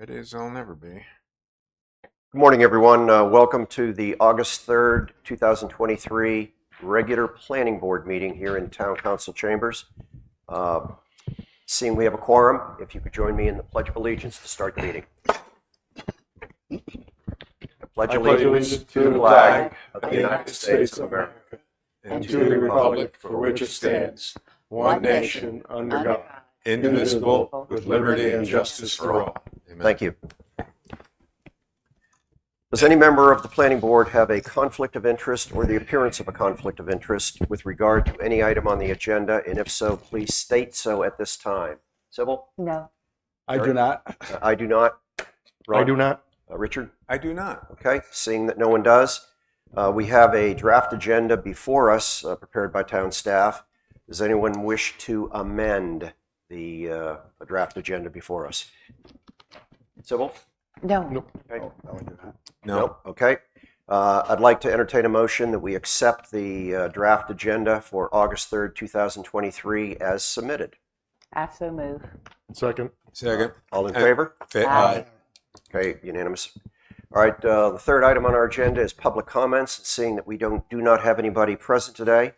It is, I'll never be. Good morning, everyone. Welcome to the August 3rd, 2023 regular planning board meeting here in Town Council Chambers. Seeing we have a quorum, if you could join me in the Pledge of Allegiance to start the meeting. I pledge allegiance to the flag of the United States of America And to the republic for which it stands, one nation, under God, indivisible, with liberty and justice for all. Amen. Thank you. Does any member of the planning board have a conflict of interest or the appearance of a conflict of interest with regard to any item on the agenda? And if so, please state so at this time. Sybil? No. I do not. I do not. Ron? I do not. Richard? I do not. Okay, seeing that no one does, we have a draft agenda before us prepared by town staff. Does anyone wish to amend the draft agenda before us? Sybil? No. Nope. Okay. No. Nope. Okay. I'd like to entertain a motion that we accept the draft agenda for August 3rd, 2023 as submitted. I so move. Second. Second. All in favor? Fit. Aye. Okay, unanimous. All right, the third item on our agenda is public comments. Seeing that we do not have anybody present today,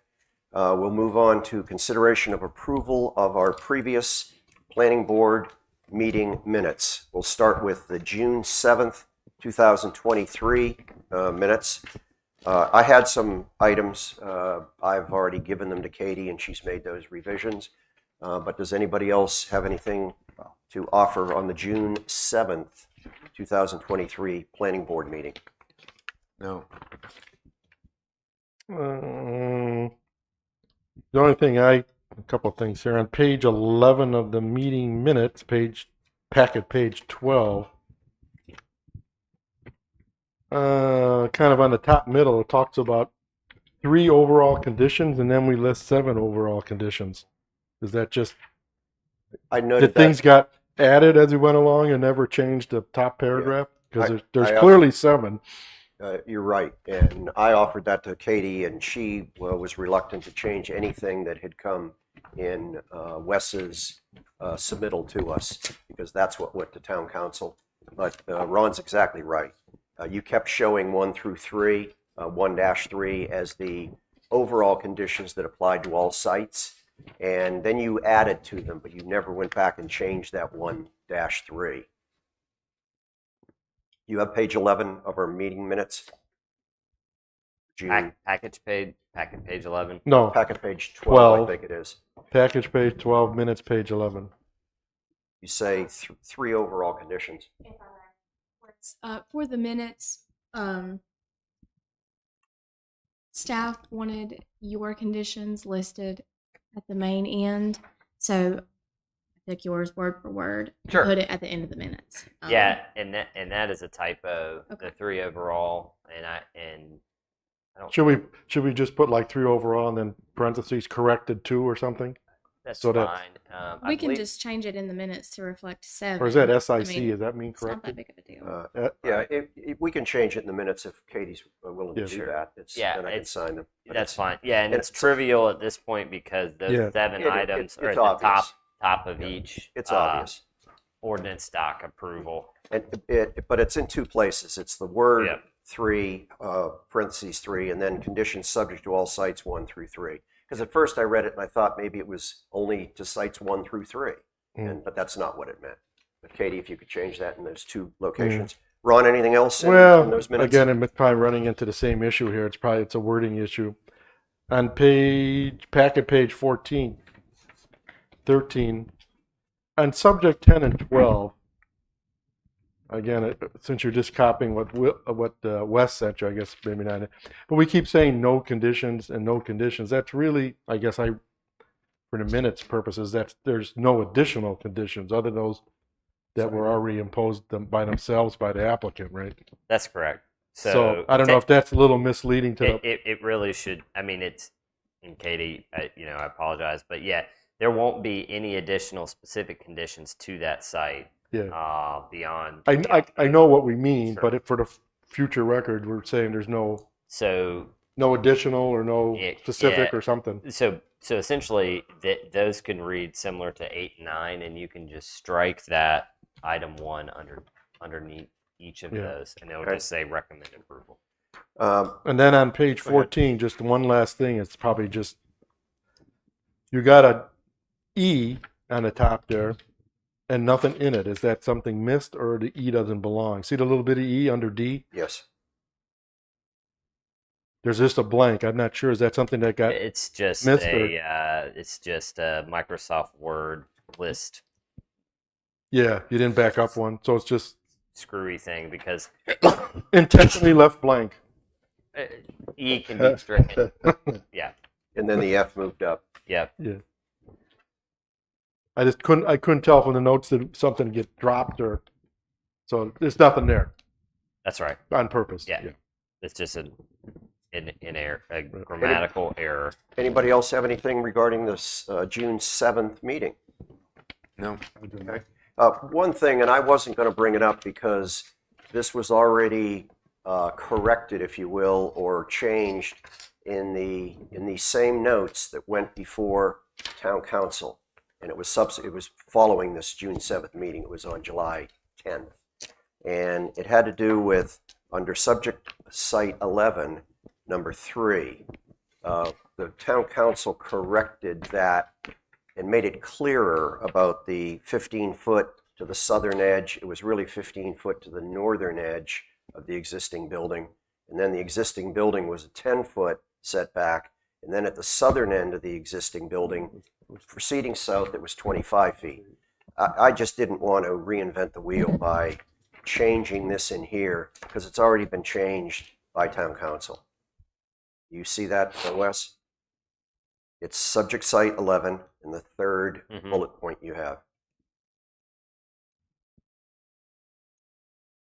we'll move on to consideration of approval of our previous planning board meeting minutes. We'll start with the June 7th, 2023 minutes. I had some items. I've already given them to Katie, and she's made those revisions. But does anybody else have anything to offer on the June 7th, 2023 planning board meeting? No. The only thing a couple of things here on page 11 of the meeting minutes, packet page 12. Kind of on the top middle, it talks about 3 overall conditions, and then we list 7 overall conditions. Is that just I noted did things got added as we went along and never changed the top paragraph? Because there's clearly 7. You're right, and I offered that to Katie, and she was reluctant to change anything that had come in Wes's submittal to us, because that's what went to town council. But Ron's exactly right. You kept showing 1 through 3, 1-3 as the overall conditions that applied to all sites, and then you added to them, but you never went back and changed that 1-3. You have page 11 of our meeting minutes. June. Package page 11. No, Packet page 12, 12. I think it is. package page 12, minutes page 11. You say 3 overall conditions. For the minutes, staff wanted your conditions listed at the main end, so I took yours word for word and Sure. put it at the end of the minutes. Yeah, and that is a typo. Okay. The 3 overall, and I don't. Should we just put like 3 overall and then parentheses corrected 2 or something? That's so that- fine. I We can believe- just change it in the minutes to reflect 7. Or is that I SIC? mean, Does that mean It's not that corrected? big of a deal. Yeah, we can change it in the minutes if Katie's willing to Yeah. do Sure. that. Yeah, then I can it's- sign them. But That's fine. Yeah, and it's it's- trivial at this point because those Yeah. 7 items are it's at the obvious. top of each. It's obvious. Ordinance doc approval. But it's in 2 places. It's the word Yep. 3, parentheses 3, and then conditions subject to all sites 1 through 3. Because at first I read it and I thought maybe it was only to sites 1 through 3, but that's not what it meant. But Katie, if you could change that in those 2 locations. Ron, anything else in those minutes? Again, I'm probably running into the same issue here. It's a wording issue. On packet page 14, 13, on subject 10 and 12, again, since you're just copying what Wes sent you, I guess maybe not. But we keep saying no conditions and no conditions. That's really, I guess for the minutes purposes, there's no additional conditions other than those that were already imposed by themselves by the applicant, right? That's correct. So I don't know if that's a little misleading to it really should. I mean, it's, and Katie, I apologize, but yeah, there won't be any additional specific conditions to that site. Yeah. Beyond. I know what we mean, Sure. but for the future record, we're saying there's no So additional or no specific yeah. or something. So essentially, those can read similar to 8 and 9, and you can just strike that item 1 underneath each of Yeah. those, and it will Okay. just say recommend approval. And then on page 14, just one last thing, it's probably just, you got a E on the top there and nothing in it. Is that something missed or the E doesn't belong? See the little bit of E under D? Yes. There's just a blank. I'm not sure. Is that something that got, It's just Mr. it's just a Microsoft Word list yeah, you didn't back up one. So it's just screwy thing because intentionally left blank. E can be stricken. Yeah, And then the F moved up. yeah. Yeah. I couldn't tell from the notes that something get dropped or, so there's nothing there That's right. on purpose. Yeah. It's just an error, a grammatical error. Anybody else have anything regarding this June 7th meeting? No. Okay. One thing, and I wasn't going to bring it up because this was already corrected, if you will, or changed in the same notes that went before town council, and it was following this June 7th meeting. It was on July 10th, and it had to do with under subject site 11, number 3. The town council corrected that and made it clearer about the 15-foot to the southern edge. It was really 15 foot to the northern edge of the existing building. And then the existing building was a 10-foot setback. And then at the southern end of the existing building, proceeding south, it was 25 feet. I just didn't want to reinvent the wheel by changing this in here because it's already been changed by town council. You see that, Wes? It's subject site 11 in the third bullet point you have.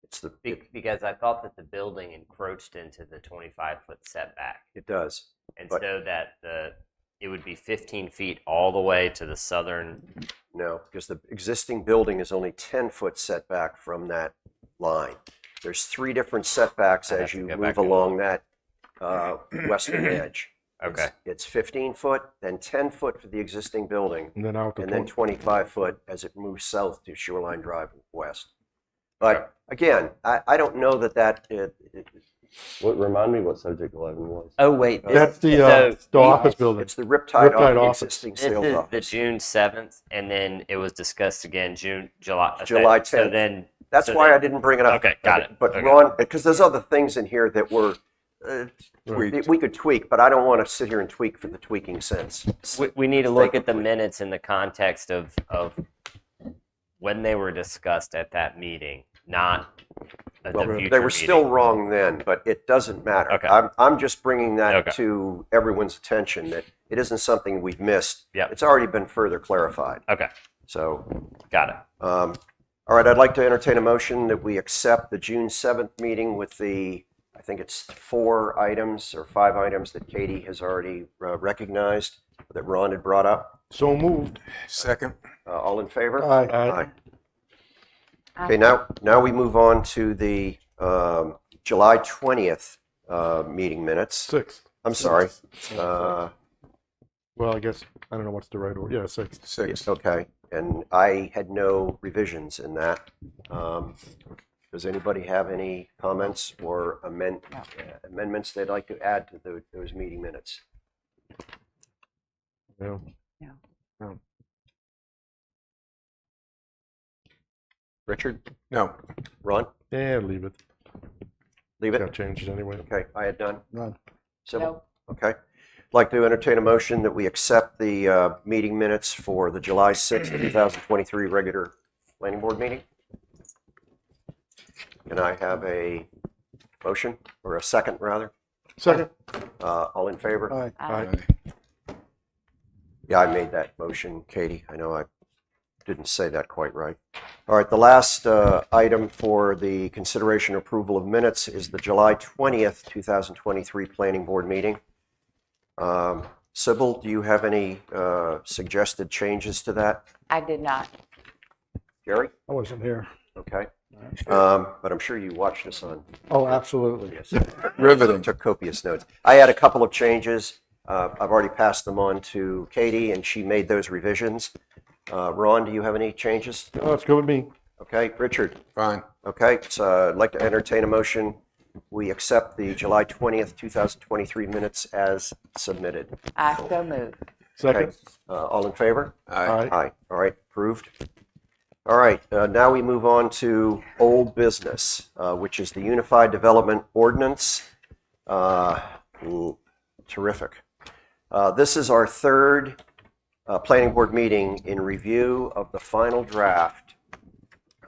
It's the Because I thought that the building encroached into the 25-foot setback, it does. and But- so that it would be 15 feet all the way to the southern. No, because the existing building is only 10-foot setback from that line. There's 3 different setbacks I'd have as to you go back move and along that western edge. Okay. It's 15 foot, then 10 foot for the existing building, And then out to and then 20. 25 foot as it moves south to Shoreline Drive west. But again, I don't know that What remind me what subject 11 was? Oh wait, That's the so office building. it's the Riptide Riptide office, office. existing this sales is the office. June 7th, and then it was discussed again July. okay, July So 10th. then That's so why then- I didn't bring it up. Okay, got it. But Okay. Ron, because there's other things in here that were we could tweak, but I don't want to sit here and tweak for the tweaking sense. we need to look at the minutes in the context of when they were discussed at that meeting, not at the Well, future they were meeting. still wrong then, but it doesn't matter. Okay. I'm just bringing that Okay. to everyone's attention that it isn't something we've missed. Yep. It's already been further clarified. Okay, So, got it. all right, I'd like to entertain a motion that we accept the June 7th meeting with I think it's 4 items or 5 items that Katie has already recognized that Ron had brought up. So moved. Second. All in favor? Aye. Okay, now we move on to the July 20th meeting minutes. 6. I'm sorry. Well, I guess, I don't know what's the right order. Yeah, 6. 6. Okay, and I had no revisions in that. Does anybody have any comments or amendments they'd like to add to those meeting minutes? Yeah. Richard? No. Ron? Yeah, leave it. Leave Got it? changed anyway. Okay, I had none. None. Civil? Okay. I'd like to entertain a motion that we accept the meeting minutes for the July 6th, 2023 regular planning board meeting. Can I have a motion, or a second, rather? Second. All in favor? Aye. Aye. Yeah, I made that motion, Katie. I know I didn't say that quite right. All right, the last item for the consideration and approval of minutes is the July 20th, 2023 Planning Board meeting. Sybil, do you have any suggested changes to that? I did not. Jerry? I wasn't here. Okay. But I'm sure you watched this on. Oh, absolutely. Yes. Riveting. Took copious notes. I had a couple of changes. I've already passed them on to Katie, and she made those revisions. Ron, do you have any changes? Oh, it's good with me. Okay, Richard? Fine. Okay, so I'd like to entertain a motion. We accept the July 20th, 2023 minutes as submitted. I so move. Second. All in favor? Aye. Aye. All right, approved. All right, now we move on to old business, which is the Unified Development Ordinance. Terrific. This is our third planning board meeting in review of the final draft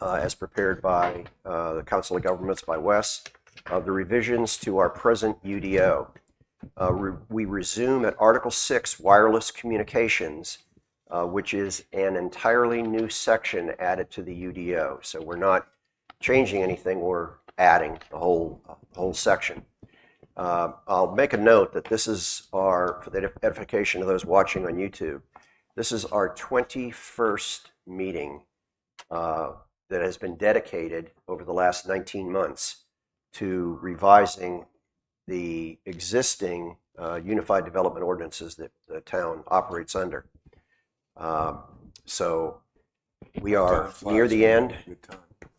as prepared by the Council of Governments by Wes of the revisions to our present UDO. We resume at Article 6, Wireless Communications, which is an entirely new section added to the UDO. So we're not changing anything, we're adding the whole section. I'll make a note that this is for the edification of those watching on YouTube, this is our 21st meeting that has been dedicated over the last 19 months to revising the existing unified development ordinances that the town operates under. So we are near the end.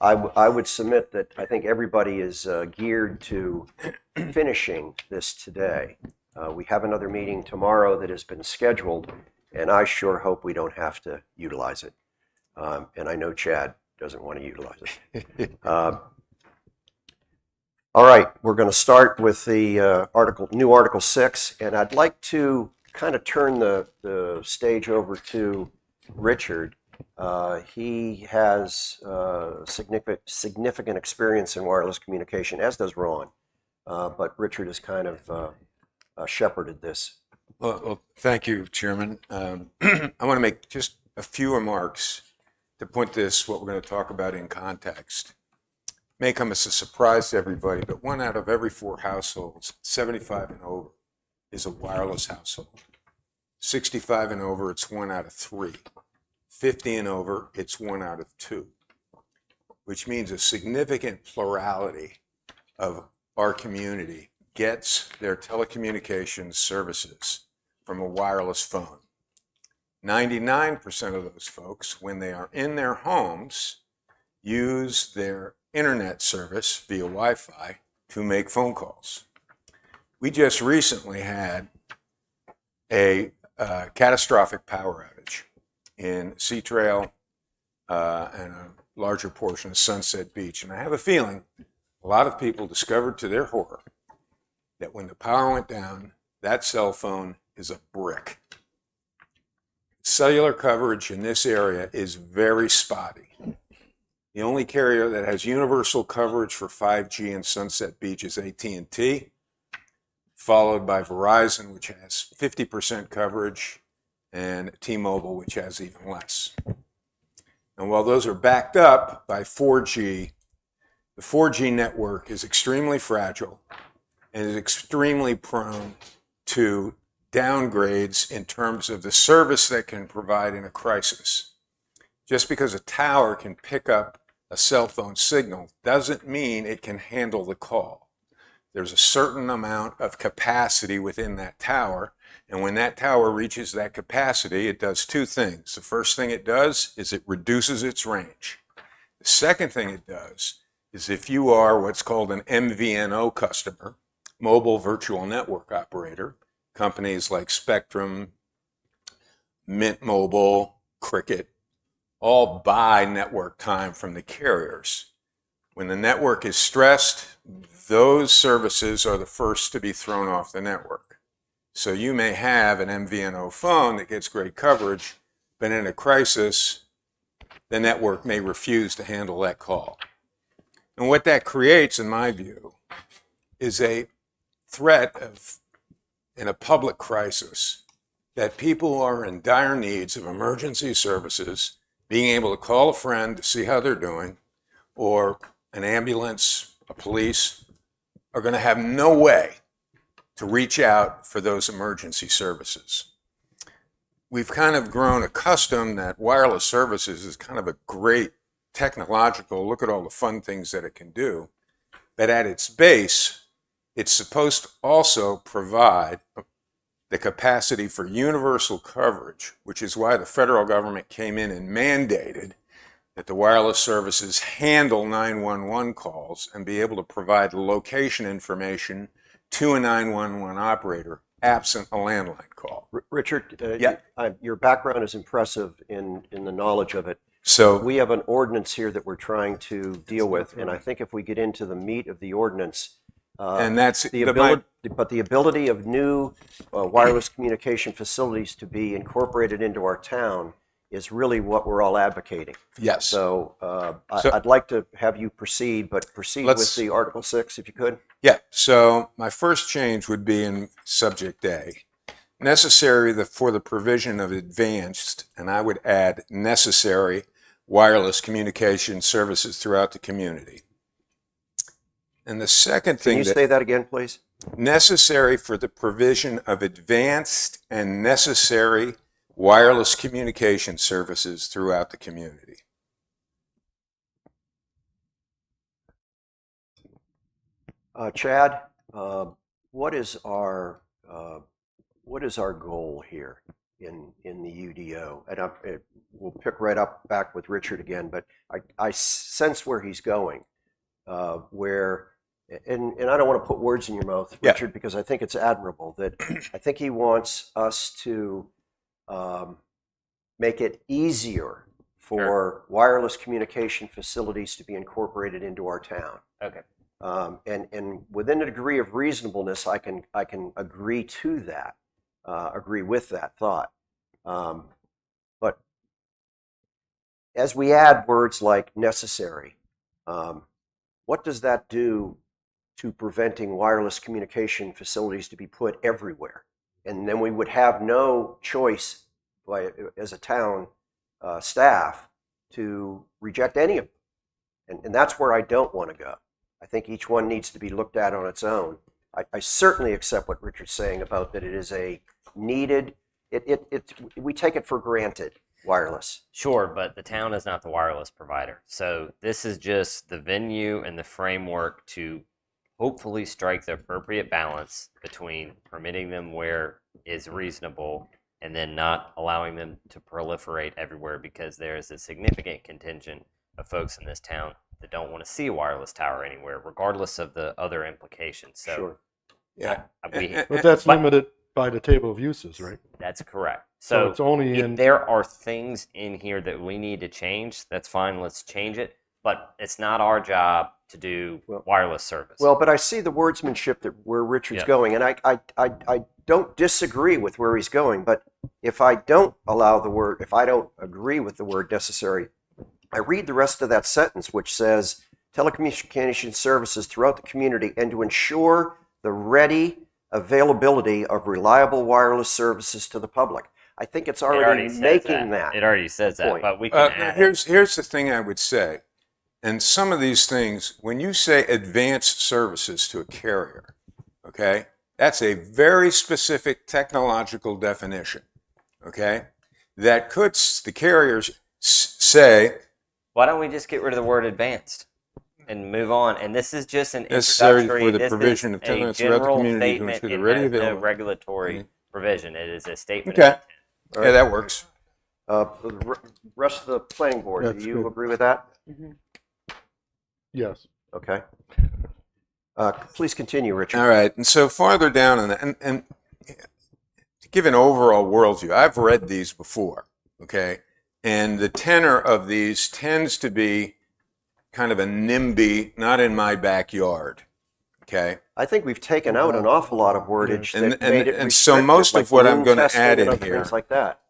I would submit that I think everybody is geared to finishing this today. We have another meeting tomorrow that has been scheduled, and I sure hope we don't have to utilize it. And I know Chad doesn't want to utilize it. All right, we're going to start with the new Article 6, and I'd like to kind of turn the stage over to Richard. He has significant experience in wireless communication, as does Ron. But Richard has kind of shepherded this. Well, thank you, Chairman. I want to make just a few remarks to put what we're going to talk about in context. May come as a surprise to everybody, but 1 out of every 4 households, 75 and over, is a wireless household. 65 and over, it's 1 out of 3. 50 and over, it's 1 out of 2, which means a significant plurality of our community gets their telecommunications services from a wireless phone. 99% of those folks, when they are in their homes, use their internet service via Wi-Fi to make phone calls. We just recently had a catastrophic power outage in Sea Trail and a larger portion of Sunset Beach. And I have a feeling a lot of people discovered to their horror that when the power went down, that cell phone is a brick. Cellular coverage in this area is very spotty. The only carrier that has universal coverage for 5G in Sunset Beach is AT&T, followed by Verizon, which has 50% coverage, and T-Mobile, which has even less. And while those are backed up by 4G, the 4G network is extremely fragile and is extremely prone to downgrades in terms of the service that can provide in a crisis. Just because a tower can pick up a cell phone signal doesn't mean it can handle the call. There's a certain amount of capacity within that tower, and when that tower reaches that capacity, it does 2 things. The first thing it does is it reduces its range. The second thing it does is if you are what's called an MVNO customer, mobile virtual network operator, companies like Spectrum, Mint Mobile, Cricket, all buy network time from the carriers. When the network is stressed, those services are the first to be thrown off the network. So you may have an MVNO phone that gets great coverage, but in a crisis, the network may refuse to handle that call. And what that creates, in my view, is a threat in a public crisis that people who are in dire needs of emergency services being able to call a friend to see how they're doing, or an ambulance, a police, are going to have no way to reach out for those emergency services. We've kind of grown accustomed that wireless services is kind of a great technological, look at all the fun things that it can do, but at its base, it's supposed to also provide the capacity for universal coverage, which is why the federal government came in and mandated that the wireless services handle 911 calls and be able to provide location information to a 911 operator absent a landline call. Richard, Yeah. your background is impressive in the knowledge of it. So We have an ordinance here that we're trying to deal with, and I think if we get into the meat of the ordinance, and that's the my- ability, but the ability of new wireless communication facilities to be incorporated into our town is really what we're all advocating. yes. So, So- I'd like to have you proceed, but proceed with Let's- the Article 6, if you could. Yeah, so my first change would be in subject A. Necessary for the provision of advanced, and I would add necessary wireless communication services throughout the community. And the second Can thing you that say that again, please? necessary for the provision of advanced and necessary wireless communication services throughout the community. Chad, what is our goal here in the UDO? And we'll pick right up back with Richard again, but I sense where he's going, where, and I don't want to put words in your mouth, Yeah. Richard, because I think it's admirable that I think he wants us to make it easier for wireless communication facilities to be incorporated into our town. Okay. And within a degree of reasonableness, I can agree to that, agree with that thought. But as we add words like necessary, what does that do to preventing wireless communication facilities to be put everywhere? And then we would have no choice as a town staff to reject any of them. And that's where I don't want to go. I think each one needs to be looked at on its own. I certainly accept what Richard's saying about that it is a needed, we take it for granted, wireless. Sure, but the town is not the wireless provider. So this is just the venue and the framework to hopefully strike the appropriate balance between permitting them where is reasonable and then not allowing them to proliferate everywhere, because there is a significant contingent of folks in this town that don't want to see a wireless tower anywhere, regardless of the other implications. So Sure. Yeah. But that's But- limited by the table of uses, right? that's correct. So So it's only if in, there are things in here that we need to change, that's fine, let's change it. But it's not our job to do Well- wireless service. Well, but I see the wordsmanship that where Richard's Yeah. going, and I don't disagree with where he's going, but if I don't agree with the word necessary, I read the rest of that sentence, which says telecommunication services throughout the community and to ensure the ready availability of reliable wireless services to the public. I think it's It already says making that. It already says that, point. but we can add it. Here's the thing I would say. And some of these things, when you say advanced services to a carrier, okay, that's a very specific technological definition, okay, that could, the carriers say, Why don't we just get rid of the word advanced and move on? And this is just an Necessary introductory. for the this provision is of tenants a throughout the general community to statement. ensure It the ready has no available- regulatory provision. It is a statement. Okay. Of intent. yeah, that works. The rest of the planning board, That's do you good. agree with that? yes. Okay. Please continue, Richard. All right, and so farther down, and to give an overall worldview, I've read these before, okay, and the tenor of these tends to be kind of a NIMBY, not in my backyard, okay? I think we've taken out an awful lot of wordage And- that made it and so restrictive, most like of what I'm balloon gonna testing add and in other here- things like that.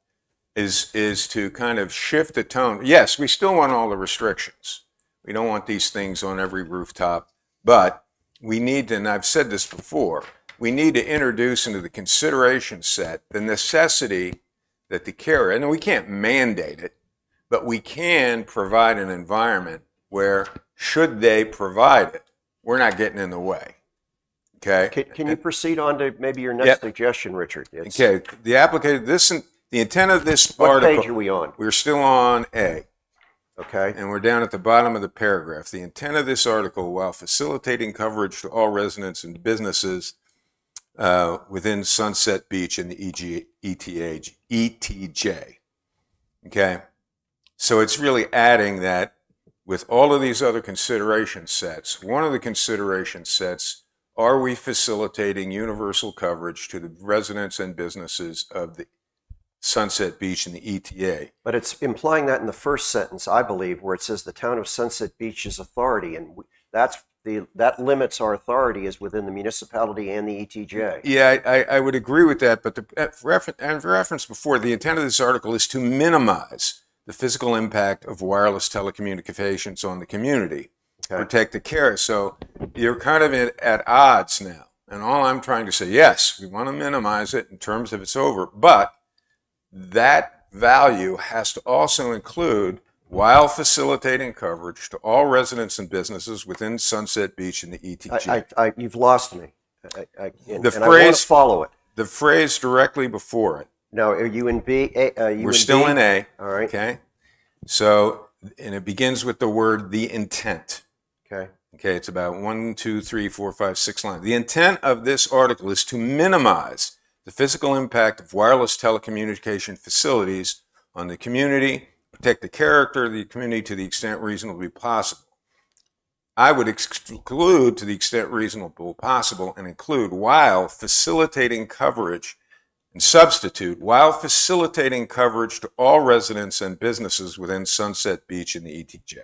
is to kind of shift the tone. Yes, we still want all the restrictions. We don't want these things on every rooftop, but we need to, and I've said this before, we need to introduce into the consideration set the necessity that the carrier, and we can't mandate it, but we can provide an environment where, should they provide it, we're not getting in the way. Okay? Can you proceed on to maybe your next Yep. suggestion, Richard? It's- Okay, the application, the intent of this What page are article, we on? we're still on A. Okay. And we're down at the bottom of the paragraph. The intent of this article, while facilitating coverage to all residents and businesses within Sunset Beach and the ETJ. Okay? So it's really adding that with all of these other consideration sets, one of the consideration sets, are we facilitating universal coverage to the residents and businesses of the Sunset Beach and the ETA? But it's implying that in the first sentence, I believe, where it says the town of Sunset Beach's authority, and that limits our authority is within the municipality and the ETJ. Yeah, I would agree with that, but as referenced before, the intent of this article is to minimize the physical impact of wireless telecommunications on the community, Okay. protect the carrier. So you're kind of at odds now. And all I'm trying to say, yes, we want to minimize it in terms of it's over, but that value has to also include while facilitating coverage to all residents and businesses within Sunset Beach and the ETJ. You've lost me. And I want phrase- to follow it. The phrase directly before it. Now, are you in B? We're still in A. All right. Okay. So, and it begins with the word the intent. Okay. Okay. It's about 1, 2, 3, 4, 5, 6 lines. The intent of this article is to minimize the physical impact of wireless telecommunication facilities on the community, protect the character of the community to the extent reasonably possible. I would exclude to the extent reasonable possible and include while facilitating coverage and substitute while facilitating coverage to all residents and businesses within Sunset Beach and the ETJ.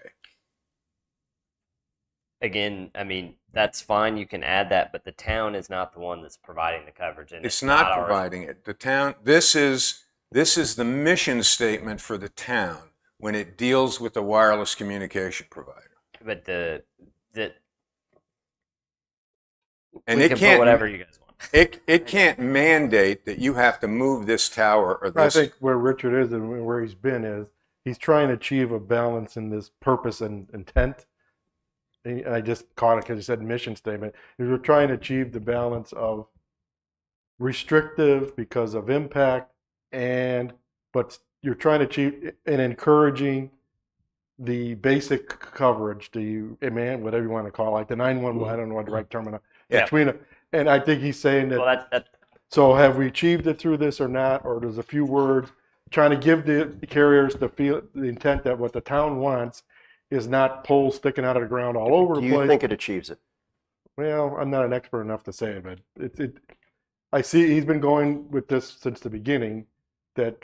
Again, I mean, that's fine. You can add that, but the town is not the one that's providing the coverage. And It's not ours. providing it. The town, this is the mission statement for the town when it deals with the wireless communication provider. But And we it can put can't whatever you guys want. it can't mandate that you have to move this tower or I this. think where Richard is and where he's been is he's trying to achieve a balance in this purpose and intent. And I just caught it because he said mission statement. We're trying to achieve the balance of restrictive because of impact, but you're trying to achieve and encouraging the basic coverage, whatever you want to call it, like the 911. I don't know what the right term is. Yeah. And I think he's saying that. Well, that So have we achieved it through this or not? Or there's a few words trying to give the carriers the intent that what the town wants is not poles sticking out of the ground all over Do the you place. think it achieves it? Well, I'm not an expert enough to say, but I see he's been going with this since the beginning, that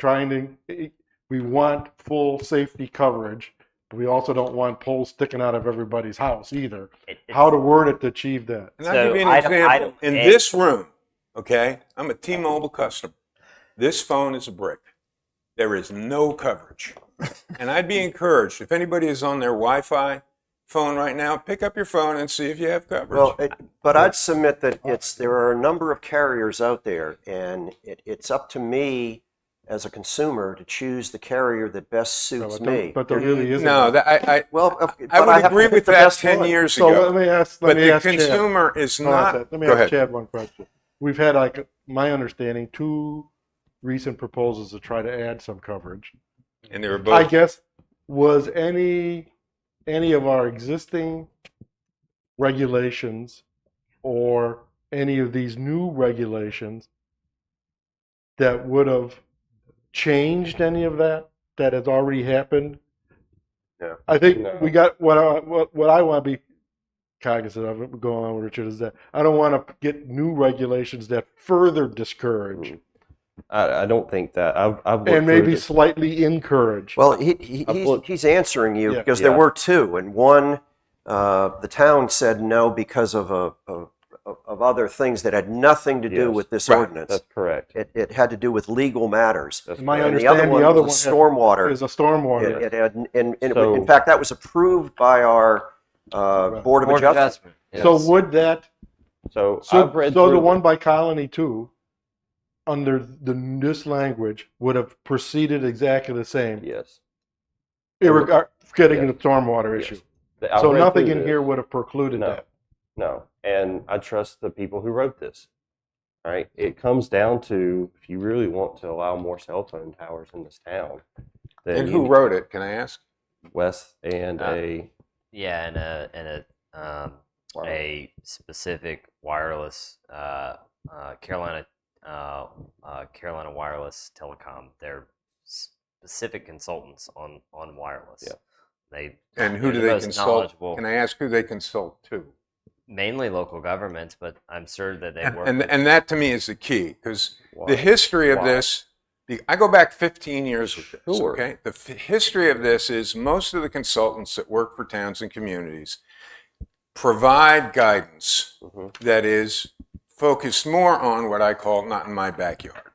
we want full safety coverage, but we also don't want poles sticking out of everybody's house either. How to word it to achieve that? And I'll give you an item example. In A- this room, okay, I'm a T-Mobile customer. This phone is a brick. There is no coverage. And I'd be encouraged, if anybody is on their Wi-Fi phone right now, pick up your phone and see if you have coverage. Well, but I'd submit that there are a number of carriers out there, and it's up to me as a consumer to choose the carrier that best suits me. But there really isn't. no, I Well, I but would have to agree pick with the that best 10 one. years So ago. let me ask But the Chad. consumer is Hold on a not. sec. Let me Go ask ahead. Chad one question. We've had, like, my understanding, 2 recent proposals to try to add some coverage. And they were I both. guess, was any of our existing regulations or any of these new regulations that would have changed any of that has already happened? No. I think No. we got what I want to be cognizant of going on with Richard is that I don't want to get new regulations that further discourage I don't think that. I've looked and maybe through this. slightly encourage. Well, I've looked- he's answering you Yeah. because Yeah. there were 2, and one, the town said no because of other things that had nothing to do Yes. with this Right. ordinance. That's correct. It had to do with legal matters. That's My correct. And the other understanding, one the other was one stormwater. is a stormwater. It had, and So- in fact, that was approved by our Board of Adjustment. So Yes. would that So so I've read so the through one by Colony 2 under this language would have proceeded exactly the same, Yes. forgetting Yes. the stormwater Yes. issue. I So read nothing through in this. here would have precluded No. that. No, and I trust the people who wrote this. Right? It comes down to if you really want to allow more cell phone towers in this town, then And you who need wrote it? Can I ask? Wes and Yeah, and a specific wireless Carolina Wireless Telecom. Their specific consultants on wireless. Yeah. And who they're do the they most consult? knowledgeable. Can I ask who they consult to? Mainly local governments, but I'm sure that they work. And with- that to me is the key, because Why? the history of Why? this, I go back 15 years with this, Sure. okay? The history of this is most of the consultants that work for towns and communities provide guidance Mhm. that is focused more on what I call not in my backyard,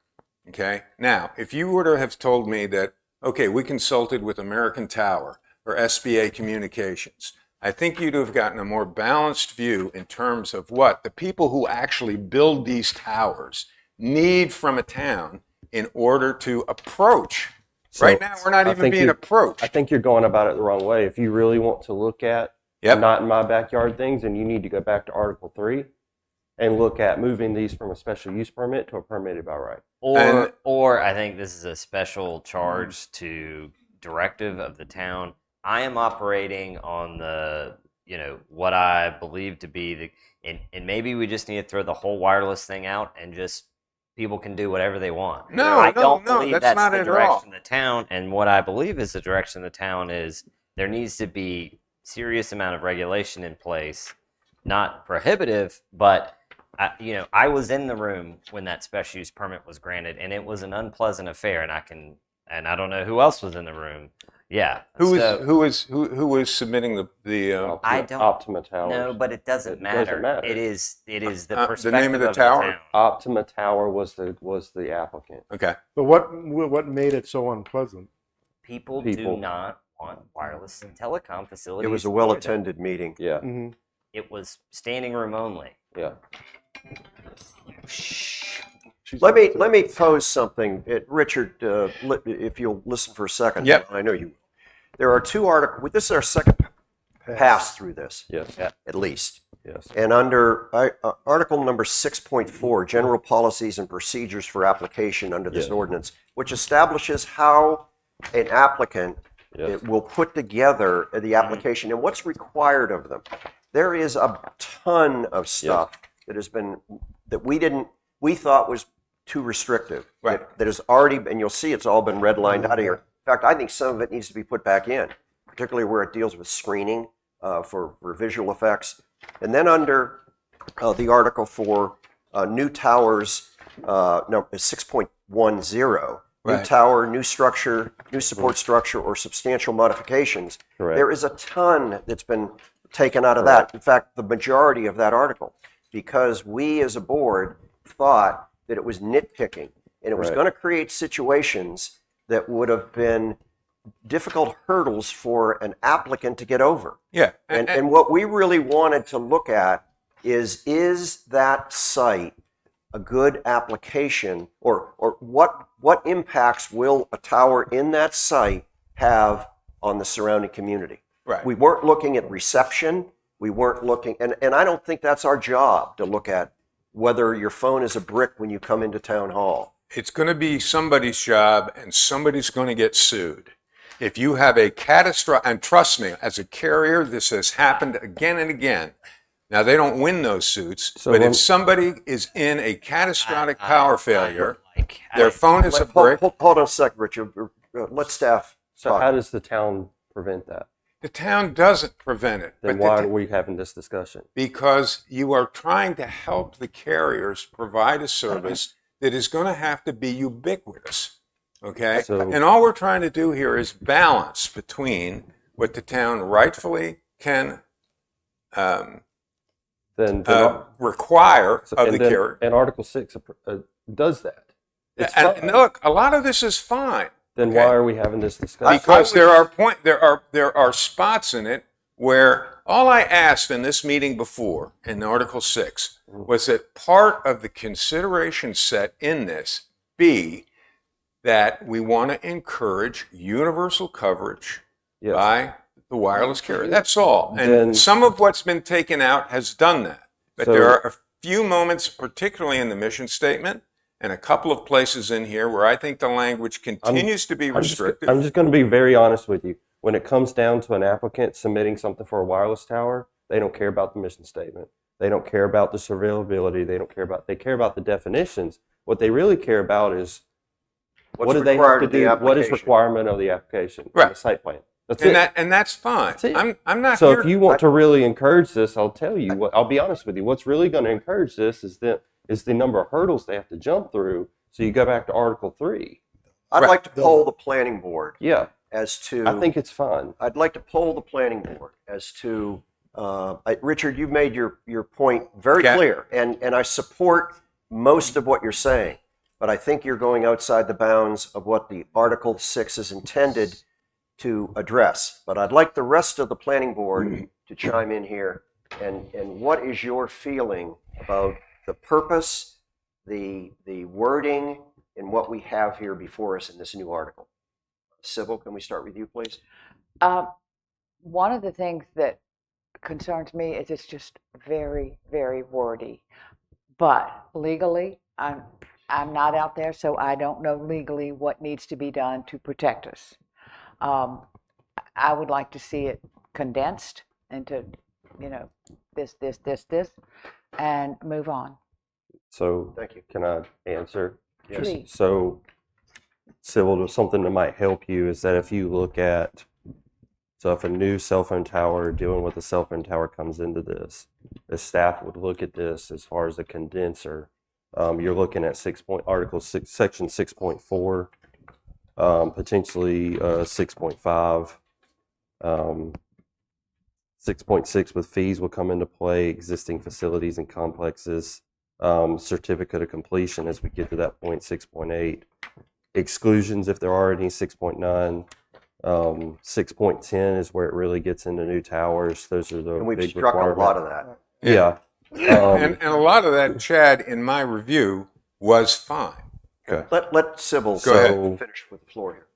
okay? Now, if you were to have told me that, okay, we consulted with American Tower or SBA Communications, I think you'd have gotten a more balanced view in terms of what the people who actually build these towers need from a town in order to approach. So, Right now, we're not I even think being you- approached. I think you're going about it the wrong way. If you really want to look at Yep. not in my backyard things, then you need to go back to Article 3 and look at moving these from a special use permit to a permitted by right. And- Or I think this is a special charge to directive of the town. I am operating on the, what I believe to be and maybe we just need to throw the whole wireless thing out and just people can do whatever they want. No, I no, don't no, believe that's that's not the it at all. direction of the town. And what I believe is the direction of the town is there needs to be serious amount of regulation in place, not prohibitive, but I was in the room when that special use permit was granted, and it was an unpleasant affair. And I don't know who else was in the room. Yeah. Who so- was submitting the I don't- Optima Towers. No, but it doesn't It matter. doesn't matter. It is the the perspective name of the of tower? the town. Optima Tower was the applicant. okay? But what made it so unpleasant? People People. do not want wireless telecom facilities. It was a near them. well-attended meeting. Yeah, Mm-hmm. It was standing room only. yeah. Let me pose something. Richard, if you'll listen for a second. Yep. I know you. There are two articles. This is our second pass through this, Yes, at least. yes. And under Article number 6.4, General Policies and Procedures for Application under this Yes. ordinance, which establishes how an applicant Yes. will put together the application and what's required of them. There is a ton of stuff that we thought was too restrictive. Right. That has already, and you'll see it's all been redlined out of here. In fact, I think some of it needs to be put back in, particularly where it deals with screening for visual effects. And then under the article for new towers, no, 6.10, new Right. tower, new structure, new support structure, or substantial modifications. Correct. There is a ton that's been taken out of that. In fact, the majority of that article, because we as a board thought that it was nitpicking and it was Right. going to create situations that would have been difficult hurdles for an applicant to get over. Yeah, And what we really wanted to look at is that site a good application, or what impacts will a tower in that site have on the surrounding community? right. We weren't looking at reception. We weren't looking, and I don't think that's our job to look at whether your phone is a brick when you come into town hall. It's going to be somebody's job, and somebody's going to get sued. If you have a catastrophic, and trust me, as a carrier, this has happened again and again. Now, they don't win those suits, So but when- if somebody is in a catastrophic power failure, Like, their phone is a brick, Hold on a second, Richard. Let staff So talk. how does the town prevent that? the town doesn't prevent it. Then but why the are we having this discussion? because you are trying to help the carriers provide a service that is going to have to be ubiquitous. Okay? So- And all we're trying to do here is balance between what the town rightfully can Then require so- of and the then- carrier. and Article 6 does that. It's And fine. look, a lot of this is fine. Then okay. why are we having this discussion? Because there are spots in it where all I asked in this meeting before in Article 6 was that part of the consideration set in this be that we want to encourage universal coverage Yes. by the wireless carrier. That's all. And Then- some of what's been taken out has done that. But So- there are a few moments, particularly in the mission statement, and a couple of places in here where I think the language continues to be restrictive. I'm just going to be very honest with you. When it comes down to an applicant submitting something for a wireless tower, they don't care about the mission statement. They don't care about the surveyability. They care about the definitions. What they really care about is What's what do they have required to of the do? What is application? requirement of the application? in Right. The site plan. That's And it. that's fine. That's it. I'm not So here. if you want to really encourage this, I'll tell you what. I'll be honest with you. What's really going to encourage this is the number of hurdles they have to jump through. So you go back to Article 3. I'd Right. like to poll the planning board Yeah, as to. I think it's fun. I'd like to poll the planning board as to, Richard, you've made your point very Okay. clear, and I support most of what you're saying, but I think you're going outside the bounds of what the Article 6 is intended to address. But I'd like the rest of the planning board to chime in here, and what is your feeling about the purpose, the wording, and what we have here before us in this new article? Sybil, can we start with you, please? One of the things that concerns me is it's just very, very wordy. But legally, I'm not out there, so I don't know legally what needs to be done to protect us. I would like to see it condensed into, this, and move on. So Thank you. can I answer? Yes. Please. So, Civil, something that might help you is that if you look at, so if a new cell phone tower dealing with a cell phone tower comes into this, the staff would look at this as far as a condenser. You're looking at Article 6, Section 6.4, potentially 6.5. 6.6 with fees will come into play, existing facilities and complexes, certificate of completion as we get to that point, 6.8. Exclusions, if there are any, 6.9. 6.10 is where it really gets into new towers. Those are the And we've big struck a requirements. lot of that. Yeah. And a lot of that, Chad, in my review, was fine. Let Sybil Go ahead. finish with the floor here.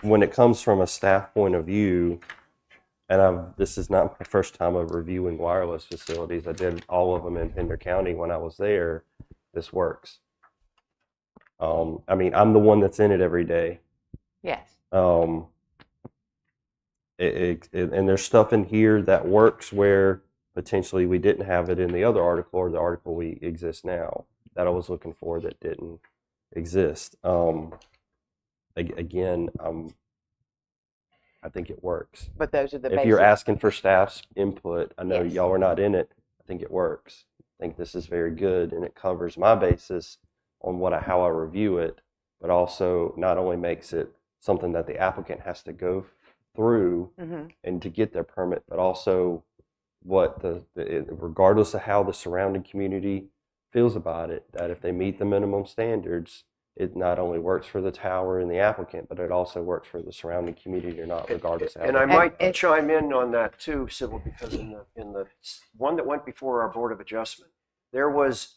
When it comes from a staff point of view, and this is not my first time of reviewing wireless facilities. I did all of them in Pender County when I was there. This works. I mean, I'm the one that's in it every day. Yes. And there's stuff in here that works where potentially we didn't have it in the other article or the article we exist now that I was looking for that didn't exist. Again, I think it works. But those are the If basic. you're asking for staff's input, I know Yes. y'all are not in it. I think it works. I think this is very good, and it covers my basis on how I review it, but also not only makes it something that the applicant has to go through Mhm. and to get their permit, but also what regardless of how the surrounding community feels about it, that if they meet the minimum standards, it not only works for the tower and the applicant, but it also works for the surrounding community or not, regardless of how And I they- might chime in on that too, Sybil, because in the one that went before our Board of Adjustment, there was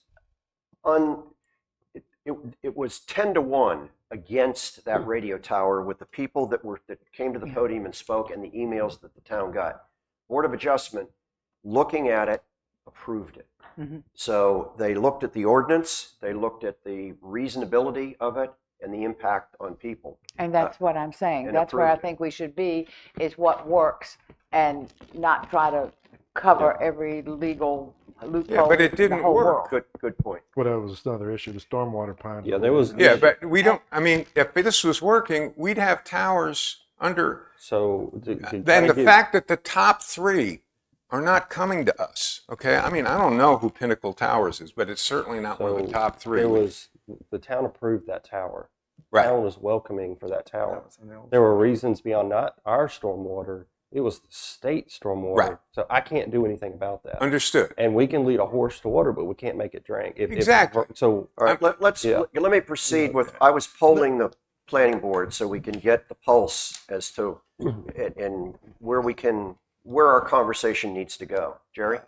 it was 10-1 against that radio tower with the people that came to the podium and spoke and the emails that the town got. Board of Adjustment, looking at it, approved it. Mhm. So they looked at the ordinance, they looked at the reasonability of it and the impact on people. And that's what I'm saying. and That's where I approved it. think we should be, is what works and not try to cover every legal loophole. Yeah, but it in didn't the whole work. world. Good point. Well, that was another issue, the stormwater pond. Yeah, there was- Yeah, but we don't, I mean, if this was working, we'd have towers under. So Then the fact that the top three are not coming to us, okay? I mean, I don't know who Pinnacle Towers is, but it's certainly not one of the top three. the town approved that tower. Right. The town was welcoming for that tower. There were reasons beyond not our stormwater. It was the state stormwater. Right. So I can't do anything about that. Understood. And we can lead a horse to water, but we can't make it drink. Exactly. So All right, let me proceed with, I was polling the planning board so we can get the pulse as to, and where our conversation needs to go. Jerry?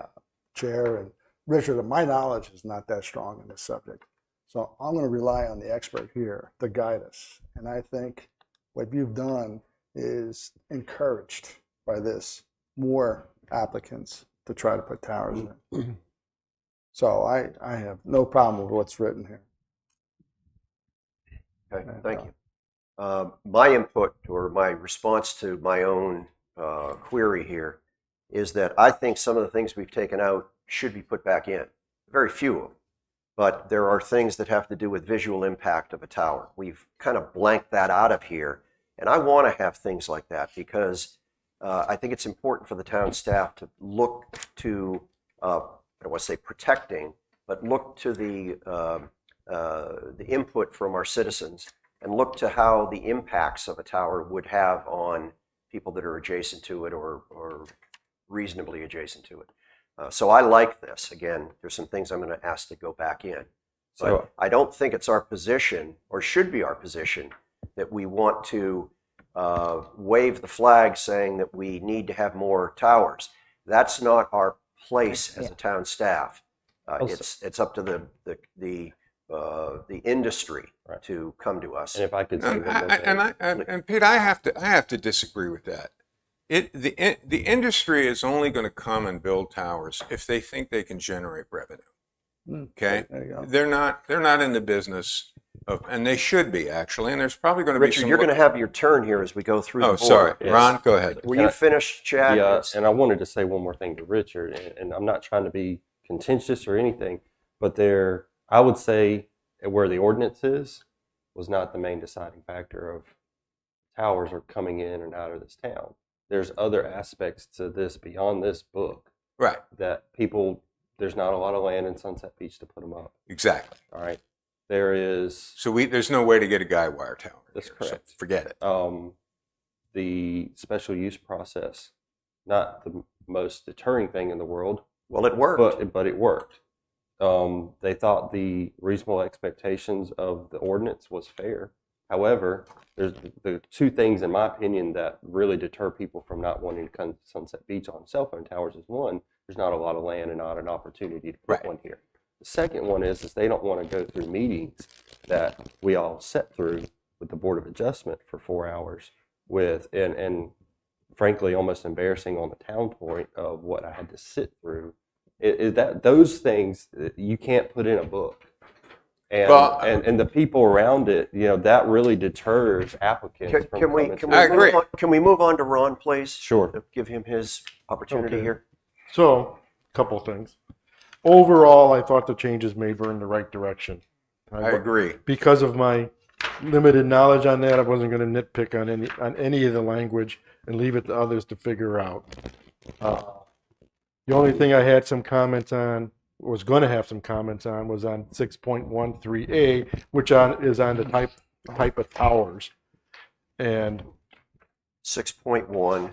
Chair and Richard, my knowledge is not that strong in this subject. So I'm going to rely on the expert here to guide us. And I think what you've done is encouraged by this more applicants to try to put towers in. So I have no problem with what's written here. Okay, thank you. My input or my response to my own query here is that I think some of the things we've taken out should be put back in. Very few of them. but there are things that have to do with visual impact of a tower. We've kind of blanked that out of here, and I want to have things like that because I think it's important for the town staff to look to, I don't want to say protecting, but look to the input from our citizens and look to how the impacts of a tower would have on people that are adjacent to it or reasonably adjacent to it. So I like this. Again, there's some things I'm going to ask to go back in. But So I don't think it's our position, or should be our position, that we want to wave the flag saying that we need to have more towers. That's not our place as a town staff. It's up to the industry Right. to come to us. and if I could say And, one more thing. and Pete, I have to disagree with that. The industry is only going to come and build towers if they think they can generate revenue. Okay, There you go. they're not in the business of, and they should be actually. And there's probably going to be Richard, some. you're going to have your turn here as we go through Oh, the board. sorry, Yes. Ron, go ahead. Were Can you I- finished, Chad? Yeah, It's- and I wanted to say one more thing to Richard, and I'm not trying to be contentious or anything, but I would say where the ordinance is was not the main deciding factor of towers are coming in and out of this town. There's other aspects to this beyond this book Right, that there's not a lot of land in Sunset Beach to put them up. exactly. All right. There is So there's no way to get a guy wire tower. That's here, so correct. forget it. the special use process, not the most deterring thing in the world, well, it worked. but it worked. They thought the reasonable expectations of the ordinance was fair. However, there's the two things, in my opinion, that really deter people from not wanting to come to Sunset Beach on cell phone towers is one, there's not a lot of land and not an opportunity to put Right. one here. The second one is they don't want to go through meetings that we all sat through with the Board of Adjustment for 4 hours with, and frankly, almost embarrassing on the town point of what I had to sit through. Those things that you can't put in a book. And, Well, and the people around it, that really deters applicants from Can we, coming can to we I move agree. on, can we move on to Ron, please? Sure. Give him his opportunity Okay. here. So, couple things. Overall, I thought the changes made were in the right direction. I agree. Because of my limited knowledge on that, I wasn't going to nitpick on any of the language and leave it to others to figure out. The only thing I had some comments on, was going to have some comments on, was on 6.13A, which is on the type of towers. And 6.1.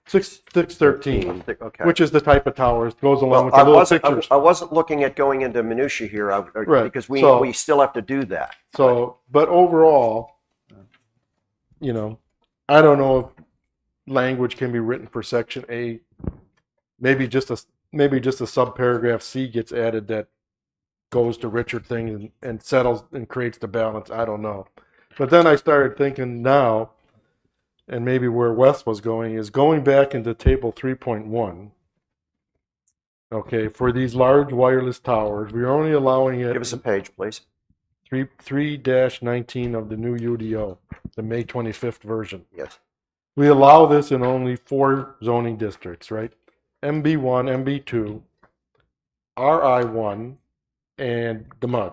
613, Okay. which is the type of towers, goes along with I the little wasn't, pictures. I wasn't looking at going into minutia here Right, because so- we still have to do that. So, but overall, I don't know if language can be written for section A. Maybe just a subparagraph C gets added that goes to Richard thing and settles and creates the balance. I don't know. But then I started thinking now, and maybe where Wes was going is going back into table 3.1. Okay, for these large wireless towers, we're only allowing it Give us a page, please. 3-19 of the new UDO, the May 25th version. Yes. We allow this in only 4 zoning districts, right? MB1, MB2, RI1, and the MUD.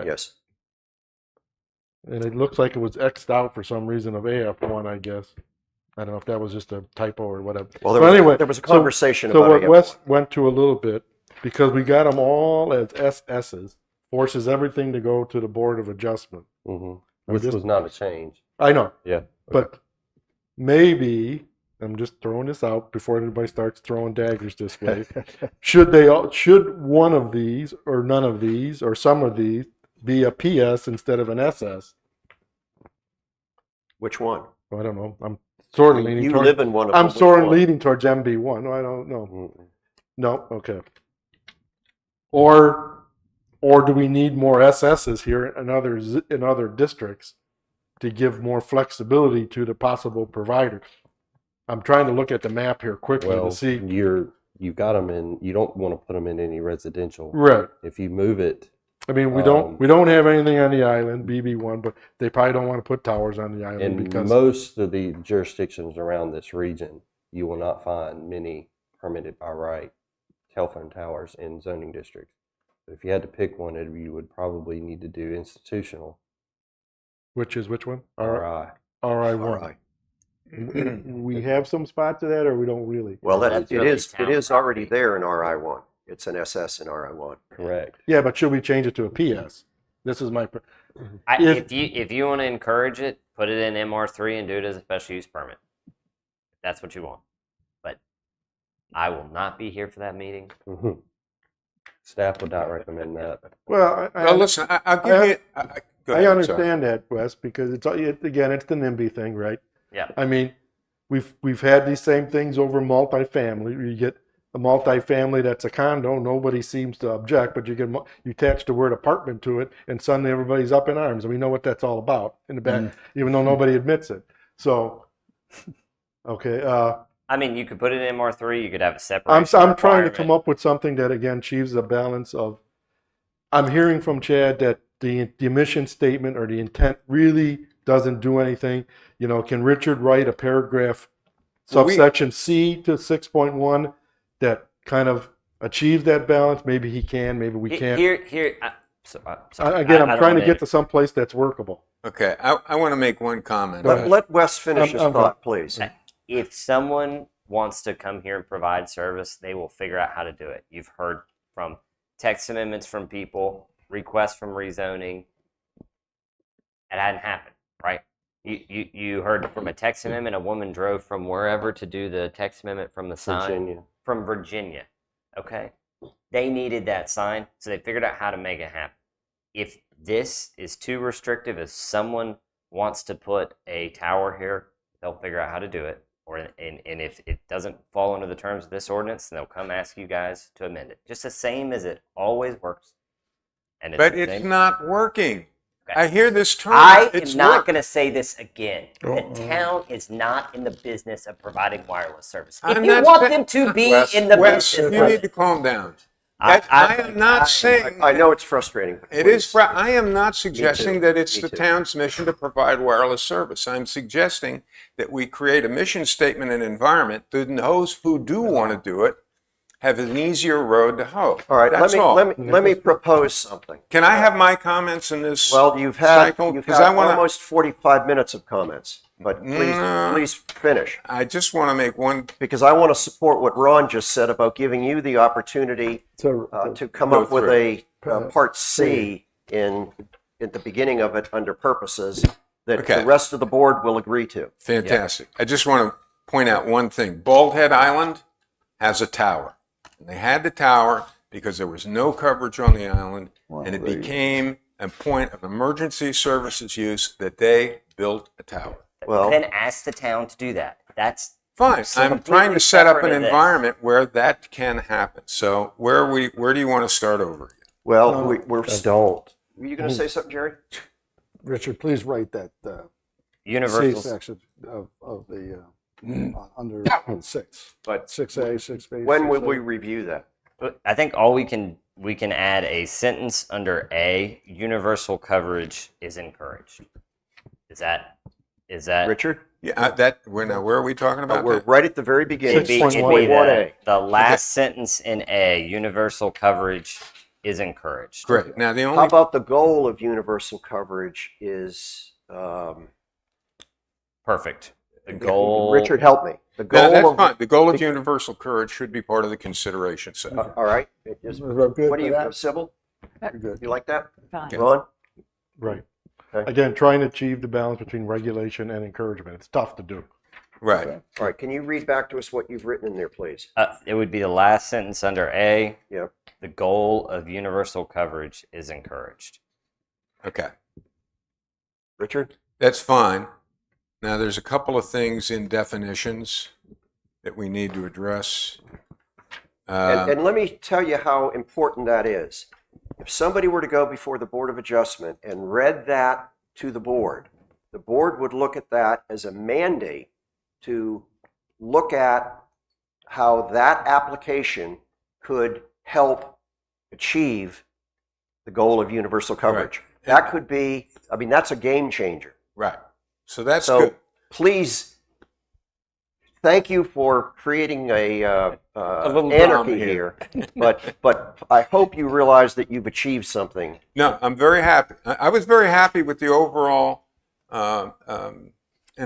Yes. And it looks like it was X'd out for some reason of AF1, I guess. I don't know if that was just a typo or whatever. Well, But anyway, there was a so- conversation So about what it. Wes went to a little bit, because we got them all as SS's, forces everything to go to the Board of Adjustment. hmm I'm Which just- was not a change. I know, Yeah. but maybe, I'm just throwing this out before everybody starts throwing daggers this way. Should one of these, or none of these, or some of these, be a PS instead of an SS? Which one? I don't know. I'm sort of leaning You towards. live in one of I'm them. sort of Which one? leaning towards MB1. I don't know. Mm-mm. No, okay. Or do we need more SSs here in other districts to give more flexibility to the possible providers? I'm trying to look at the map here quickly Well, to see. you've got them in. You don't want to put them in any residential. Right. If you move it, I mean, we don't have anything on the island, BB1, but they probably don't want to put towers on the island in because most of the jurisdictions around this region, you will not find many permitted by right telephone towers in zoning districts. But if you had to pick one, you would probably need to do institutional, Which is which one? RI. RI1. We have some spots of that, or we don't really? Well, That's it really is town already property. there in RI1. It's an SS in RI1. Correct. Yeah, but should we change it to a PS? This is my. If you want to encourage it, put it in MR3 and do it as a special use permit. If that's what you want. But I will not be here for that meeting. Mhm. Staff would not recommend that. Well, Well, listen, I'll give you. Go ahead, I I'm sorry. understand that, Wes, because again, it's the NIMBY thing, right? Yeah. I mean, we've had these same things over multifamily. You get a multifamily that's a condo, nobody seems to object, but you attach the word apartment to it, and suddenly everybody's up in arms, and we know what that's all about in the back, even though nobody admits it. So, okay, I mean, you could put it in MR3. You could have a separate. I'm trying to come up with something that again achieves a balance of. I'm hearing from Chad that the emission statement or the intent really doesn't do anything. You know, can Richard write a paragraph, Well, subsection C to 6.1 that kind of achieves that balance? Maybe he can, maybe we can't. Here. Sorry. Again, I I'm don't trying to wanna- get to some place that's workable. Okay, I want to make one comment. Go ahead. Let Wes finish his I'm good. thought, please. If someone wants to come here and provide service, they will figure out how to do it. You've heard from text amendments from people, requests from rezoning. It hadn't happened, right? You heard from a text amendment. A woman drove from wherever to do the text amendment from the sign Virginia. from Virginia. Okay, they needed that sign, so they figured out how to make it happen. If this is too restrictive, if someone wants to put a tower here, they'll figure out how to do it. And if it doesn't fall under the terms of this ordinance, then they'll come ask you guys to amend it. Just the same as it always works. And But the it's same- not working. Okay. I hear this term. I it's am not work. going to say this again. The Uh-oh. town is not in the business of providing wireless service. If I'm you not want saying- them to be Wes, in the Wes, business, you need to calm down. I am not saying. I know it's frustrating. but It is. please. I am not suggesting that it's Me the too. town's mission to provide wireless service. I'm suggesting that we create a mission statement and environment that those who do want to do it have an easier road to hoe. All right, That's all. let me propose something. Can I have my comments in this? Well, you've had cycle? 'Cause I wanna- almost 45 minutes of comments, but No. please finish. I just want to make one. Because I want to support what Ron just said about giving you the opportunity to come Go up with through. a part C at the beginning of it under purposes that Okay. the rest of the board will agree to. Fantastic. I just want to point out one thing. Bald Head Island has a tower. And they had the tower because there was no coverage on the island, and it became a point of emergency services use that they built a tower. Well, then ask the town to do that. That's Fine. So I'm trying completely to set up an separate of this. environment where that can happen. So where do you want to start over? well, No, we're. I don't. Were you going to say something, Jerry? Richard, please write that C universal. section of the under 6. But 6A, 6B. when will 6A. we review that? I think all we can add a sentence under A. Universal coverage is encouraged. Is that Richard? Yeah, where are we talking about? We're that? right at the very beginning. It'd be 6.1A. the last sentence in A. Universal coverage is encouraged. Great. Now the How only about the goal of universal coverage is, Perfect. The goal. Richard, help me. The no, goal that's of, fine. The goal of universal coverage should be part of the consideration set. all right. It is- We're good What do for you, that? Sybil? You're good. You like that? Fine. Ron? Right. Okay. Again, trying to achieve the balance between regulation and encouragement. It's tough to do. Right. All right. Can you read back to us what you've written in there, please? It would be the last sentence under A. Yep. The goal of universal coverage is encouraged. Okay. Richard? That's fine. Now, there's a couple of things in definitions that we need to address. And let me tell you how important that is. If somebody were to go before the Board of Adjustment and read that to the board would look at that as a mandate to look at how that application could help achieve the goal of universal coverage. Right. That could be, I mean, that's a game changer. Right. So that's So good. please thank you for creating a little anarchy drama here. here. But I hope you realize that you've achieved something. No, I'm very happy. I was very happy with the overall, and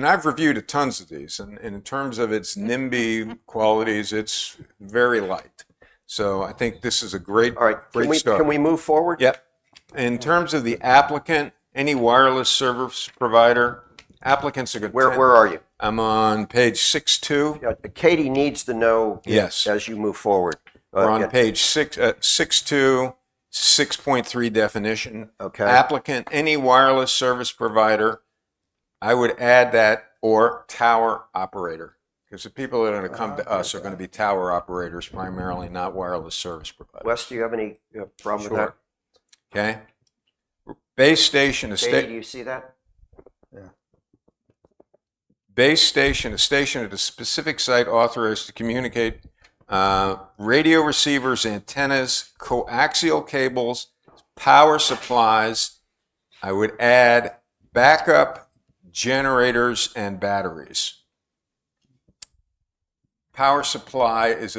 I've reviewed tons of these, and in terms of its NIMBY qualities, it's very light. So I think this is a great, All right, great start. can we move forward? Yep. In terms of the applicant, any wireless service provider, applicants are going to. Where are you? I'm on page 6.2. Katie needs to know Yes. as you move forward. We're on Yeah, page 6.2, 6.3 definition. Okay. Applicant, any wireless service provider, I would add that, or tower operator. Because the people that are going to come to us are going to be tower operators primarily, not wireless service providers. Wes, do you have any problem with Sure. Okay? Base station, that? Katie, do you see that? base station, a station at a specific site authorized to communicate radio receivers, antennas, coaxial cables, power supplies. I would add backup generators and batteries. Power supply is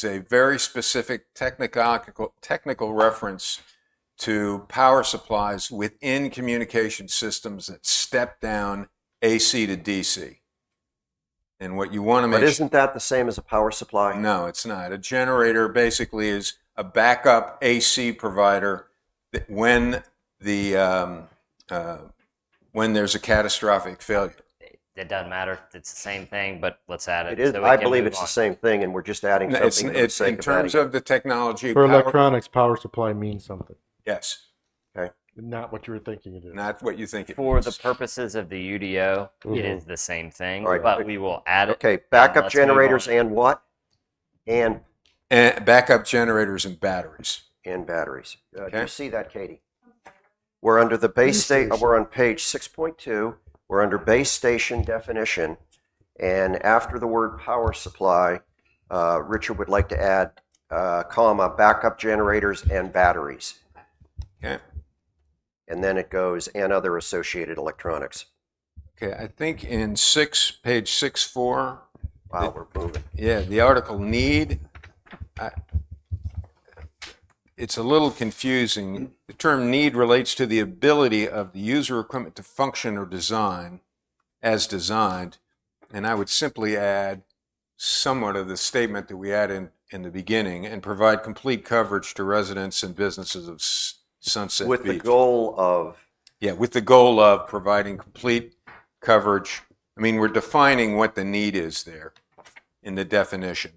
a very specific technical reference to power supplies within communication systems that step down AC to DC. And what you want to make But isn't that the same as a power supply? no, it's not. A generator basically is a backup AC provider that when there's a catastrophic failure. It doesn't matter. It's the same thing, but let's add it. It is. so we I can believe move it's on. the same thing, and we're just adding No, something for the it's sake in of terms adding. of the technology. For power- electronics, power supply means something, yes, not what you were thinking it is. not what you think it For is. the purposes of the UDO, it Mhm. is the same thing, All right. but we will add it. Okay, backup Let's move generators on. and what? And And backup generators and batteries. batteries. Do Okay. you see that, Katie? We're under the base station. We're on page 6.2. We're under base station definition, and after the word power supply, Richard would like to add comma backup generators and batteries, Okay. and then it goes and other associated electronics. Okay. I think in page 6.4. Wow, we're moving. Yeah, the article need, it's a little confusing. The term need relates to the ability of the user equipment to function or design as designed. And I would simply add somewhat of the statement that we add in the beginning and provide complete coverage to residents and businesses of Sunset With the Beach. goal of Yeah, with the goal of providing complete coverage. I mean, we're defining what the need is there in the definition.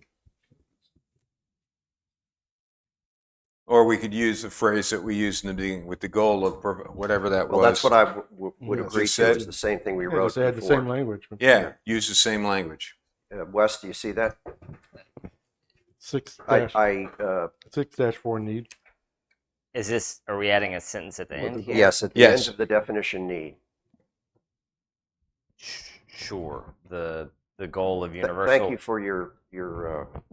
Or we could use the phrase that we used in the beginning, with the goal of whatever that well, was. that's what I would Yeah, agree just to. said. Is the same thing we Yeah, wrote just add the before. same language. Yeah, use the same language. Wes, do you see that? Six I 6-4 need. Is this? Are we adding a sentence at the end here? yes, at the Yes. end of the definition need. Sure. The goal of Thank universal. you for your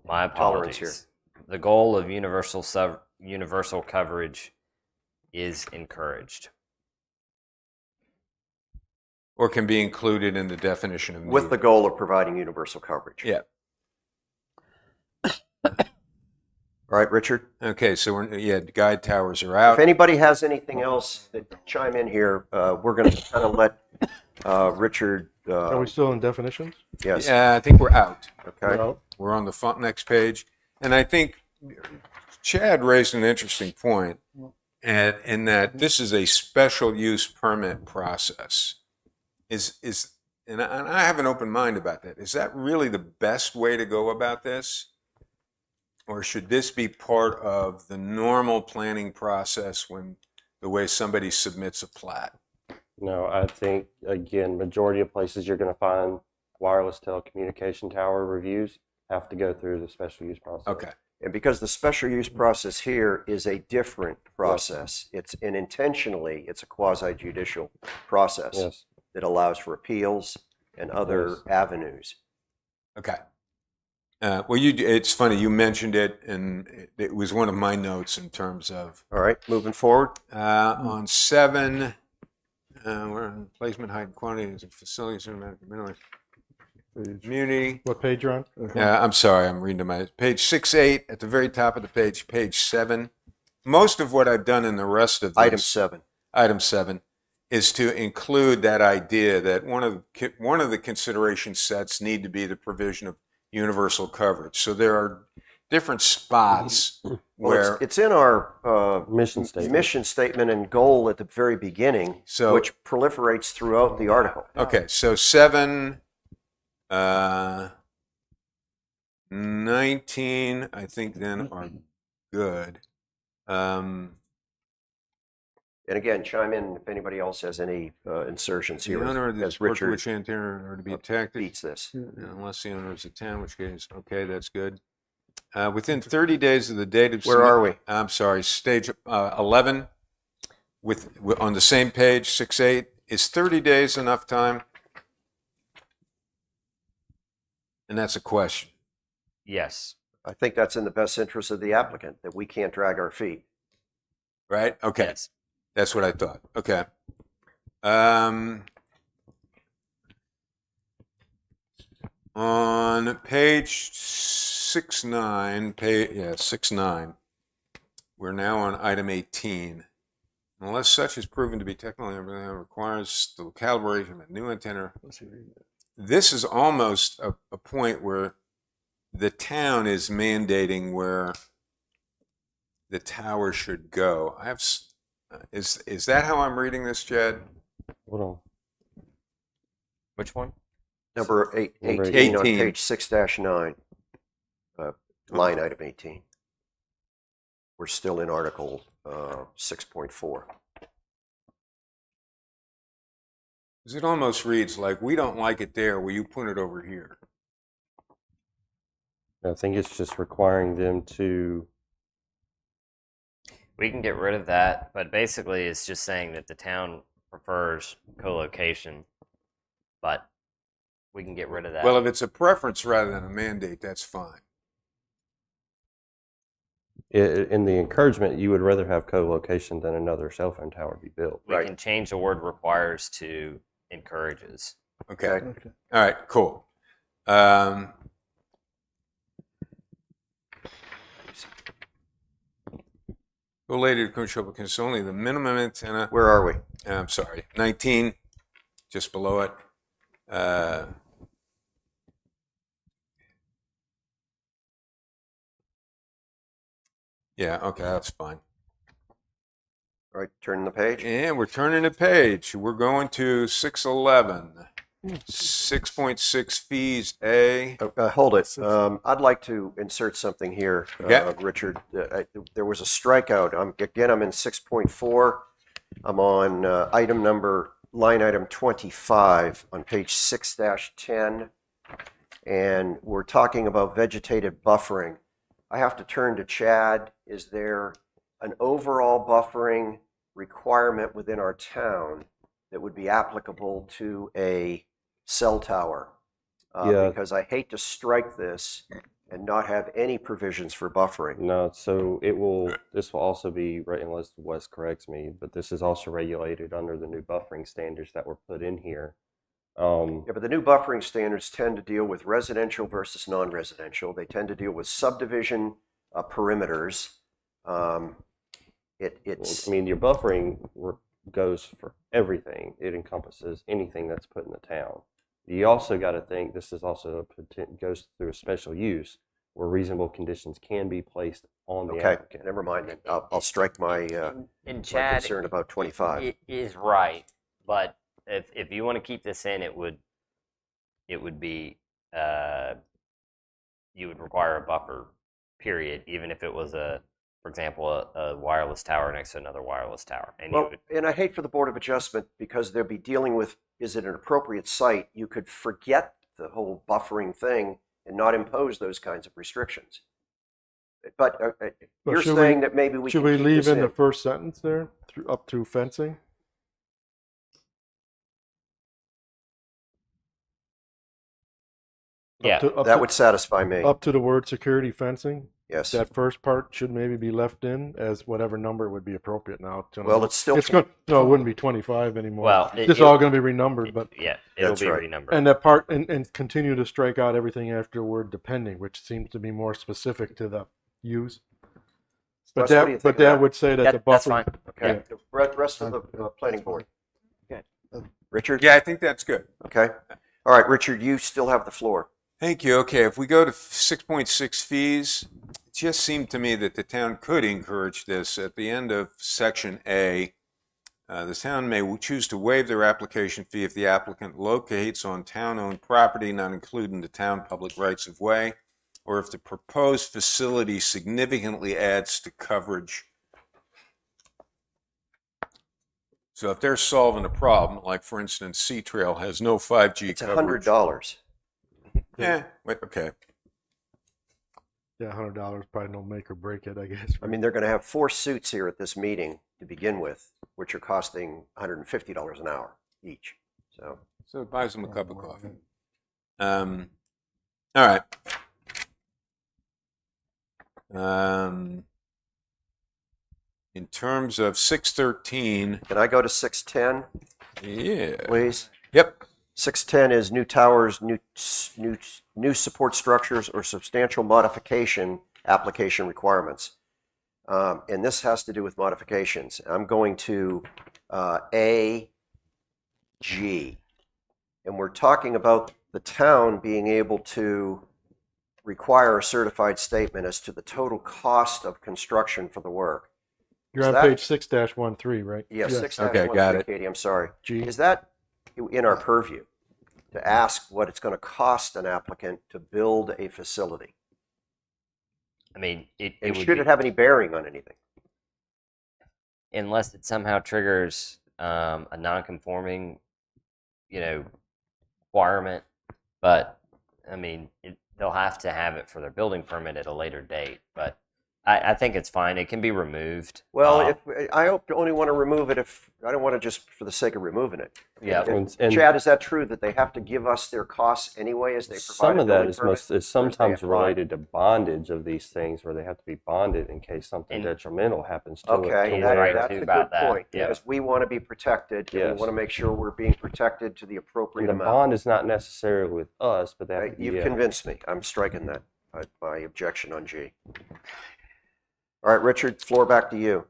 My tolerance apologies. The goal of universal coverage is encouraged. Or can be included in the definition of need. with the goal of providing universal coverage. Yeah. All right, Richard. Okay, so guide towers are If out. anybody has anything else, chime in here. We're going to kind of let Richard. Are we still in definitions? Yes. Yeah, I think we're out. Okay. Well, We're on the next page. And I think Chad raised an interesting point, and in that this is a special use permit process. And I have an open mind about that. Is that really the best way to go about this? Or should this be part of the normal planning process when the way somebody submits a plat? No, I think, again, majority of places you're going to find wireless telecommunication tower reviews have to go through the special use process. Okay. And because the special use process here is a different process, it's a quasi judicial process Yes. that allows for appeals and other Yes. avenues. Okay. It's funny, you mentioned it, and it was one of my notes in terms of All right, moving forward. on 7, we're on placement, height, and quantities of facilities, minimum. Community. What page you're on? Yeah, I'm sorry, I'm reading to my page 6-8 at the very top of the page, page 7. Most of what I've done in the rest of Item these, 7. item 7, is to include that idea that one of the consideration sets need to be the provision of universal coverage. So there are different spots Well, where it's in our Mission statement. mission statement and goal at the very beginning, So- which proliferates throughout the article. okay, so 7, 19, I think then are good. And again, chime in if anybody else has any insertions The here owner of the as sport to Richard which antenna are to be attacked, beats this. unless the owner is a town, which case, okay, that's good. Within 30 days of the date of Where are we? I'm sorry, stage 11, on the same page, 6-8. Is 30 days enough time? And that's a question. Yes. I think that's in the best interest of the applicant, that we can't drag our feet. Right? Okay. Yes. That's what I thought. Okay. On page 6-9, 6-9, we're now on item 18. Unless such is proven to be technically requires the calibration of a new antenna. This is almost a point where the town is mandating where the tower should go. Is that how I'm reading this, Jed? Hold on. Which one? Number Number 18 on 18. page 6-9, line item 18. We're still in Article 6.4. It almost reads like, we don't like it there, will you put it over here? I think it's just requiring them to. We can get rid of that, but basically it's just saying that the town prefers co-location, but we can get rid of that. Well, if it's a preference rather than a mandate, that's fine. In the encouragement, you would rather have co-location than another cell phone tower be built. We right. can change the word requires to encourages. Okay. Okay. All right, cool. Related to commercial applicants only, the minimum antenna, Where are we? I'm sorry, 19, just below it. Yeah, okay, that's fine. All right, turning the page. And we're turning the page. We're going to 611. 6.6 fees A. Hold it. I'd like to insert something here, Okay. Richard. There was a strikeout. I'm in 6.4. I'm on line item 25 on page 6-10. And we're talking about vegetative buffering. I have to turn to Chad. Is there an overall buffering requirement within our town that would be applicable to a cell tower? Yeah. Because I hate to strike this and not have any provisions for buffering. No, so this will also be, right, unless Wes corrects me, but this is also regulated under the new buffering standards that were put in here. Yeah, but the new buffering standards tend to deal with residential versus non-residential. They tend to deal with subdivision perimeters. It's I mean, your buffering goes for everything. It encompasses anything that's put in the town. You also got to think this is also goes through a special use where reasonable conditions can be placed on the okay. applicant. Never mind then. I'll strike my And my Chad concern about 25. it is right, but if you want to keep this in, it would be you would require a buffer, period, even if it was for example, a wireless tower next to another wireless tower. And Well, and I hate for the Board of Adjustment because they'll be dealing with, is it an appropriate site? You could forget the whole buffering thing and not impose those kinds of restrictions. But you're should saying we- that maybe we Should can we keep leave this in the first sentence there, up to fencing? Yeah. Up That to, would satisfy me. up to the word security fencing? Yes. that first part should maybe be left in as whatever number would be appropriate now. Well, it's still. No, it wouldn't be 25 anymore. Well, It's all going to be renumbered, but yeah, it'll That's be right. renumbered. and that part and continue to strike out everything after the word depending, which seems to be more specific to the use. But Wes, what do you think of that that? would say that the That's buffer. fine. Okay. The rest of the planning board. Okay. Richard? Yeah, I think that's good. Okay. All right, Richard, you still have the floor. Thank you. Okay, if we go to 6.6 fees, it just seemed to me that the town could encourage this. At the end of section A, the town may choose to waive their application fee if the applicant locates on town-owned property not included in the town public rights of way, or if the proposed facility significantly adds to coverage. So if they're solving a problem, like for instance, Sea Trail has no 5G It's coverage. $100. Yeah, wait, okay. Yeah, $100 probably don't make or break it, I guess. I mean, they're going to have 4 suits here at this meeting to begin with, which are costing $150 an hour each. So, So it buys them a cup of coffee. All right. In terms of 613, can I go to 610, yeah. please? Yep. 610 is new towers, new support structures, or substantial modification application requirements. And this has to do with modifications. I'm going to A, G. And we're talking about the town being able to require a certified statement as to the total cost of construction for the work. You're Is on that- page 6-13, right? Yeah, 6 Okay, got it. Katie, I'm sorry. G. Is that in our purview to ask what it's going to cost an applicant to build a facility? I mean, it And would should be, it have any bearing on anything? unless it somehow triggers a non-conforming, requirement. But I mean, they'll have to have it for their building permit at a later date. But I think it's fine. It can be removed. Well, if I only want to remove it if I don't want to just for the sake of removing it. Yeah. And Chad, is that true that they have to give us their costs anyway as they provide some a of that building is permit? sometimes apply? related to bondage of these things, where they have to be bonded in case something And- detrimental happens to it. Okay, He's that- right, that's too, a about good that. point, Yeah. because we want to be protected, and we Yes. want to make sure we're being protected to the appropriate And the amount. bond is not necessarily with us, but they have Right, to be. you've convinced me. I'm striking that, my objection on G. All right, Richard, floor back to you.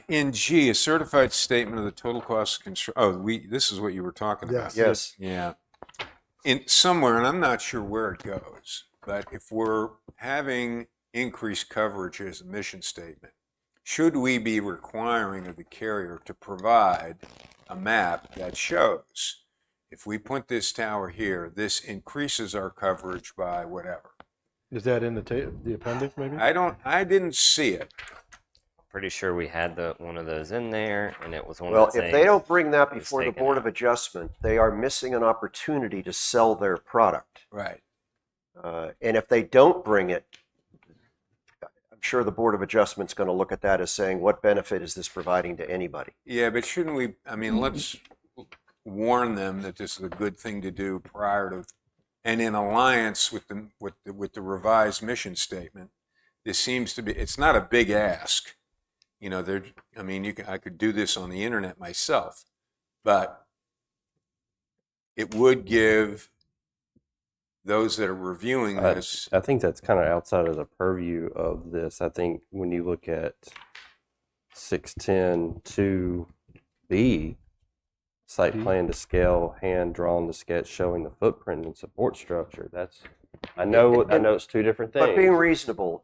In G, a certified statement of the total cost of construction. Oh, this is what you were talking about. Yes. Yes, Yeah. In somewhere, and I'm not sure where it goes, but if we're having increased coverage as a mission statement, should we be requiring of the carrier to provide a map that shows if we put this tower here, this increases our coverage by whatever? Is that in the appendix, maybe? I didn't see it. Pretty sure we had one of those in there, and it was one well, of the if they things don't bring that that was before the taken Board out. of Adjustment, they are missing an opportunity to sell their product. Right. And if they don't bring it, I'm sure the Board of Adjustment's going to look at that as saying, what benefit is this providing to anybody? Yeah, but shouldn't we, I mean, let's warn them that this is a good thing to do prior to, and in alliance with the revised mission statement. This seems to be, it's not a big ask. I mean, I could do this on the internet myself, but it would give those that are reviewing this. I think that's kind of outside of the purview of this. I think when you look at 610-2B, site plan to scale, hand drawn to sketch showing the footprint and support structure. I know it's two different things. But being reasonable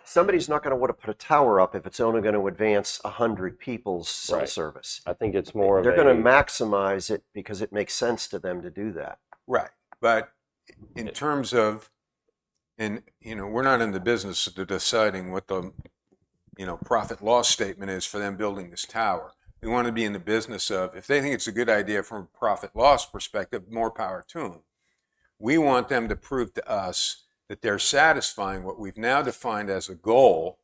somebody's not going to want to put a tower up if it's only going to advance 100 people's cell Right. service. I think it's more of They're going to maximize it because it makes sense to them to do that. Right. But in terms of, and, we're not in the business of deciding what the, profit loss statement is for them building this tower. We want to be in the business of, if they think it's a good idea from a profit loss perspective, more power to them. We want them to prove to us that they're satisfying what we've now defined as a goal,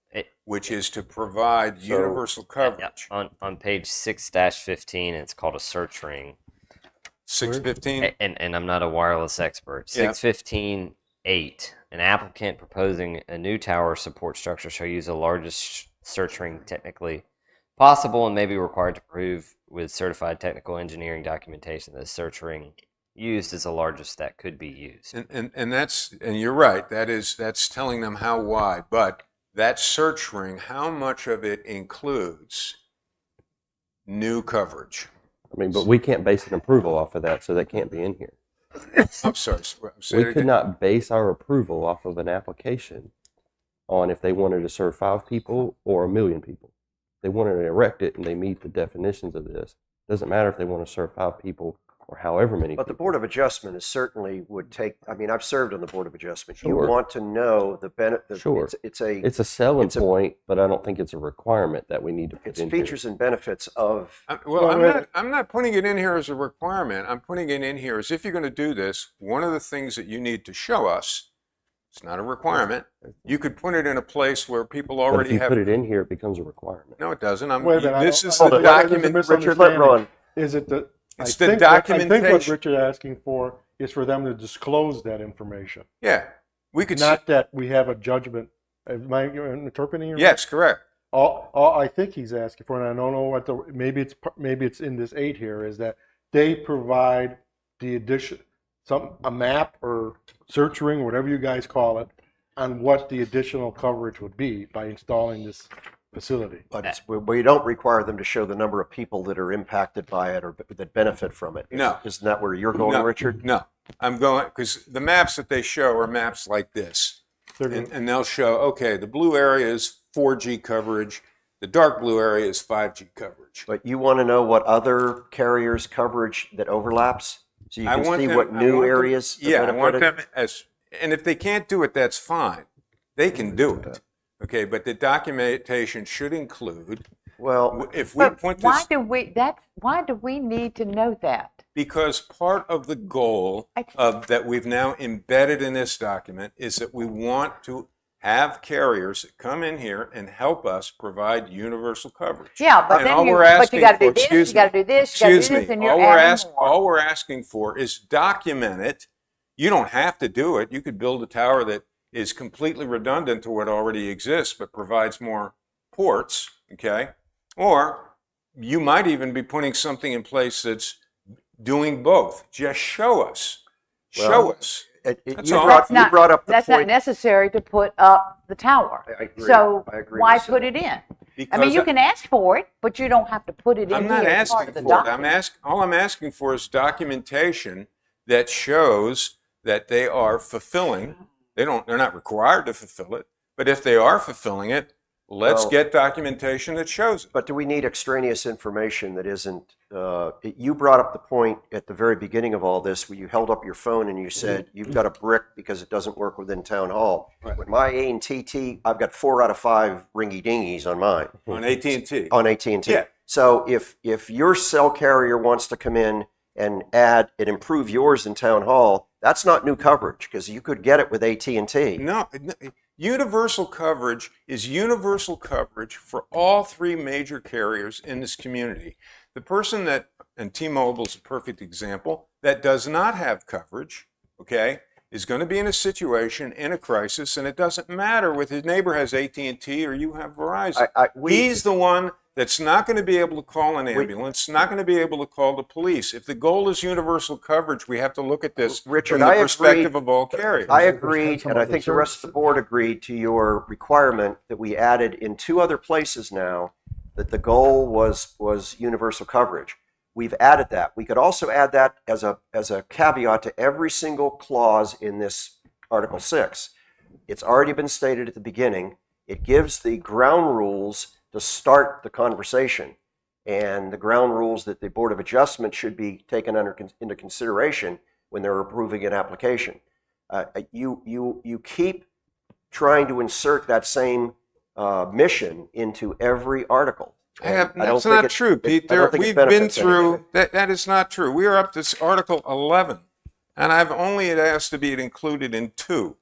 which is to provide universal coverage. On page 6-15, it's called a search ring. 615? And I'm not a wireless expert. Yeah. 615.8 An applicant proposing a new tower support structure shall use the largest search ring technically possible and may be required to prove with certified technical engineering documentation that the search ring used is the largest that could be used. And that's, and you're right, that's telling them how wide, but that search ring, how much of it includes new coverage? I mean, but we can't base an approval off of that, so that can't be in here. I'm sorry, say We it could again. not base our approval off of an application on if they wanted to serve 5 people or 1 million people. They wanted to erect it and they meet the definitions of this. Doesn't matter if they want to serve 5 people or however many But the people. Board of Adjustment is certainly would take, I mean, I've served on the Board of Adjustment. You Sure. want to know the benefit. Sure. It's It's a selling it's a- point, but I don't think it's a requirement that we need to put it's in here. features and benefits of, I'm not putting it in here as a requirement. I'm putting it in here as if you're going to do this, one of the things that you need to show us, it's not a requirement. You could put it in a place where people But if already you have. put it in here, it becomes a requirement. No, it doesn't. Wait a minute, This is hold the on. document. Richard, let Ron. Is it the? It's I the think what- I think what documentation. Richard is asking for is for them to disclose that information, Yeah, we could. not that we have a judgment. Am I interpreting you right? Yes, correct. All I think he's asking for, and I don't know what the maybe it's in this 8 here, is that they provide the addition a map or search ring, whatever you guys call it, on what the additional coverage would be by installing this facility. but it's, we don't require them to show the number of people that are impacted by it or that benefit from it. No. Isn't that where you're going, No, Richard? No, I'm going, because the maps that they show are maps like this. They're And they'll show, okay, the blue area is 4G coverage, the dark blue area is 5G coverage. But you want to know what other carriers' coverage that overlaps? So you I can want see them- what I new want them- areas are Yeah, I want benefited? them as, and if they can't do it, that's fine. They can do it. Okay, but the documentation should include, Well, if we But put why this, do we need to know that? because part of the goal I- of that we've now embedded in this document is that we want to have carriers that come in here and help us provide universal coverage. Yeah, but And then all you we're got asking to do for- this, excuse you got to me, do this, you got to do Excuse this, me, and you're adding more. all we're asking for is document it. You don't have to do it. You could build a tower that is completely redundant to what already exists, but provides more ports, okay? Or you might even be putting something in place that's doing both. Just show us. Show Well, us. you all. brought up the That's not point. necessary to put up the tower. I agree. So I agree why with put Sybil. it in? I Because mean, you can ask for it, but you don't have to put it in I'm here not as part asking of the for it. document. All I'm asking for is documentation that shows that they are fulfilling. They're not required to fulfill it, but if they are fulfilling it, let's Well- get documentation that shows it. But do we need extraneous information that isn't, you brought up the point at the very beginning of all this where you held up your phone and you said, you've got a brick because it doesn't work within town hall. Right. With my AT&T, I've got 4 out of 5 ringy dingies on mine, On AT&T. on AT&T. Yeah. So if your cell carrier wants to come in and add and improve yours in town hall, that's not new coverage because you could get it with AT&T. No, universal coverage is universal coverage for all 3 major carriers in this community. The person that, and T-Mobile is a perfect example, that does not have coverage, okay, is going to be in a situation, in a crisis, and it doesn't matter whether his neighbor has AT&T or you have Verizon. He's the one that's not going to be able to call an ambulance, not going to be able to call the police. If the goal is universal coverage, we have to look at this Richard, from the I agree. perspective of all carriers. I agreed, and I think the rest of the board agreed to your requirement that we added in 2 other places now that the goal was universal coverage. We've added that. We could also add that as a caveat to every single clause in this Article 6. It's already been stated at the beginning. It gives the ground rules to start the conversation, and the ground rules that the Board of Adjustment should be taken into consideration when they're approving an application. You keep trying to insert that same mission into every article. And I don't That's think not it- true, it- Pete. I don't think it We've been benefits through, anything. that is not true. We are up to Article 11, and I've only asked to be included in 2,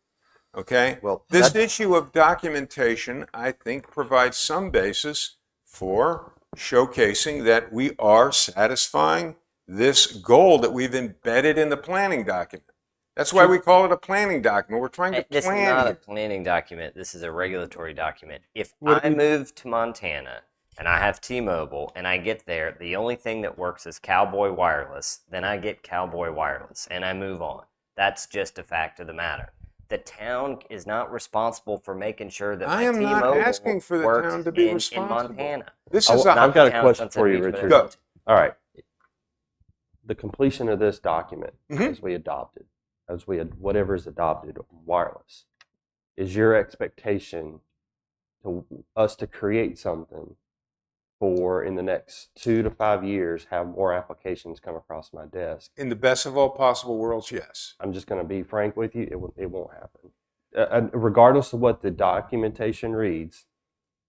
okay? Well, This that- issue of documentation, I think, provides some basis for showcasing that we are satisfying this goal that we've embedded in the planning document. That's why we call it a planning document. We're trying to This is plan not a here. planning document. This is a regulatory document. If Would I it- move to Montana and I have T-Mobile and I get there, the only thing that works is Cowboy Wireless, then I get Cowboy Wireless and I move on. That's just a fact of the matter. The town is not responsible for making sure that I my am not T-Mobile asking for the works town to be in responsible. Montana. This I is wa- a, I've got a town question Sunset for you, Beach, but Richard. in Go. Montana. All right. The completion of this document, Mhm. as we adopted, whatever is adopted, wireless, is your expectation to us to create something for in the next 2 to 5 years, have more applications come across my desk? in the best of all possible worlds, yes. I'm just going to be frank with you. It won't happen. Regardless of what the documentation reads,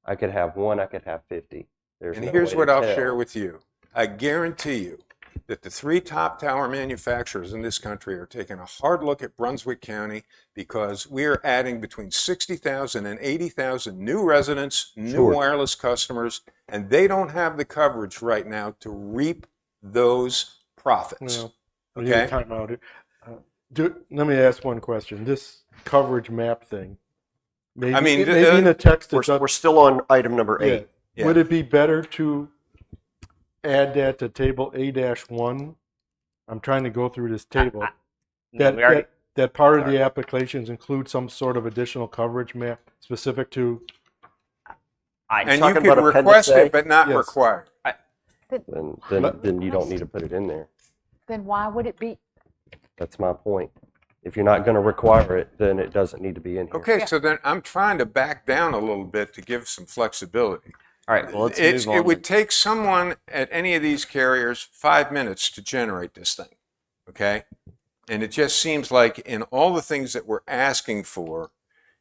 I could have one, I could have 50. There's And no here's way what to I'll tell. share with you. I guarantee you that the 3 top tower manufacturers in this country are taking a hard look at Brunswick County because we are adding between 60,000 and 80,000 new residents, new Sure. wireless customers, and they don't have the coverage right now to reap those profits. Well, we need a Okay? time out. Let me ask one question. This coverage map thing. Maybe, I mean, maybe in the text it's We're still on item number 8. Yeah. Would it be better to add that to table A-1? I'm trying to go through this table. No, we already, That part of the applications include some sort of additional coverage map specific to. And you Talking could about Appendix request A? it, but not Yes. require. Then you don't need to put it in there. Then why would it be? That's my point. If you're not going to require it, then it doesn't need to be in here. Okay, so then I'm trying to back down a little bit to give some flexibility. all right, well, let's It's, move on. it would take someone at any of these carriers 5 minutes to generate this thing, okay? And it just seems like in all the things that we're asking for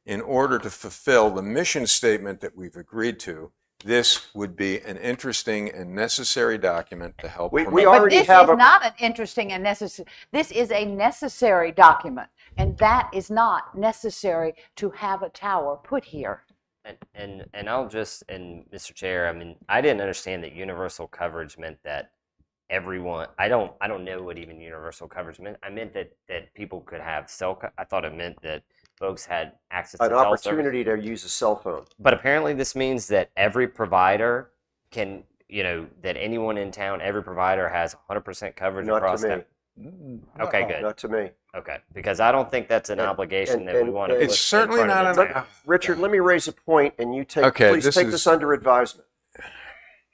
in order to fulfill the mission statement that we've agreed to, this would be an interesting and necessary document to help. We promote. are- But already this have is a- not an interesting and necessary, this is a necessary document. And that is not necessary to have a tower put here. And I'll just, and Mr. Chair, I mean, I didn't understand that universal coverage meant that everyone. I don't know what even universal coverage meant. I meant that people could have I thought it meant that folks had access to An cell service. opportunity to use a cell phone. But apparently, this means that every provider can, that anyone in town, every provider has 100% coverage Not across to me. them. Okay, good. Not to me. Okay, because I don't think that's an And- obligation and- that we and- want to. and- It's certainly not an. Richard, let me raise a point, and you Okay, please this take is- this under advisement.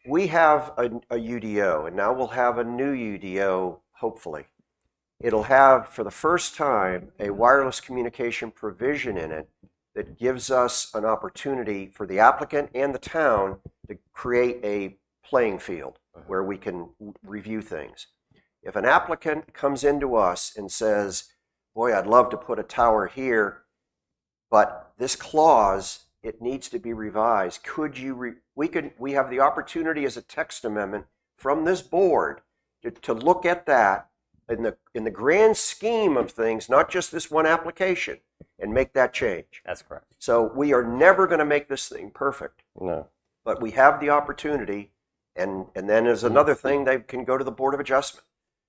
We have a UDO, and now we'll have a new UDO, hopefully. It'll have, for the first time, a wireless communication provision in it that gives us an opportunity for the applicant and the town to create a playing field where we can review things. If an applicant comes into us and says, boy, I'd love to put a tower here, but this clause, it needs to be revised. Could you, we have the opportunity as a text amendment from this board to look at that in the grand scheme of things, not just this one application, and make that change. That's correct. So we are never going to make this thing perfect, No. but we have the opportunity, and then there's another thing, they can go to the Board of Adjustment.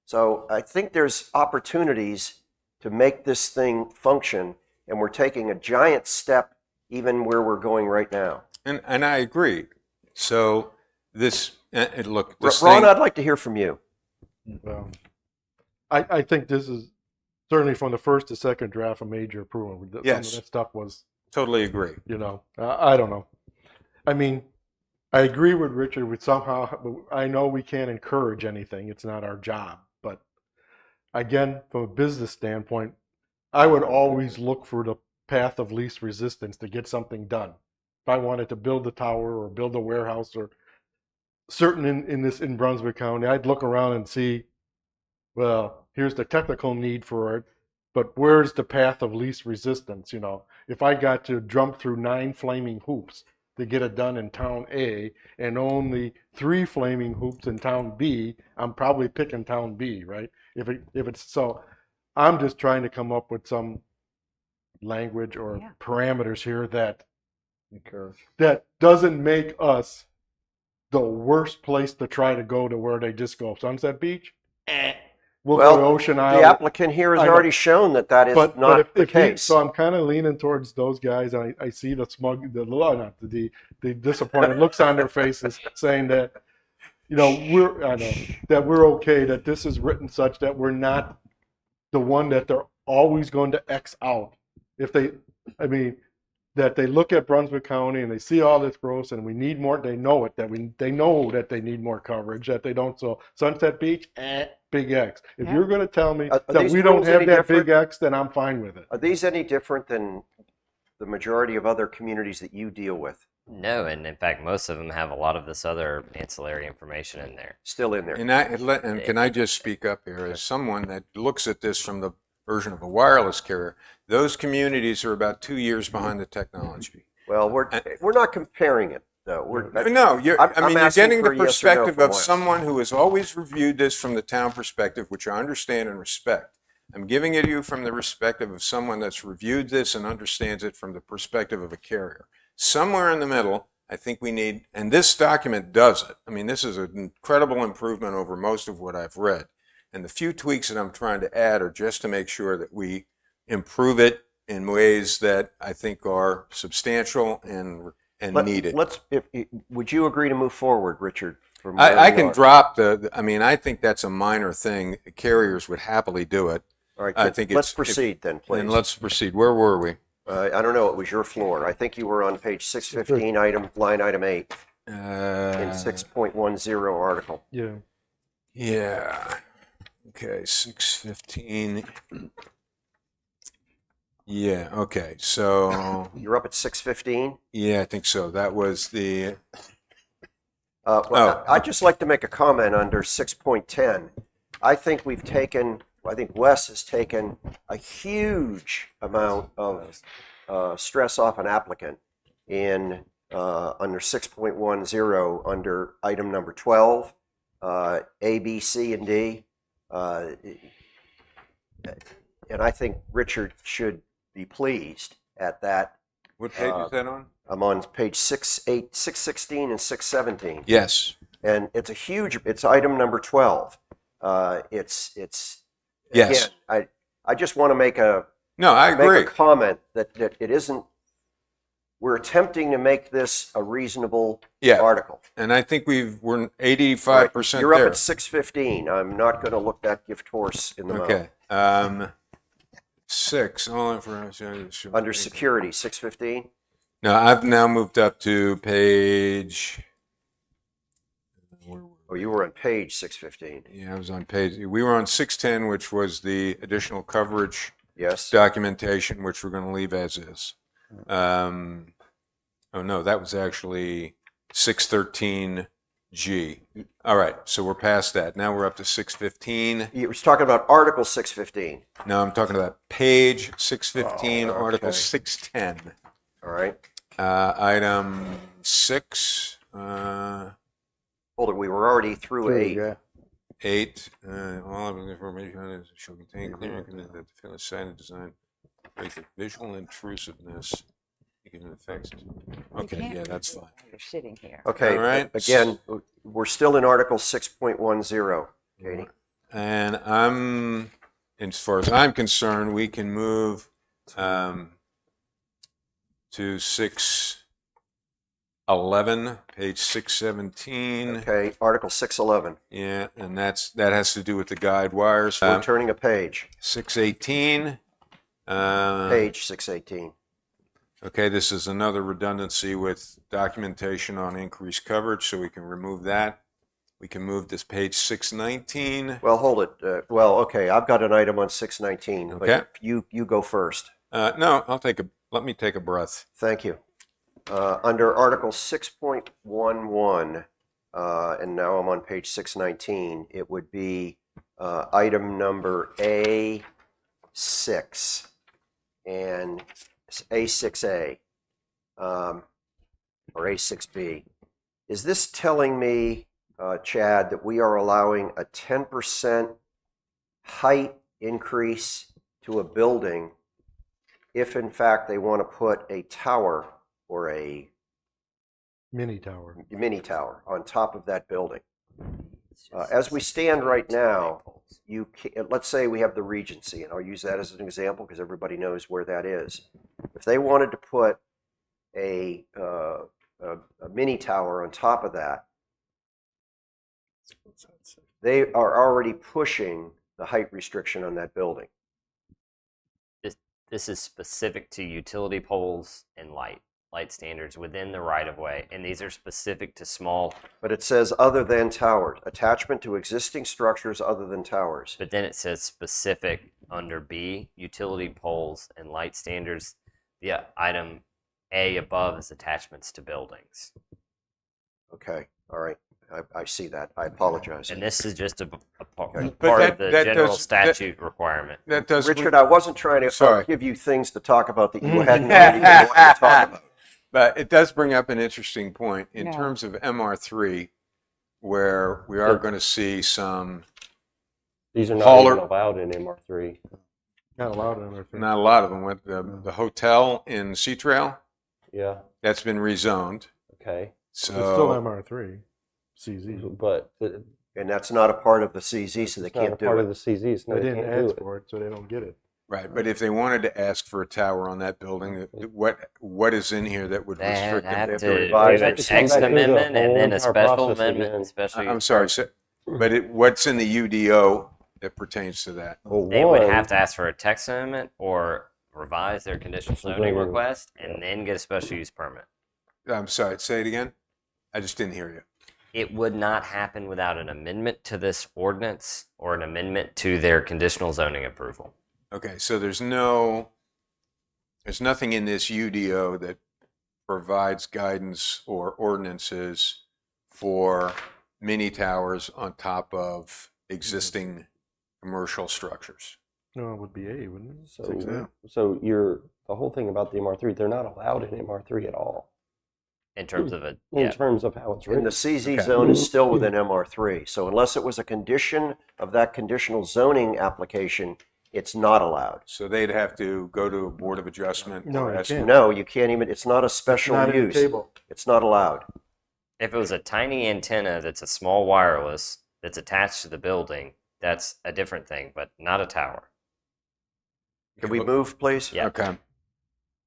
So I think there's opportunities to make this thing function, and we're taking a giant step even where we're going right now. And I agree. So this, look, this Ron, thing, I'd like to hear from you. Well, I think this is certainly from the first to second draft a major improvement. Some Yes. of that stuff was, totally agree. I don't know. I mean, I agree with Richard with somehow, I know we can't encourage anything. It's not our job. But again, from a business standpoint, I would always look for the path of least resistance to get something done. If I wanted to build a tower or build a warehouse or certain in Brunswick County, I'd look around and see, well, here's the technical need for it, but where's the path of least resistance? If I got to jump through 9 flaming hoops to get it done in town A and only 3 flaming hoops in town B, I'm probably picking town B, right? If it's so, I'm just trying to come up with some language or Yeah. parameters here that doesn't make us the worst place to try to go to where they just go Sunset Beach. we'll Well, go to Ocean the Isle. applicant here has I know. already shown that that is But not the if case. so I'm kind of leaning towards those guys. I see the smug, not the disappointed looks on their faces, saying that, I know that we're okay, that this is written such that we're not the one that they're always going to X out. If they, that they look at Brunswick County and they see all this growth and we need more, they know it, they know that they need more coverage, that they don't. So Sunset Beach, big X. If Yeah. you're going to tell me Are that these we don't rules have any that different? big X, then I'm fine with it. Are these any different than the majority of other communities that you deal with? No, and in fact, most of them have a lot of this other ancillary information in there. Still in there. And can I just speak up here as someone that looks at this from the version of a wireless carrier? Those communities are about 2 years behind the technology. Well, we're not comparing it though. No, you're asking getting for the a yes or no perspective from of Wes. someone who has always reviewed this from the town perspective, which I understand and respect. I'm giving it to you from the perspective of someone that's reviewed this and understands it from the perspective of a carrier. Somewhere in the middle, I think we need, and this document does it. This is an incredible improvement over most of what I've read. And the few tweaks that I'm trying to add are just to make sure that we improve it in ways that I think are substantial and needed. Would you agree to move forward, Richard? from where I we can are? drop I think that's a minor thing. Carriers would happily do it. All right, I think let's it's- proceed then, please. And let's proceed. Where were we? I don't know, it was your floor. I think you were on page 615, line item 8, in 6.10 article. Yeah. Yeah. Okay, 615. Yeah, okay. So, You're up at 615? yeah, I think so. That was the, I'd just like to make a comment under 6.10. I think Wes has taken a huge amount of stress off an applicant in under 6.10 under item number 12, A, B, C, and D. And I think Richard should be pleased at that. what page is that on? I'm on page 616 and 617. Yes. And it's item number 12. Yes. Again, I just want to make a agree. comment that it isn't, we're attempting to make this a reasonable Yeah. article. And I think we're 85% You're there. up at 615. I'm not going to look that gift horse in the mouth. Okay. 6, all information. Under security, 615. No, I've now moved up to page. Oh, you were on page 615. Yeah, I was on page. We were on 610, which was the additional coverage Yes. documentation, which we're going to leave as is. Oh no, that was actually 613G. All right, so we're past that. Now we're up to 615. You were talking about Article 615. Now I'm talking about page 615, Oh, okay. Article 610. All right. Item 6. Hold it. We were already through 8. Yeah. 8, all of the information shall contain clear and that the finished sign and design with the visual intrusiveness. Okay, yeah, that's fine. You're sitting here. Okay. All right. Again, we're still in Article 6.10. Katie. And as far as I'm concerned, we can move to 611, page 617. Okay. Article 611. Yeah, and that has to do with the guide wires. We're turning a page. 618. Page 618. Okay, this is another redundancy with documentation on increased coverage, so we can remove that. We can move this page 619. Well, hold it. Okay. I've got an item on 619. Okay. But you go first. No, let me take a breath. Thank you. Under Article 6.11, and now I'm on page 619, it would be item number A6 and A6A, or A6B. Is this telling me, Chad, that we are allowing a 10% height increase to a building if in fact they want to put a tower or a Mini tower. mini tower on top of that building? As we stand right now, poles. let's say we have the Regency, and I'll use that as an example because everybody knows where that is. If they wanted to put a mini tower on top of that, they are already pushing the height restriction on that building. This is specific to utility poles and light standards within the right of way, and these are specific to small. But it says other than towers, attachment to existing structures other than towers. But then it says specific under B, utility poles and light standards. The item A above is attachments to buildings, Okay, all right, I see that. I apologize. and this is just a part of that- the that general does- statute requirement. That does. Richard, I wasn't trying to Sorry. give you things to talk about that you hadn't already been wanting to talk about. But it does bring up an interesting point in Yeah. terms of MR3, where we are going to see some, These are not Taller- even allowed in MR3. Not allowed in there. not a lot of them, with the hotel in Sea Trail, Yeah. that's been rezoned. Okay. It's still So, MR3, CZ. But And that's not a part of the CZ, so they it's not a can't do part it. of the CZs. No, They they didn't can't do ask it. for it, so they don't get it. right, but if they wanted to ask for a tower on that building, what is in here that would They restrict have them? to do revise a it. text Come back through the amendment and whole then a entire special process amendment again. and special I'm use sorry, permit. but what's in the UDO that pertains to that? Well, They would one, have to ask for a text amendment or revise their conditional zoning Zoning. request and then get a special use permit. I'm sorry, say it again? I just didn't hear you. It would not happen without an amendment to this ordinance or an amendment to their conditional zoning approval. Okay, so there's nothing in this UDO that provides guidance or ordinances for mini towers on top of existing commercial structures. No, it would be A, wouldn't it? so, Six A. so the whole thing about the MR3, they're not allowed in MR3 at all In terms of a in terms of how it's And written. the CZ Okay. zone is still within MR3, so unless it was a condition of that conditional zoning application, it's not allowed. So they'd have to go to a board of adjustment. No, or you ask- can't. No, you can't even, it's not a It's special not in the use. table. It's not allowed. if it was a tiny antenna that's a small wireless that's attached to the building, that's a different thing, but not a tower. Can we move, please? Yeah. Okay.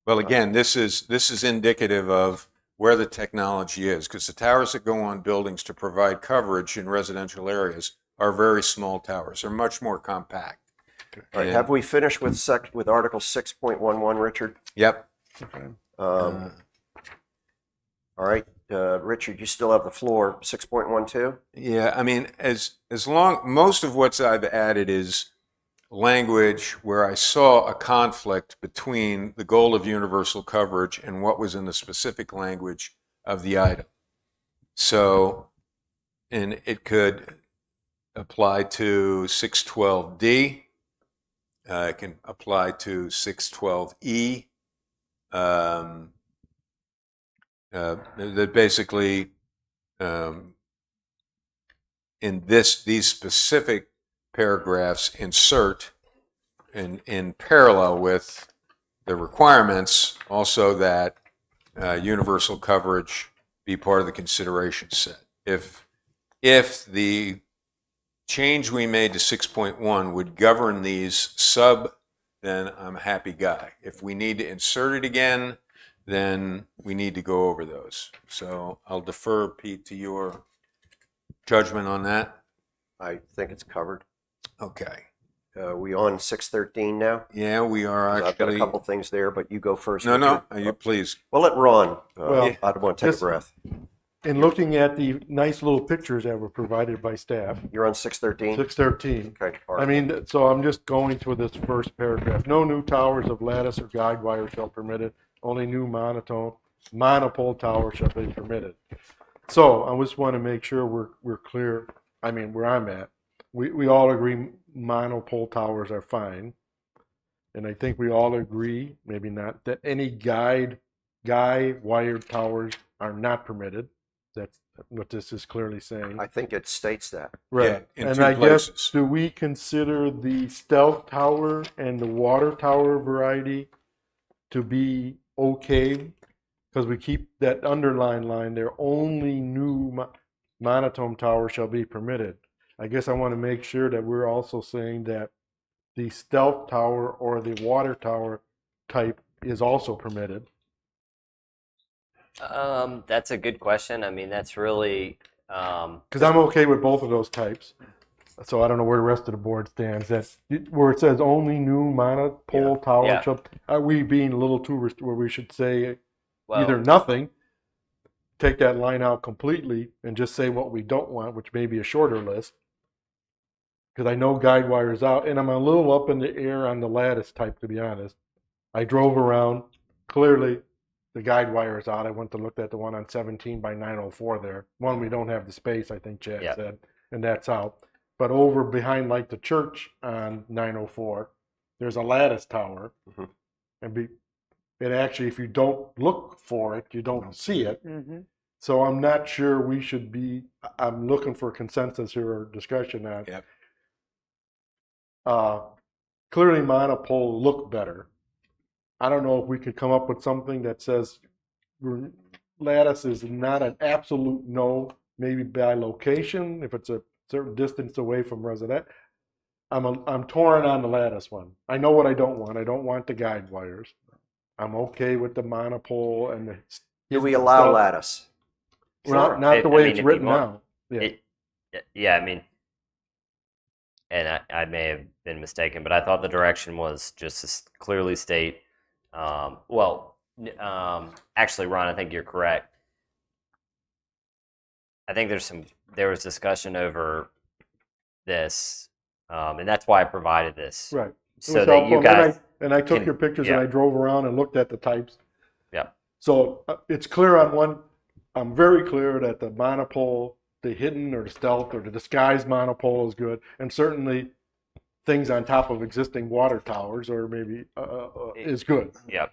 Well, again, this is indicative of where the technology is, because the towers that go on buildings to provide coverage in residential areas are very small towers. They're much more compact. All right, have we finished with with Article 6.11, Richard? Yep. All right, Richard, you still have the floor. 6.12? Yeah, I mean, most of what's I've added is language where I saw a conflict between the goal of universal coverage and what was in the specific language of the item. So, and it could apply to 612D. It can apply to 612E. That basically, in these specific paragraphs, insert in parallel with the requirements also that universal coverage be part of the consideration set. If the change we made to 6.1 would govern these then I'm a happy guy. If we need to insert it again, then we need to go over those. So I'll defer, Pete, to your judgment on that. I think it's covered. Okay. We on 6.13 now? Yeah, we are I've got a actually. couple things there, but you go first. No, no, Richard. you please. Well, let Ron, Well, I don't want to take a this- breath. In looking at the nice little pictures that were provided by staff, You're on 6.13? 613. Okay, all I right. mean, so I'm just going to this first paragraph. No new towers of lattice or guide wire shall permitted. Only new monopole towers shall be permitted. So I just want to make sure we're clear. I mean, where I'm at, we all agree monopole towers are fine. And I think we all agree, maybe not, that any guy wired towers are not permitted. That's what this is clearly saying. I think it states that. Right. Yeah, in And two I guess, places. do we consider the stealth tower and the water tower variety to be okay? Because we keep that underline line there, only new monotone tower shall be permitted. I guess I want to make sure that we're also saying that the stealth tower or the water tower type is also permitted. That's a good question. I mean, that's really Because I'm okay with both of those types. So I don't know where the rest of the board stands. That where it says only new monopole tower. Yeah. Are we being a little too where we should say well, either nothing, take that line out completely, and just say what we don't want, which may be a shorter list. Because I know guide wires out, and I'm a little up in the air on the lattice type, to be honest. I drove around. Clearly, the guide wire is out. I went to look at the one on 17 by 904 there. One, we don't have the space, I think Chad Yeah. said, and that's out. But over behind like the church on 904, there's a lattice tower. Mhm. And actually, if you don't look for it, you don't see it. Mm-hmm. So I'm not sure we should be, I'm looking for consensus here or discussion on. Yep. Clearly monopole look better. I don't know if we could come up with something that says lattice is not an absolute no, maybe by location, if it's a certain distance away from resident. I'm torn on the lattice one. I know what I don't want. I don't want the guide wires. I'm okay with the monopole and the. Do we allow stealth. lattice? Well, not the I way mean, it's if you written want- now. Yeah. yeah, I mean, and I may have been mistaken, but I thought the direction was just to clearly state. Actually, Ron, I think you're correct. I think there was discussion over this, and that's why I provided this, Right. It so was that helpful. you guys. And I took can- your pictures yeah. and I drove around and looked at the types. Yeah. So it's clear on one. I'm very clear that the monopole, the hidden or the stealth or the disguised monopole is good, and certainly things on top of existing water towers or maybe is good. Yeah.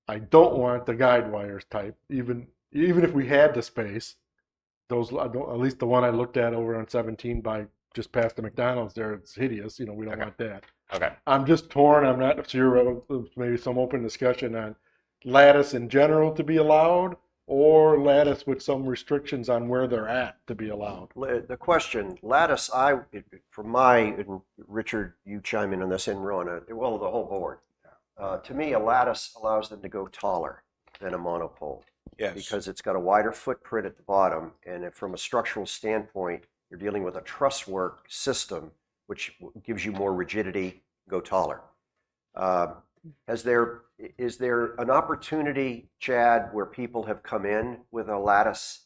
I don't want the guide wires type, even if we had the space. Those, at least the one I looked at over on 17 by just past the McDonald's there, it's hideous. We don't Okay. want that. Okay. I'm just torn. I'm not sure. Maybe some open discussion on lattice in general to be allowed, or lattice with some restrictions on where they're at to be allowed. The question, lattice, and Richard, you chime in on this, and Ron, well, the whole board. To me, a lattice allows them to go taller than a monopole Yes. because it's got a wider footprint at the bottom, and from a structural standpoint, you're dealing with a truss work system, which gives you more rigidity, go taller. Is there an opportunity, Chad, where people have come in with a lattice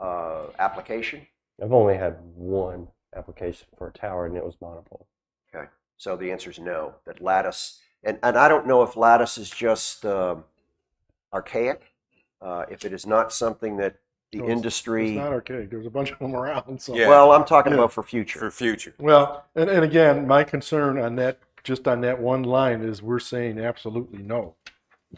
application? I've only had one application for a tower, and it was monopole. Okay, so the answer is no, that lattice, and I don't know if lattice is just archaic, if it is not something that the No, it's industry, not archaic. There's a bunch of them around. So. Yeah. well, I'm talking Yeah. about for future. For future. Well, and again, my concern on that, just on that one line, is we're saying absolutely no.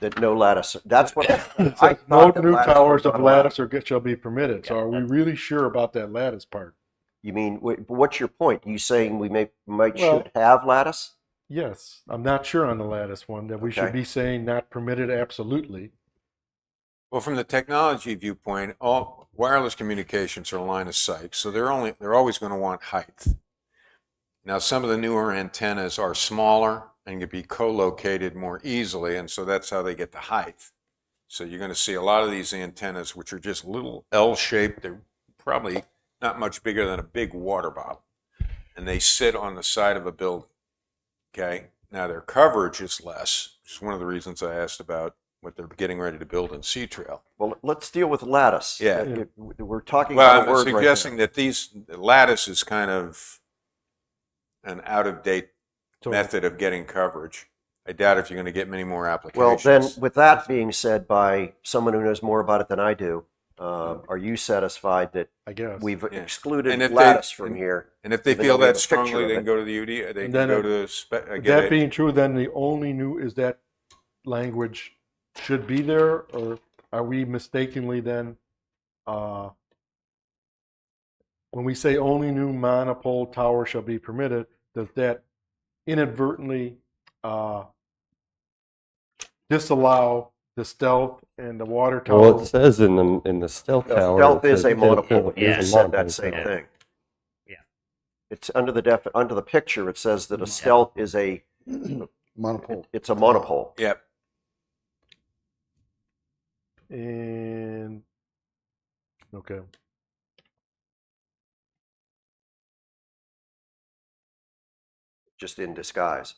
That no lattice, that's what, It I says no thought that new lattice towers was of not allowed. lattice or shall be permitted. So are we really sure about that lattice part? You mean, what's your point? You saying we might Well- should have lattice? Yes, I'm not sure on the lattice one, that we should Okay. be saying not permitted absolutely. Well, from the technology viewpoint, all wireless communications are line of sight, so they're always going to want height. Now, some of the newer antennas are smaller and can be co-located more easily, and so that's how they get the height. So you're going to see a lot of these antennas, which are just little L-shaped. They're probably not much bigger than a big water bottle, and they sit on the side of a building. Okay. Now their coverage is less, which is one of the reasons I asked about what they're getting ready to build in Sea Trail. Well, let's deal with lattice. Yeah. We're talking Well, about a I'm word right suggesting that these lattice is kind of an out-of-date So method of getting coverage. I doubt if you're going to get many more Well, applications. then, with that being said by someone who knows more about it than I do, are you satisfied that I guess. we've Yeah. excluded And if lattice they- from here? And if they even feel though we have that a picture strongly, of they it. can go to the UD. They And can then go to That get being true, then the only new is that language should be there, or are we mistakenly then, when we say only new monopole tower shall be permitted, does that inadvertently disallow the stealth and the water tower? Well, it says in the stealth tower. Stealth it is says a monopole. it You is just a said that monopole same tower. thing. it's under the picture, it says that a stealth is Monopole. it's a monopole. Yep. And okay. Just in disguise.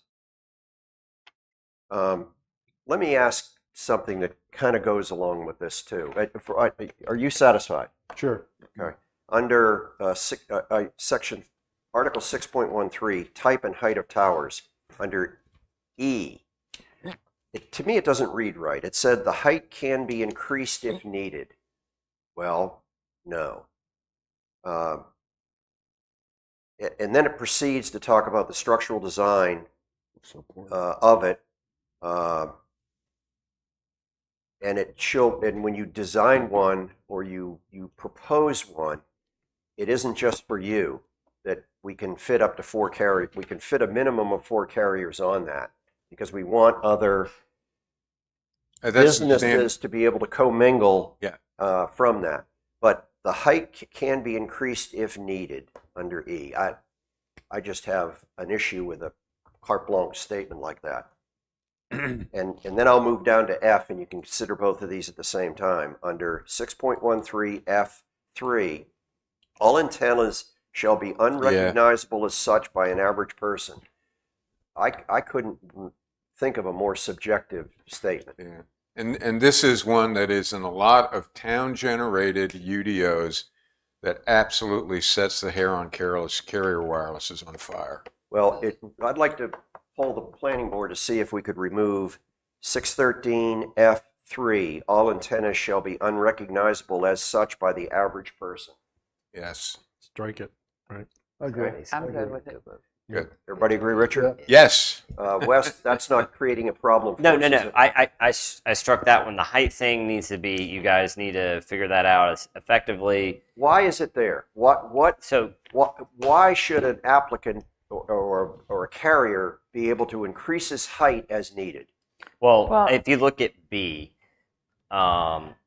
Let me ask something that kind of goes along with this too. Are you satisfied? Sure. Okay. Under section Article 6.13, type and height of towers, under E, to me it doesn't read right. It said the height can be increased if needed. Well, no. And then it proceeds to talk about the structural design of it. And when you design one or you propose one, it isn't just for you that we can fit up to 4 carriers. We can fit a minimum of 4 carriers on that because we want other businesses to be able to commingle from that. But the height can be increased if needed under E. I just have an issue with a carte blanche statement like that. And then I'll move down to F, and you can consider both of these at the same time. Under 6.13 F3, all antennas shall be unrecognizable as such by an average person. I couldn't think of a more subjective statement. Yeah. And this is one that is in a lot of town-generated UDOs that absolutely sets the hair on carrier wirelesses on fire. Well, I'd like to poll the planning board to see if we could remove 613 F3. All antennas shall be unrecognizable as such by the average person. Yes. Strike it. Right. I agree. I'm good with it. Good. Everybody agree, Richard? Yes. Wes, that's not creating a problem for No, us, no, is no. it? I struck that one. The height thing needs to be. You guys need to figure that out as effectively. Why is it there? So Why should an applicant or a carrier be able to increase his height as needed? Well, if you look at B,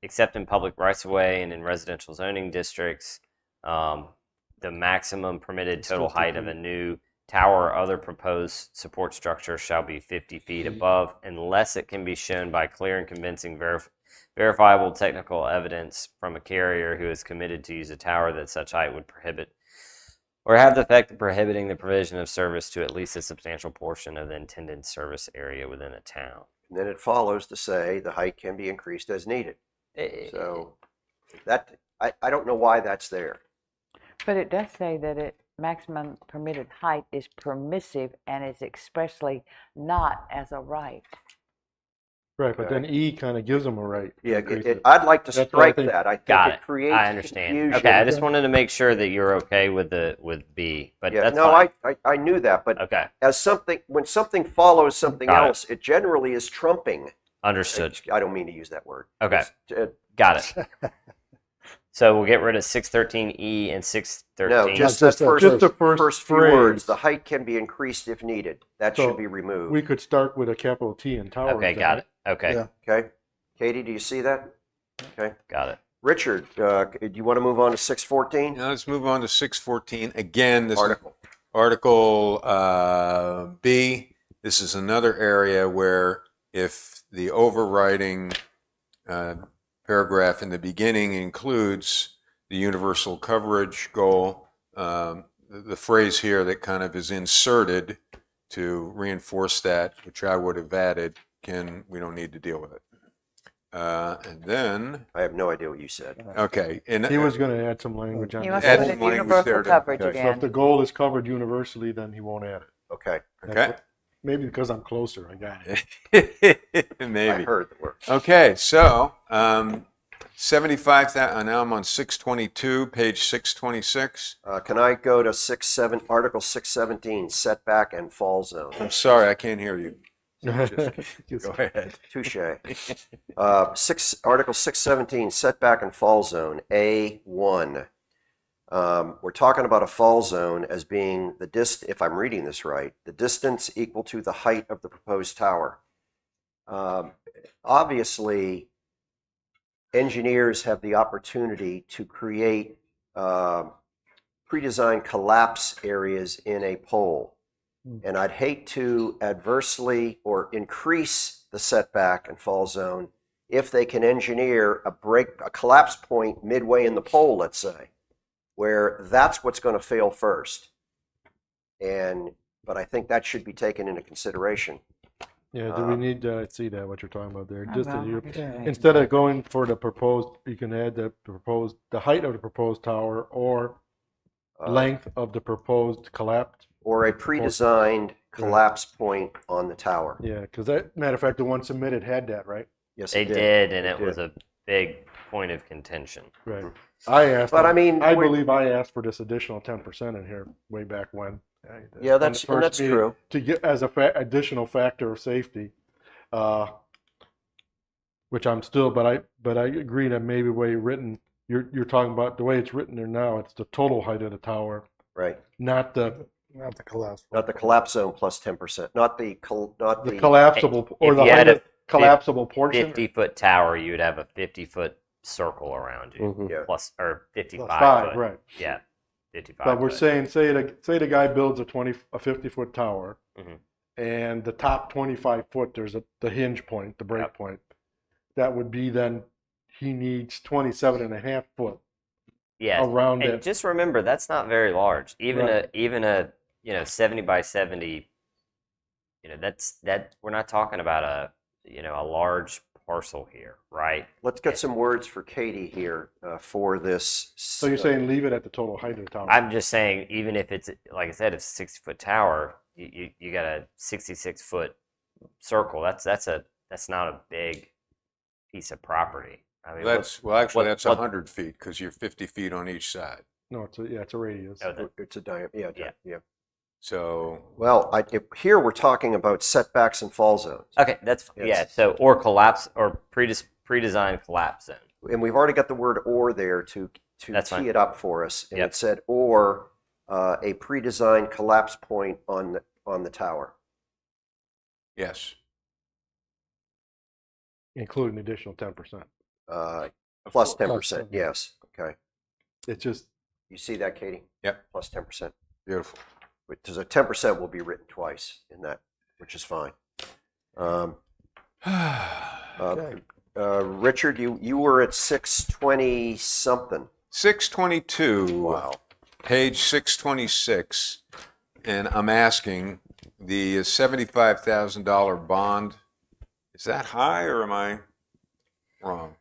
except in public rights of way and in residential zoning districts, the maximum permitted total height of a new tower or other proposed support structure shall be 50 feet above, unless it can be shown by clear and convincing verifiable technical evidence from a carrier who is committed to use a tower that such height would prohibit or have the effect of prohibiting the provision of service to at least a substantial portion of the intended service area within a town. And then it follows to say the height can be increased as needed. So that I don't know why that's there. But it does say that maximum permitted height is permissive and is expressly not as a right. Right, but then E kind of gives them a right. to Yeah, increase it. I'd like to That's what I strike think. that. I think Got it it. creates I understand. confusion. Okay, I just wanted to make sure that you're okay with B, but Yeah, that's no, fine. I knew that, but Okay, when something follows something Got it. else, it generally is trumping. understood. I don't mean to use that word. Okay, It's, got it. So we'll get rid of 613E and 613. no, just Just the the first few phrase. words. The height can be increased if needed. That So should be removed. We could start with a capital T in towers. Okay, then, got right? it. Okay, Yeah. Okay, Katie, do you see that? Okay, got it. Richard, do you want to move on to 614 Now let's move on to 614. Again, this article? Article B. This is another area where if the overriding paragraph in the beginning includes the universal coverage goal, the phrase here that kind of is inserted to reinforce that, which I would have added, we don't need to deal with it. And then, I have no idea what you said. okay. And, He was going to add some language on You this. must Add put some it language universal there to- coverage okay. So if the again. goal is covered universally, then he won't add it. Okay, Okay. Maybe because I'm closer, I got it. I Maybe. heard the word. Okay, so 75,000. Now I'm on 622, page 626. Can I go to Article 617, setback and fall zone? I'm sorry, I can't hear you. Go ahead. Touche. Article 617, setback and fall zone, A1. We're talking about a fall zone as being if I'm reading this right, the distance equal to the height of the proposed tower. Obviously, engineers have the opportunity to create pre-designed collapse areas in a pole. And I'd hate to adversely or increase the setback and fall zone if they can engineer a collapse point midway in the pole, let's say, where that's what's going to fail first. But I think that should be taken into consideration. Yeah, do we need to see that, what you're talking about there? Just that you, Okay. instead of going for the proposed, you can add the height of the proposed tower or length of the proposed collapse. Or a pre-designed collapse point on the tower. Yeah, because that, matter of fact, the one submitted had that, right? Yes, They it did, and It it was did. a big point of contention. Right. I asked. But them- I mean, I we're- believe I asked for this additional 10% in here way back when. Yeah, On the that's first meeting, true. To get as a additional factor of safety, which I'm still, but I agree that maybe the way written, you're talking about the way it's written there now. It's the total height of the tower, Right. not the Not the collapse. Not the collapse zone plus 10%. Not the collapsible or If the you had height of a collapsible portion. 50-foot tower, you would have a 50-foot circle around you, Mhm. Yeah. plus or 55 Five, foot. right? Yeah, 55. But we're foot. saying, say the guy builds a 50-foot tower, Mhm. and the top 25 foot, there's the hinge point, the break Yep. point. That would be then he needs 27.5 foot Yes. around And it. just remember, that's not very large. Even Right. a 70 by 70. That we're not talking about a large parcel here, right? Let's get some words for Katie here for this. So you're saying leave it at the total height of the tower? I'm just saying, even if it's like I said, if it's a 60-foot tower, you got a 66-foot circle. That's not a big piece of property. I mean, That's what- 100 feet because you're 50 feet on each side. No, it's a radius. It's a diameter. Yeah. Yeah. So Well, here we're talking about setbacks and fall zones. okay, that's Yes. yeah. So or collapse or pre-designed collapse zone. And we've already got the word "or" there to That's tee fine. it up for us. And Yep. it said "or a pre-designed collapse point on the tower." yes, Including additional 10%. Plus course. 10%. Yes. Okay. It's just, You see that, Katie? Yep. Plus 10%. Beautiful. Because a 10% will be written twice in that, which is fine. Richard, you were at 620 something. 622. Wow. Page 626, and I'm asking the $75,000 bond. Is that high or am I wrong?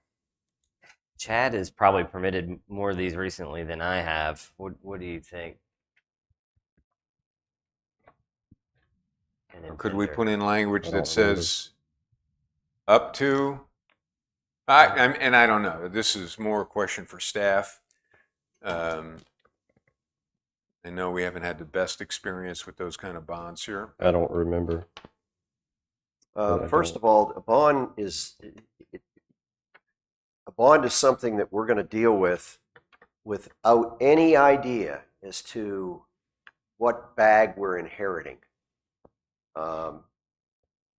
Chad has probably permitted more of these recently than I have. What do you think? And Or could we Inventor. put in language I that don't remember. says up to? And I don't know. This is more a question for staff. I know we haven't had the best experience with those kind of bonds here. I don't remember. I First don't. of all, a bond is something that we're going to deal with without any idea as to what bag we're inheriting. And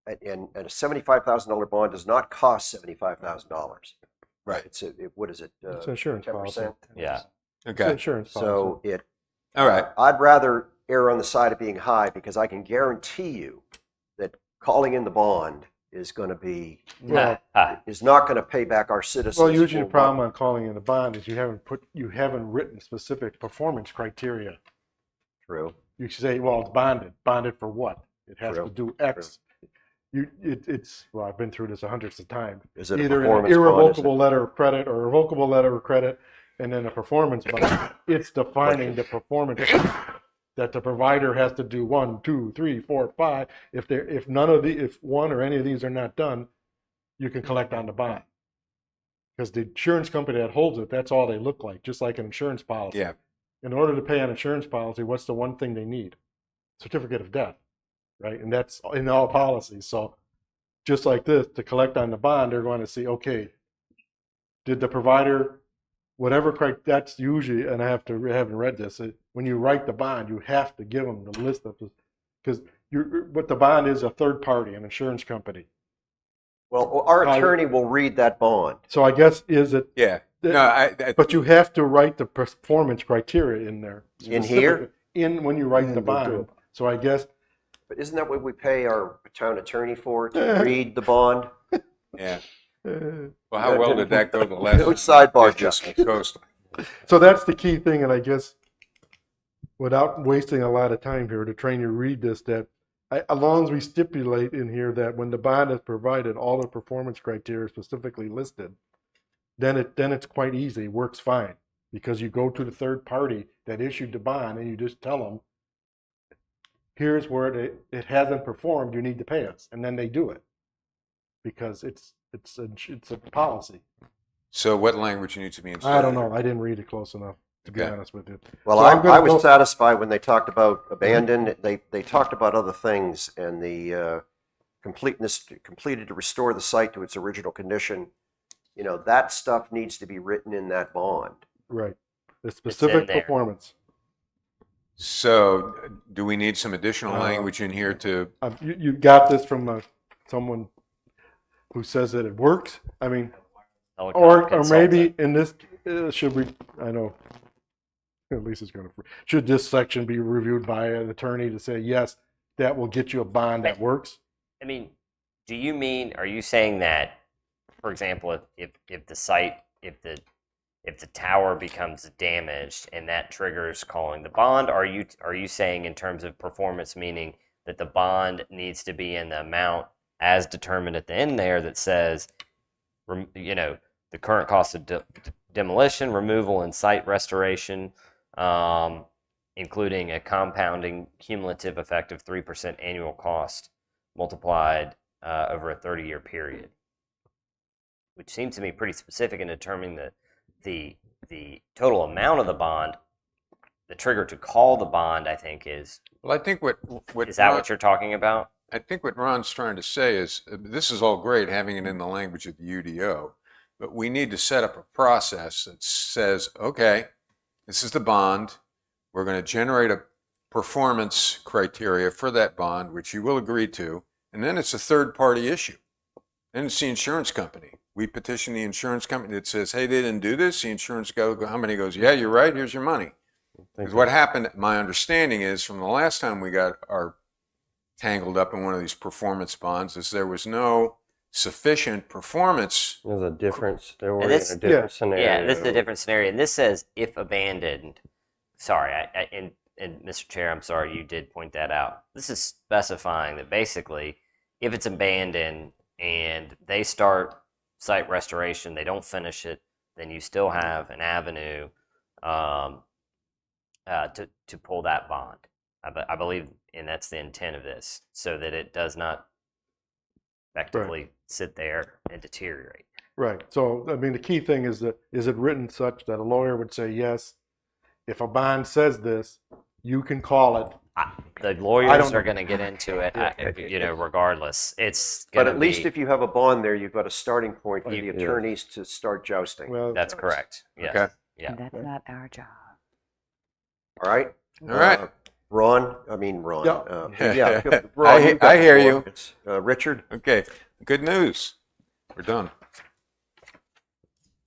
a $75,000 bond does not cost $75,000. Right. What is it? it's insurance policy. 10%. Yeah. It's Okay. insurance policy. So All right. I'd rather err on the side of being high because I can guarantee you that calling in the bond is going to be Well, is not going to pay back our citizens. well, usually the for problem on calling in a bond is you haven't written specific performance criteria. True. You say, well, it's bonded. Bonded for what? It has True. to do X. Well, I've been through this hundreds of times. Is it a Either an performance bond? irrevocable letter of credit or a revocable letter of credit, and then a performance bond. It's defining the performance that the provider has to do 1, 2, 3, 4, 5. If one or any of these are not done, you can collect on the bond. Because the insurance company that holds it, that's all they look like, just like an insurance policy. Yeah. In order to pay an insurance policy, what's the one thing they need? Certificate of death, right? And that's in all policies. So just like this, to collect on the bond, they're going to see, okay, did the provider, that's usually, and I haven't read this, when you write the bond, you have to give them the list of, because what the bond is a third party, an insurance company. Well, our attorney will read that bond. So I guess, is it, Yeah. No, But you have to write the performance criteria in there. In here? In when you write Yeah, the they bond. do. So I guess, But isn't that what we pay our town attorney for, to read the bond? yeah. uh, Well, how well did that go the last No time we sidebar, did this Chuck. with Coastal? so that's the key thing, and I guess without wasting a lot of time here to train you to read this, that as long as we stipulate in here that when the bond is provided, all the performance criteria specifically listed, then it's quite easy, works fine, because you go to the third party that issued the bond and you just tell them, here's where it hasn't performed, you need to pay us, and then they do it, because it's a policy. So what language needs to be inserted? I don't know. I didn't read it close enough, to be Okay. honest with you. Well, So I'm I gonna was go- satisfied when they talked about abandoned. They talked about other things and the completed to restore the site to its original condition. You know, that stuff needs to be written in that bond. Right. The specific there. performance. So do we need some additional Uh, language in here to, You got this from someone who says that it works. I mean, Telecom or consultant. maybe in this, should we, I know, at least it's going to, should this section be reviewed by an attorney to say, yes, that will get you a bond that works? I mean, do you mean, are you saying that, for example, if the site, if the tower becomes damaged and that triggers calling the bond, are you saying in terms of performance, meaning that the bond needs to be in the amount as determined at the end there that says, you know, the current cost of demolition, removal, and site restoration, including a compounding cumulative effect of 3% annual cost multiplied over a 30-year period, which seems to me pretty specific in determining the total amount of the bond. The trigger to call the bond, I think, is well, I think what is that Ron- what you're talking about? I think what Ron's trying to say is, this is all great having it in the language of the UDO, but we need to set up a process that says, okay, this is the bond. We're going to generate a performance criteria for that bond, which you will agree to, and then it's a third-party issue. Then it's the insurance company. We petition the insurance company that says, hey, they didn't do this. The insurance company goes, yeah, you're right. Here's your money. Because what happened, my understanding is, from the last time we got our tangled up in one of these performance bonds, is there was no sufficient performance. There's a difference. They were in this- a different scenario. Yeah, this is a different scenario, and this says if abandoned. Sorry, and Mr. Chair, I'm sorry, you did point that out. This is specifying that basically, if it's abandoned and they start site restoration, they don't finish it, then you still have an avenue to pull that bond. I believe, and that's the intent of this, so that it does not effectively sit there and deteriorate. Right. So, I mean, the key thing is that, is it written such that a lawyer would say, yes, if a bond says this, you can call it. The lawyers don't- are going to get into it, you know, regardless. It's But going at to least be, if you have a bond there, you've got a starting point for the Yeah. attorneys to start jousting. Well, that's correct. Yes. Okay. Yeah. And that's not our job. All right? All right. Ron. Yeah. Yeah. I you got the hear floor. you. It's, Richard. Okay, good news. We're done.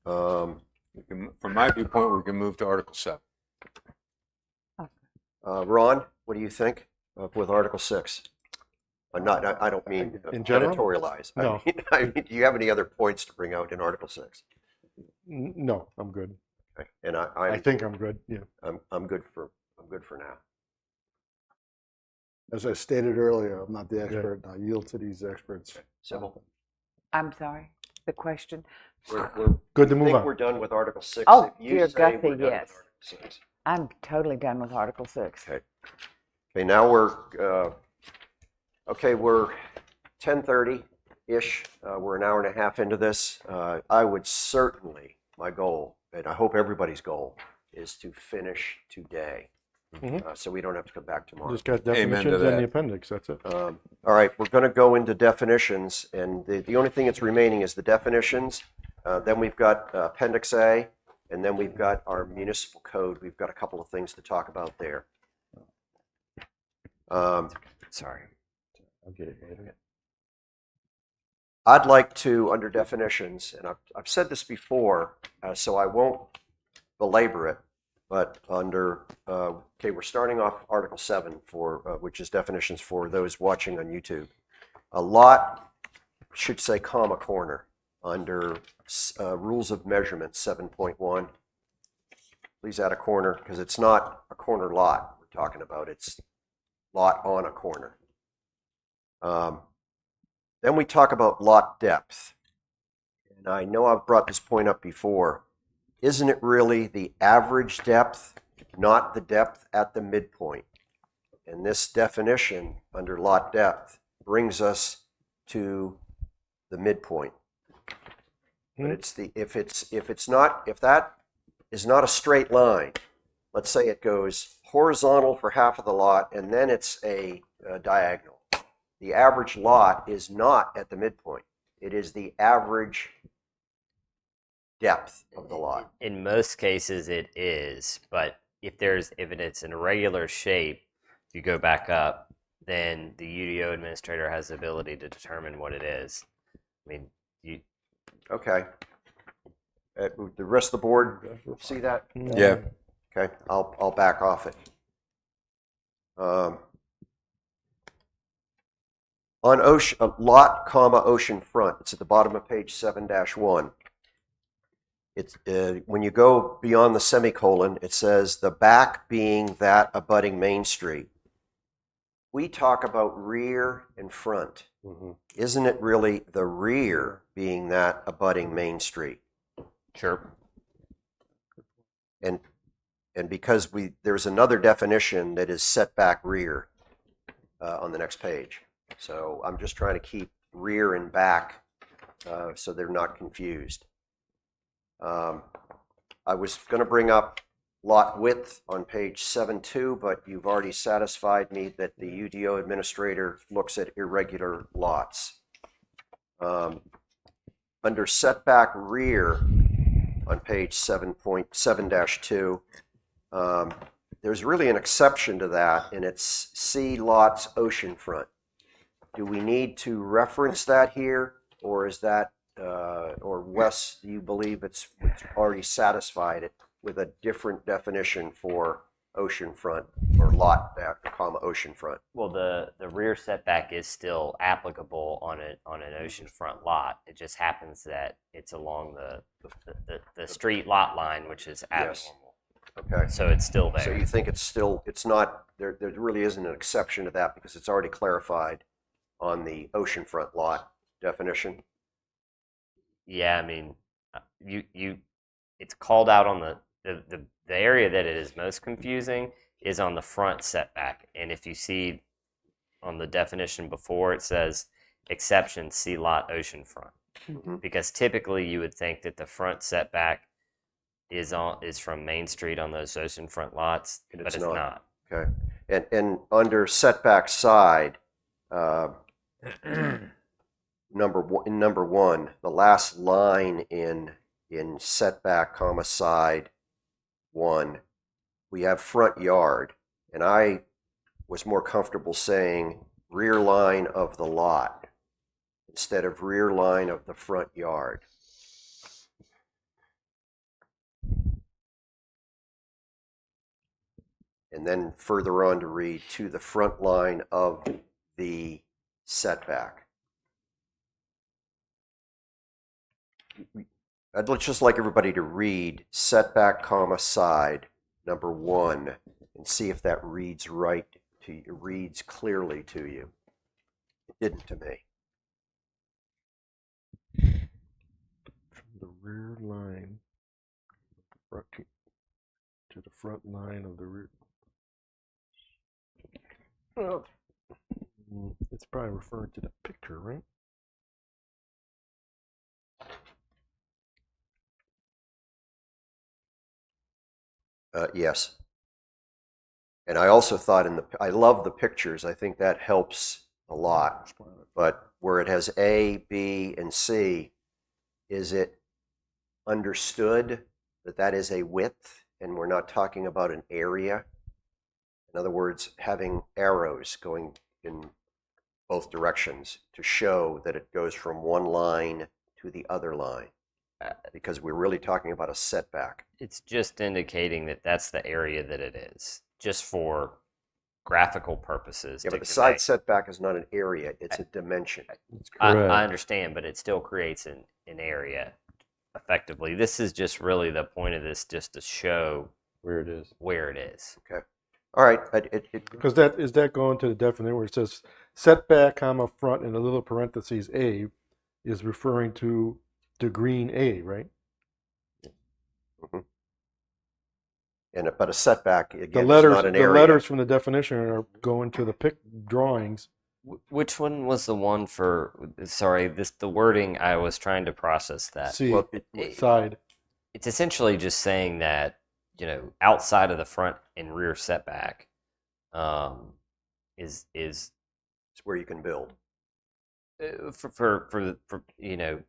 From my viewpoint, we can move to Article 7. Ron, what do you think with Article 6? I don't mean In general? editorialize. No. I mean, do you have any other points to bring out in Article 6? no, I'm good. Okay. And I think I'm good. Yeah. I'm good for now. As I stated earlier, I'm not the expert, and I yield to these experts. Civil. I'm sorry, the question? We're Good to I move think on. we're done with Article 6. Oh, If you dear say we're Guthrie, done with yes. Article 6. I'm totally done with Article 6. Okay, now we're 10:30-ish. We're an hour and a half into this. I would certainly, my goal, and I hope everybody's goal, is to finish today. Mhm. So we don't have to come back tomorrow. Just got Amen to definitions in that. the appendix. That's it. All right, we're going to go into definitions, and the only thing that's remaining is the definitions. Then we've got Appendix A, and then we've got our municipal code. We've got a couple of things to talk about there. Sorry. I'll get it later. I'd like to, under definitions, and I've said this before, so I won't belabor it, but under, okay, we're starting off Article 7 for, which is definitions for those watching on YouTube. A lot should say comma corner under rules of measurement 7.1. Please add a corner because it's not a corner lot we're talking about. It's lot on a corner. Then we talk about lot depth. And I know I've brought this point up before. Isn't it really the average depth, not the depth at the midpoint? And this definition under lot depth brings us to the midpoint. But it's the if that is not a straight line, let's say it goes horizontal for half of the lot and then it's a diagonal. The average lot is not at the midpoint. It is the average depth of the lot. In most cases, it is, but if it's an irregular shape, if you go back up, then the UDO administrator has the ability to determine what it is. I mean, Okay. The rest of the board see that? Yeah. Okay, I'll back off it. On ocean, lot, comma, ocean front, it's at the bottom of page 7-1. It's when you go beyond the semicolon, it says the back being that abutting Main Street. We talk about rear and front. Isn't it really the rear being that abutting Main Street? sure. And because there's another definition that is setback rear on the next page. So I'm just trying to keep rear and back so they're not confused. I was going to bring up lot width on page 7.2, but you've already satisfied me that the UDO administrator looks at irregular lots. Under setback rear on page 7.7-2, there's really an exception to that, and it's C lots oceanfront. Do we need to reference that here, or is that, or Wes, do you believe it's already satisfied it with a different definition for oceanfront or lot back, comma oceanfront? Well, the rear setback is still applicable on an oceanfront lot. It just happens that it's along the street lot line, which is Yes. abnormal. Okay. So it's still there. So you think it's not, there really isn't an exception to that because it's already clarified on the oceanfront lot definition? Yeah, I mean, it's called out on the area that it is most confusing is on the front setback. And if you see on the definition before, it says exception C lot oceanfront. Mhm. Because typically you would think that the front setback is from Main Street on those oceanfront lots, And but it's it's not. not. Okay. And under setback side, number one, the last line in setback, comma, side 1, we have front yard, and I was more comfortable saying rear line of the lot instead of rear line of the front yard. And then further on to read to the front line of the setback. I'd just like everybody to read setback, comma, side, number 1, and see if that reads right to you, reads clearly to you. It didn't to me. From the rear line to the front line of the rear. It's probably referring to the picture, right? Yes. And I also thought I love the pictures. I think that helps a lot. But where it has A, B, and C, is it understood that that is a width and we're not talking about an area? In other words, having arrows going in both directions to show that it goes from one line to the other line, because we're really talking about a setback. It's just indicating that that's the area that it is, just for graphical purposes. Yeah, to but the convey. side setback is not an area, it's a dimension. That's I correct. understand, but it still creates an area effectively. This is just really the point of this, just to show Where it is. where it is. All right, Because that is that going to the definition where it says setback, comma, front, in a little parentheses A is referring to the green A, right? but a setback, again, The is letters, not an the area. letters from the definition are going to the pic drawings. Which one was the one for? Sorry, the wording. I was trying to process that. C, Well, side. It's essentially just saying that, outside of the front and rear setback, is It's where you can build. for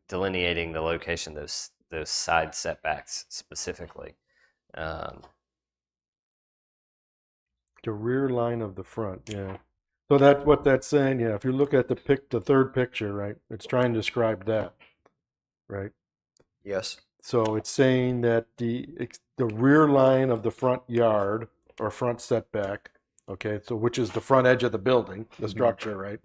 delineating the location of those side setbacks specifically. The rear line of the front, yeah. So that's what that's saying, yeah. If you look at the third picture, right, it's trying to describe that, right? Yes, So it's saying that the rear line of the front yard or front setback, okay, so which is the front edge of the building, the structure, right?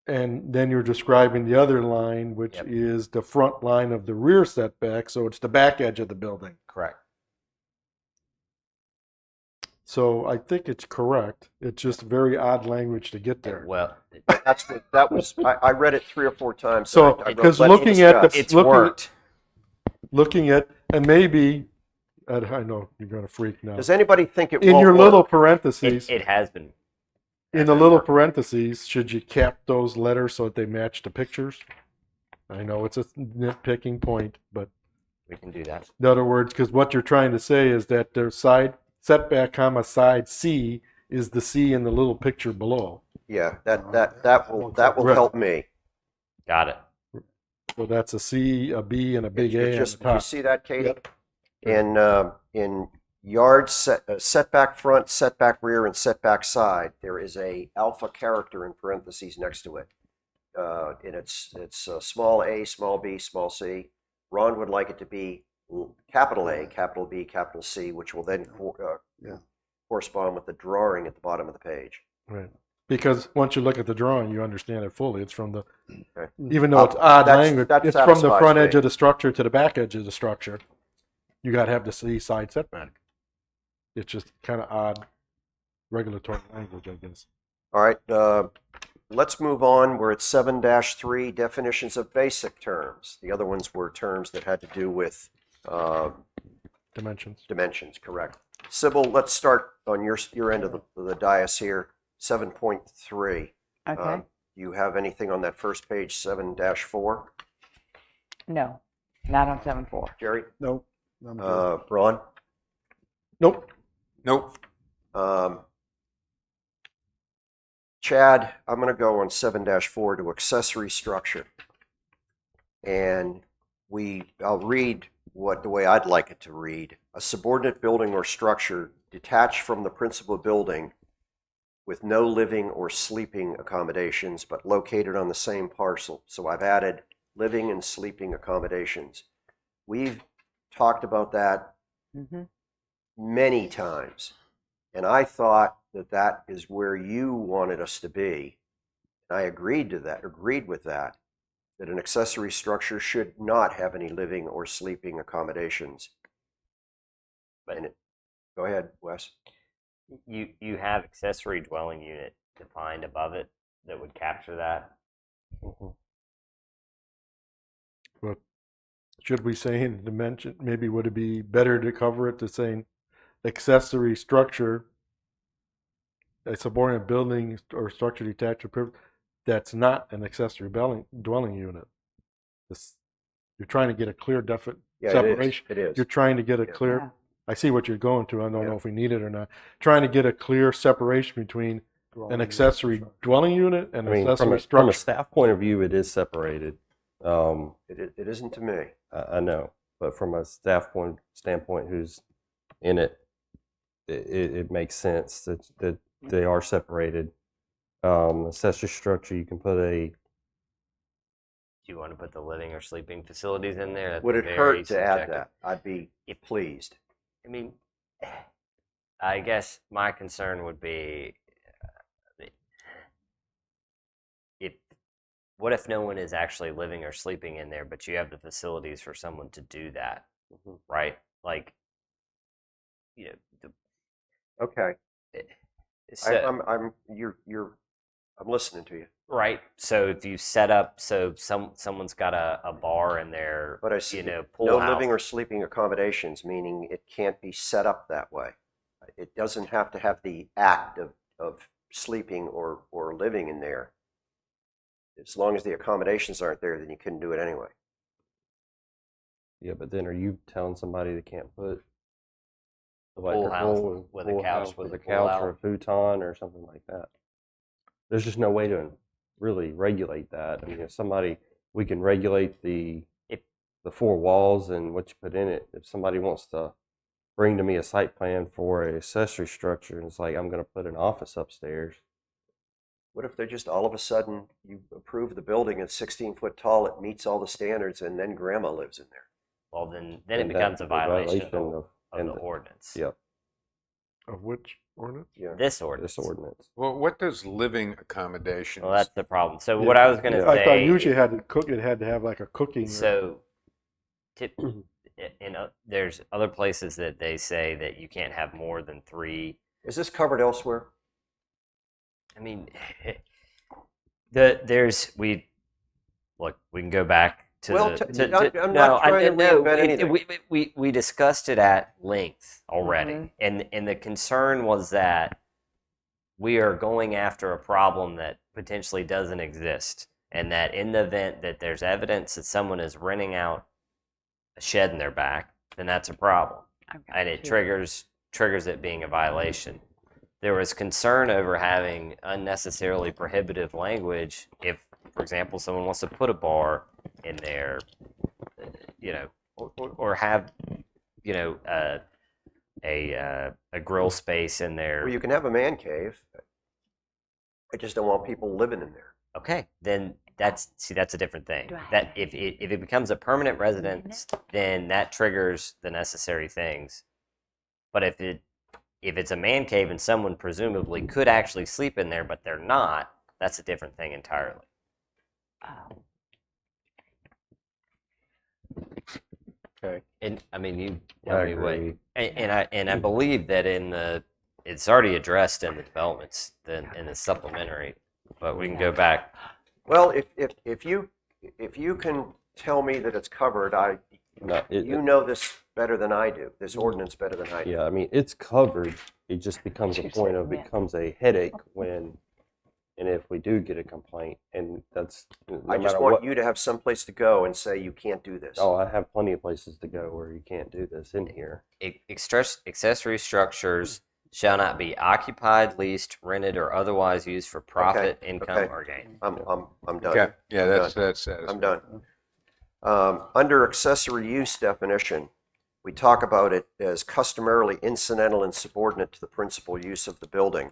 And then you're describing the other line, which Yep. is the front line of the rear setback, so it's the back edge of the building. Correct. So I think it's correct. It's just very odd language to get there. Well, that was, I read it 3 or 4 times. So, I wrote, because "Let me looking at the- discuss." it's looking- worked. Looking at, and maybe, I know you're going to freak now. Does anybody think it In won't your work? little parentheses, It has been. in the little parentheses, should you cap those letters so that they match the pictures? I know it's a nitpicking point, but We can do that. in other words, because what you're trying to say is that their side setback, comma, side C is the C in the little picture below. Yeah, that will Right. help me. Got it. So that's a C, a B, and a big A on Just, the do you top. see that, Katie? Yep. In yard setback front, setback rear, and setback side, there is a alpha character in parentheses next to it. And it's small a, small b, small c. Ron would like it to be capital A, capital B, capital C, which will then correspond with the drawing at the bottom of the page. Right. Because once you look at the drawing, you understand it fully. It's from the, Okay. even though it's odd That's- language, that it's from the satisfies front edge me. of the structure to the back edge of the structure. You got to have the C side setback. It's just kind of odd regulatory language, I guess. All right, let's move on. We're at 7-3, definitions of basic terms. The other ones were terms that had to do with Dimensions. dimensions, correct. Sybil, let's start on your end of the dais here, 7.3. Okay. Do you have anything on that first page, 7-4? No, not on 7.4. Jerry? Nope. I'm good. Ron? Nope. Nope. Chad, I'm going to go on 7-4 to accessory structure. And I'll read the way I'd like it to read. A subordinate building or structure detached from the principal building with no living or sleeping accommodations, but located on the same parcel. So I've added living and sleeping accommodations. We've talked about that Mm-hmm. many times. And I thought that is where you wanted us to be. I agreed with that an accessory structure should not have any living or sleeping accommodations. Go ahead, Wes. You have accessory dwelling unit defined above it that would capture that. But should we say in dimension, maybe would it be better to cover it to saying accessory structure, a subordinate building or structure detached or that's not an accessory dwelling unit. You're trying to get a clear separation. It is. You're trying to get a Yeah. clear. Yeah. I see what you're going to. I don't Yeah. know if we need it or not. Trying to get a clear separation between an accessory dwelling unit and I an mean, accessory from a structure. staff point of view, it is separated. It isn't to me. I know, but from a staff standpoint, who's in it, it makes sense that they are separated. Accessory structure, you can put a, Do you want to put the living or sleeping facilities in there? That's Would it very hurt to add subjective. that? I'd be If- pleased. I mean, I guess my concern would be if what if no one is actually living or sleeping in there, but you have the facilities for someone to do that, right? Like, you know, Okay. so, I'm listening to you. right. So if you set up, so someone's got a bar in there, But I see you know, pool no house. living or sleeping accommodations, meaning it can't be set up that way. It doesn't have to have the act of sleeping or living in there. As long as the accommodations aren't there, then you couldn't do it anyway. yeah, but then are you telling somebody they can't put Pool house electrical with a pool couch house with with a a pool couch or a out? futon or something like that? There's just no way to really regulate that. I mean, if somebody, we can regulate the If- the four walls and what you put in it. If somebody wants to bring to me a site plan for an accessory structure and it's like, I'm going to put an office upstairs. What if they're just all of a sudden you approve the building at 16 foot tall, it meets all the standards, and then grandma lives in there? Well, then it And becomes that's a violation of of and the ordinance. Yep, Of which ordinance? Yeah. This ordinance. this ordinance. Well, what does living accommodations? Well, that's the problem. So Yeah. what I was going to Yeah. say. I thought usually it had to have like a cooking. So, there's other places that they say that you can't have more than 3. Is this covered elsewhere? I mean, we can go back to Well, I'm not trying to reinvent anything. we discussed it at length already, and the concern was that we are going after a problem that potentially doesn't exist, and that in the event that there's evidence that someone is renting out a shed in their back, then that's a problem, I've got and it two. triggers it being a violation. There was concern over having unnecessarily prohibitive language if, for example, someone wants to put a bar in there, you know, or have, you know, a grill space in there. Well, you can have a man cave. I just don't want people living in there. Okay, then that's a different thing. Do I That have- if it becomes a permanent residence, then that triggers the necessary things. But if it's a man cave and someone presumably could actually sleep in there, but they're not, that's a different thing entirely. Oh, Okay. And I mean, you I tell me what, agree. and I believe that it's already addressed in the developments, in the supplementary. But we can go back. Well, if you can tell me that it's covered, No, you know this better than I do. This ordinance better than I do. yeah, I mean, it's covered. It just becomes a Did you point say of when? becomes a headache when, and if we do get a complaint, and that's no I just matter want what. you to have some place to go and say you can't do this. Oh, I have plenty of places to go where you can't do this in here. Accessory structures shall not be occupied, leased, rented, or otherwise used for profit, income, okay. or gain. I'm done. Okay, yeah, that's I'm satisfying. done. Under accessory use definition, we talk about it as customarily incidental and subordinate to the principal use of the building.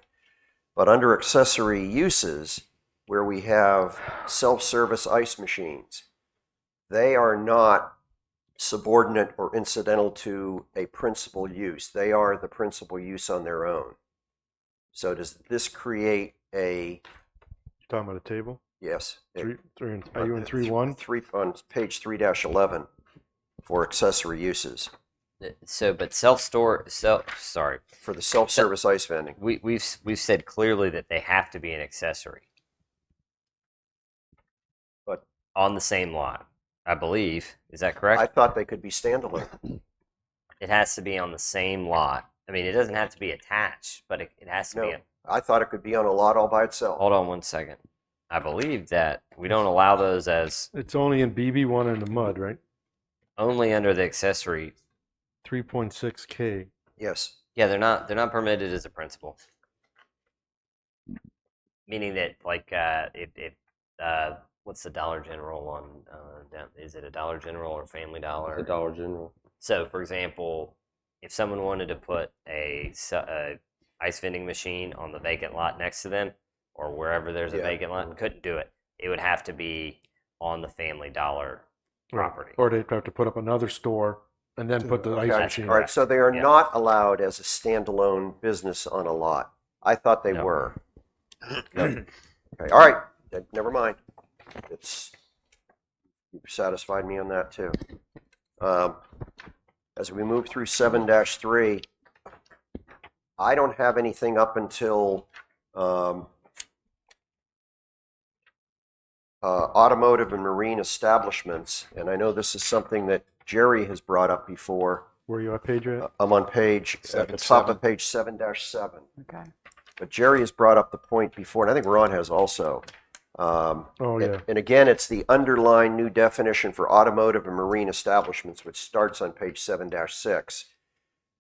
But under accessory uses, where we have self-service ice machines, they are not subordinate or incidental to a principal use. They are the principal use on their own. So does this create a, Talking about a table. yes? Are you in 3.1? On page 3-11 for accessory uses But sorry, for the self-service ice vending. we've said clearly that they have to be an accessory. But on the same lot, I believe. Is that correct? I thought they could be standalone. It has to be on the same lot. I mean, it doesn't have to be attached, but it has to be. No, I thought it could be on a lot all by itself. Hold on one second. I believe that we don't allow those as It's only in BB1 in the mud, right? only under the accessory. 3.6K. Yes. Yeah, they're not permitted as a principal. Meaning that, like, if what's the Dollar General one? Is it a Dollar General or Family Dollar? The Dollar General. So, for example, if someone wanted to put a ice vending machine on the vacant lot next to them, or or wherever there's a Yeah. vacant lot, couldn't do it. It would have to be on the Family Dollar property. Or they'd have to put up another store and then put the ice Okay. machine. All right, so they are Yeah. not allowed as a standalone business on a lot. I thought they No. were. Okay, all right, never mind. You've satisfied me on that too. As we move through 7-3, I don't have anything up until automotive and marine establishments, and I know this is something that Jerry has brought up before. Where you at, page at? I'm on page, at the top of page 7-7. Okay. But Jerry has brought up the point before, and I think Ron has also. Oh, yeah. And again, it's the underlined new definition for automotive and marine establishments, which starts on page 7-6.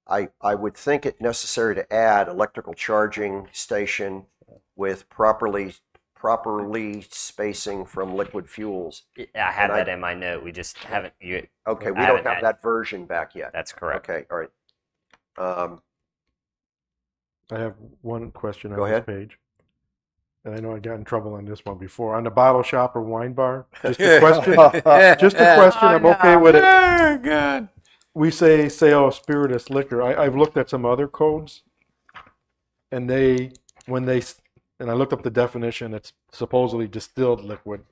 I would think it necessary to add electrical charging station with properly spacing from liquid fuels. I had And I- that in my note. We just haven't. Okay, we I don't haven't have had- that version back yet. That's correct. Okay, all right. I have one question Go on ahead. this page. And I know I got in trouble on this one before. On the bottle shop or wine bar, just a question. Just a question. I'm okay with it. Oh, God. We say sale of spirituous liquor. I've looked at some other codes, and and I looked up the definition. It's supposedly distilled liquid,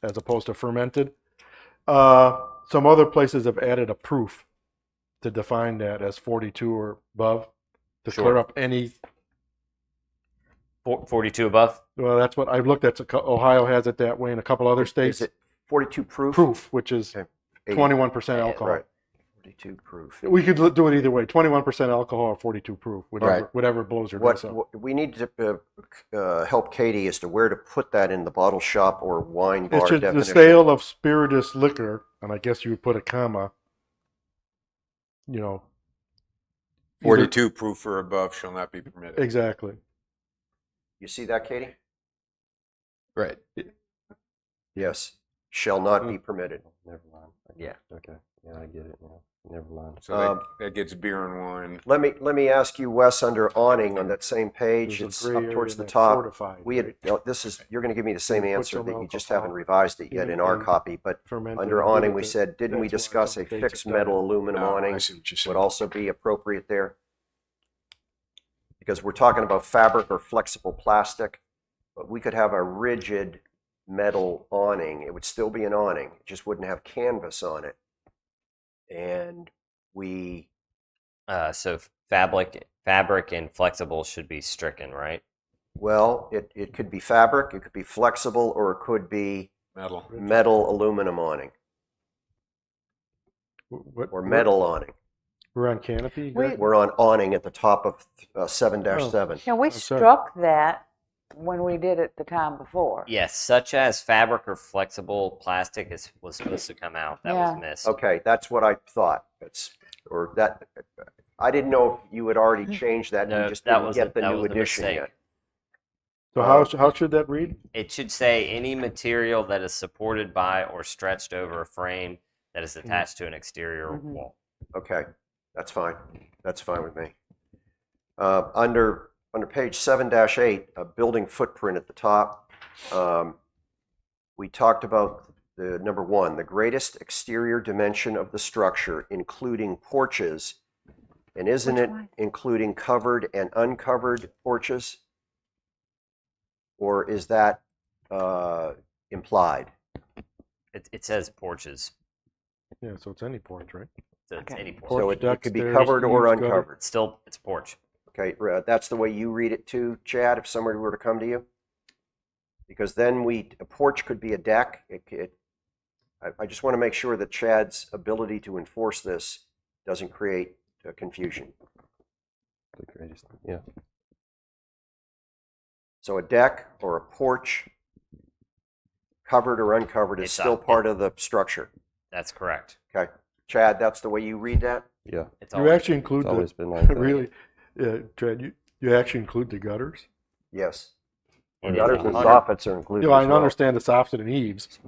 as opposed to fermented. Some other places have added a proof to define that as 42 or above to Sure. clear up any. 42 above. Well, that's what I've looked at. Ohio has it that way, and a couple other states. Is it 42 proof? Proof, which is Okay. 21% alcohol. Right. 42 proof. We could do it either way: 21% alcohol or 42 proof, whatever blows your What, nose up. what we need to help Katie as to where to put that in the bottle shop or wine bar It's just the definition. sale of spirituous liquor, and I guess you would put a comma. Either- 42 proof or above shall not be permitted. Exactly. You see that, Katie? Right. Yes. Shall not be permitted. Never mind. Yeah. Okay. Yeah, I get it now. Never mind. So that gets beer and wine. Let me ask you, Wes, under awning on that same page, There's it's a gray up area towards in the that top. fortified, We had, right? no, you're going to give me the same You put answer some that you just alcohol haven't revised it yet in our in copy, but Fermented under and awning, did we it. said, didn't we That's why discuss a some states fixed have done metal it. aluminum No, awning I see what you're saying. would also be appropriate there? Because we're talking about fabric or flexible plastic, but we could have a rigid metal awning. It would still be an awning, it just wouldn't have canvas on it. And we, So fabric and flexible should be stricken, right? well, it could be fabric, it could be flexible, or it could be Metal. metal aluminum awning or metal awning. We're on canopy. We're on awning at the top of 7-7. Yeah, we I'm sorry. struck that when we did it the time before. Yes, such as fabric or flexible plastic was supposed to come out. That was Yeah. missed. Okay, that's what I thought. I didn't know if you had already changed that and No, you just that didn't was get the that new was a edition mistake. yet. So how should that read? It should say any material that is supported by or stretched over a frame that is attached to an exterior Mhm. wall. Okay, that's fine. That's fine with me. Under page 7-8, a building footprint at the top, we talked about the number one, the greatest exterior dimension of the structure, including porches. And isn't Which it one? including covered and uncovered porches? Or is that implied? It says porches, Yeah, so it's any porch, right? so it's Okay. any porch. Porch, So it deck, could be stairs, covered or eaves, gutter. uncovered. It's porch. Okay, that's the way you read it too, Chad, if somebody were to come to you? Because then a porch could be a deck. I just want to make sure that Chad's ability to enforce this doesn't create confusion. The greatest. Yeah. So a deck or a porch, covered or uncovered, is It's still up. part of the structure. That's correct. Okay, Chad, that's the way you read that? Yeah. It's You always actually include It's always the been like that. really, Trad. You actually include the gutters. Yes. it is Gutters and 100 soffits are included I as well. understand the soffit and eaves,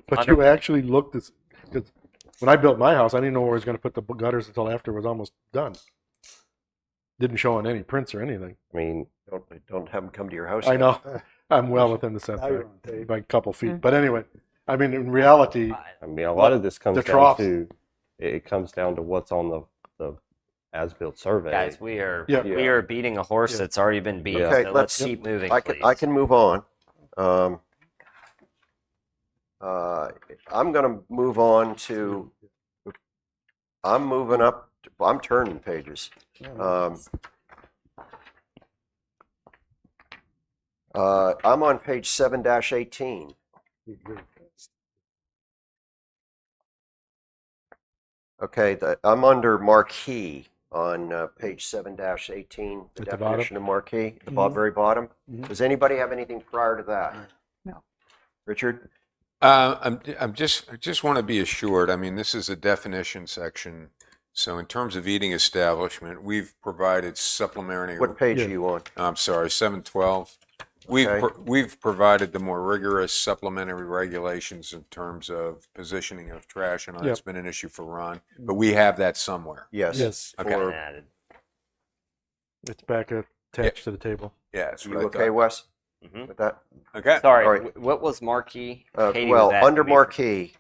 but 100 you actually looked at because when I built my house, I didn't know where I was going to put the gutters until after it was almost done. Didn't show on any prints or anything. I mean, Don't have them come to your house. I yet. know, I'm well within the Now you're setback on tape. by a couple feet. But anyway, I mean, in reality, I mean, a lot of this comes the down troughs. to it comes down to what's on the as-built survey. Guys, we are Yep. we are beating a horse that's already been beat. Yeah. Okay, so let's- let's keep moving, I please. can move on. I'm going to move on to. I'm moving up. I'm turning pages. I'm on page 7-18. Okay, I'm under marquee on page 7-18, the At the definition of marquee, at the Mhm. very bottom. Mhm. Does anybody have anything prior to that? No. Richard? I just want to be assured, I mean, this is a definition section. So in terms of eating establishment, we've provided supplementary. What page Yeah. are you on? I'm sorry, 712. Okay. We've provided the more rigorous supplementary regulations in terms of positioning of trash. I know that's Yep. been an issue for Ron, but we have that somewhere. Yes. yes, Okay. For- Added. it's back attached to the table. Yeah, that's You what I okay, thought. Wes, Mhm. with that? Okay. Sorry, All right. what was marquee? Katie was Well, asking under me for- marquee,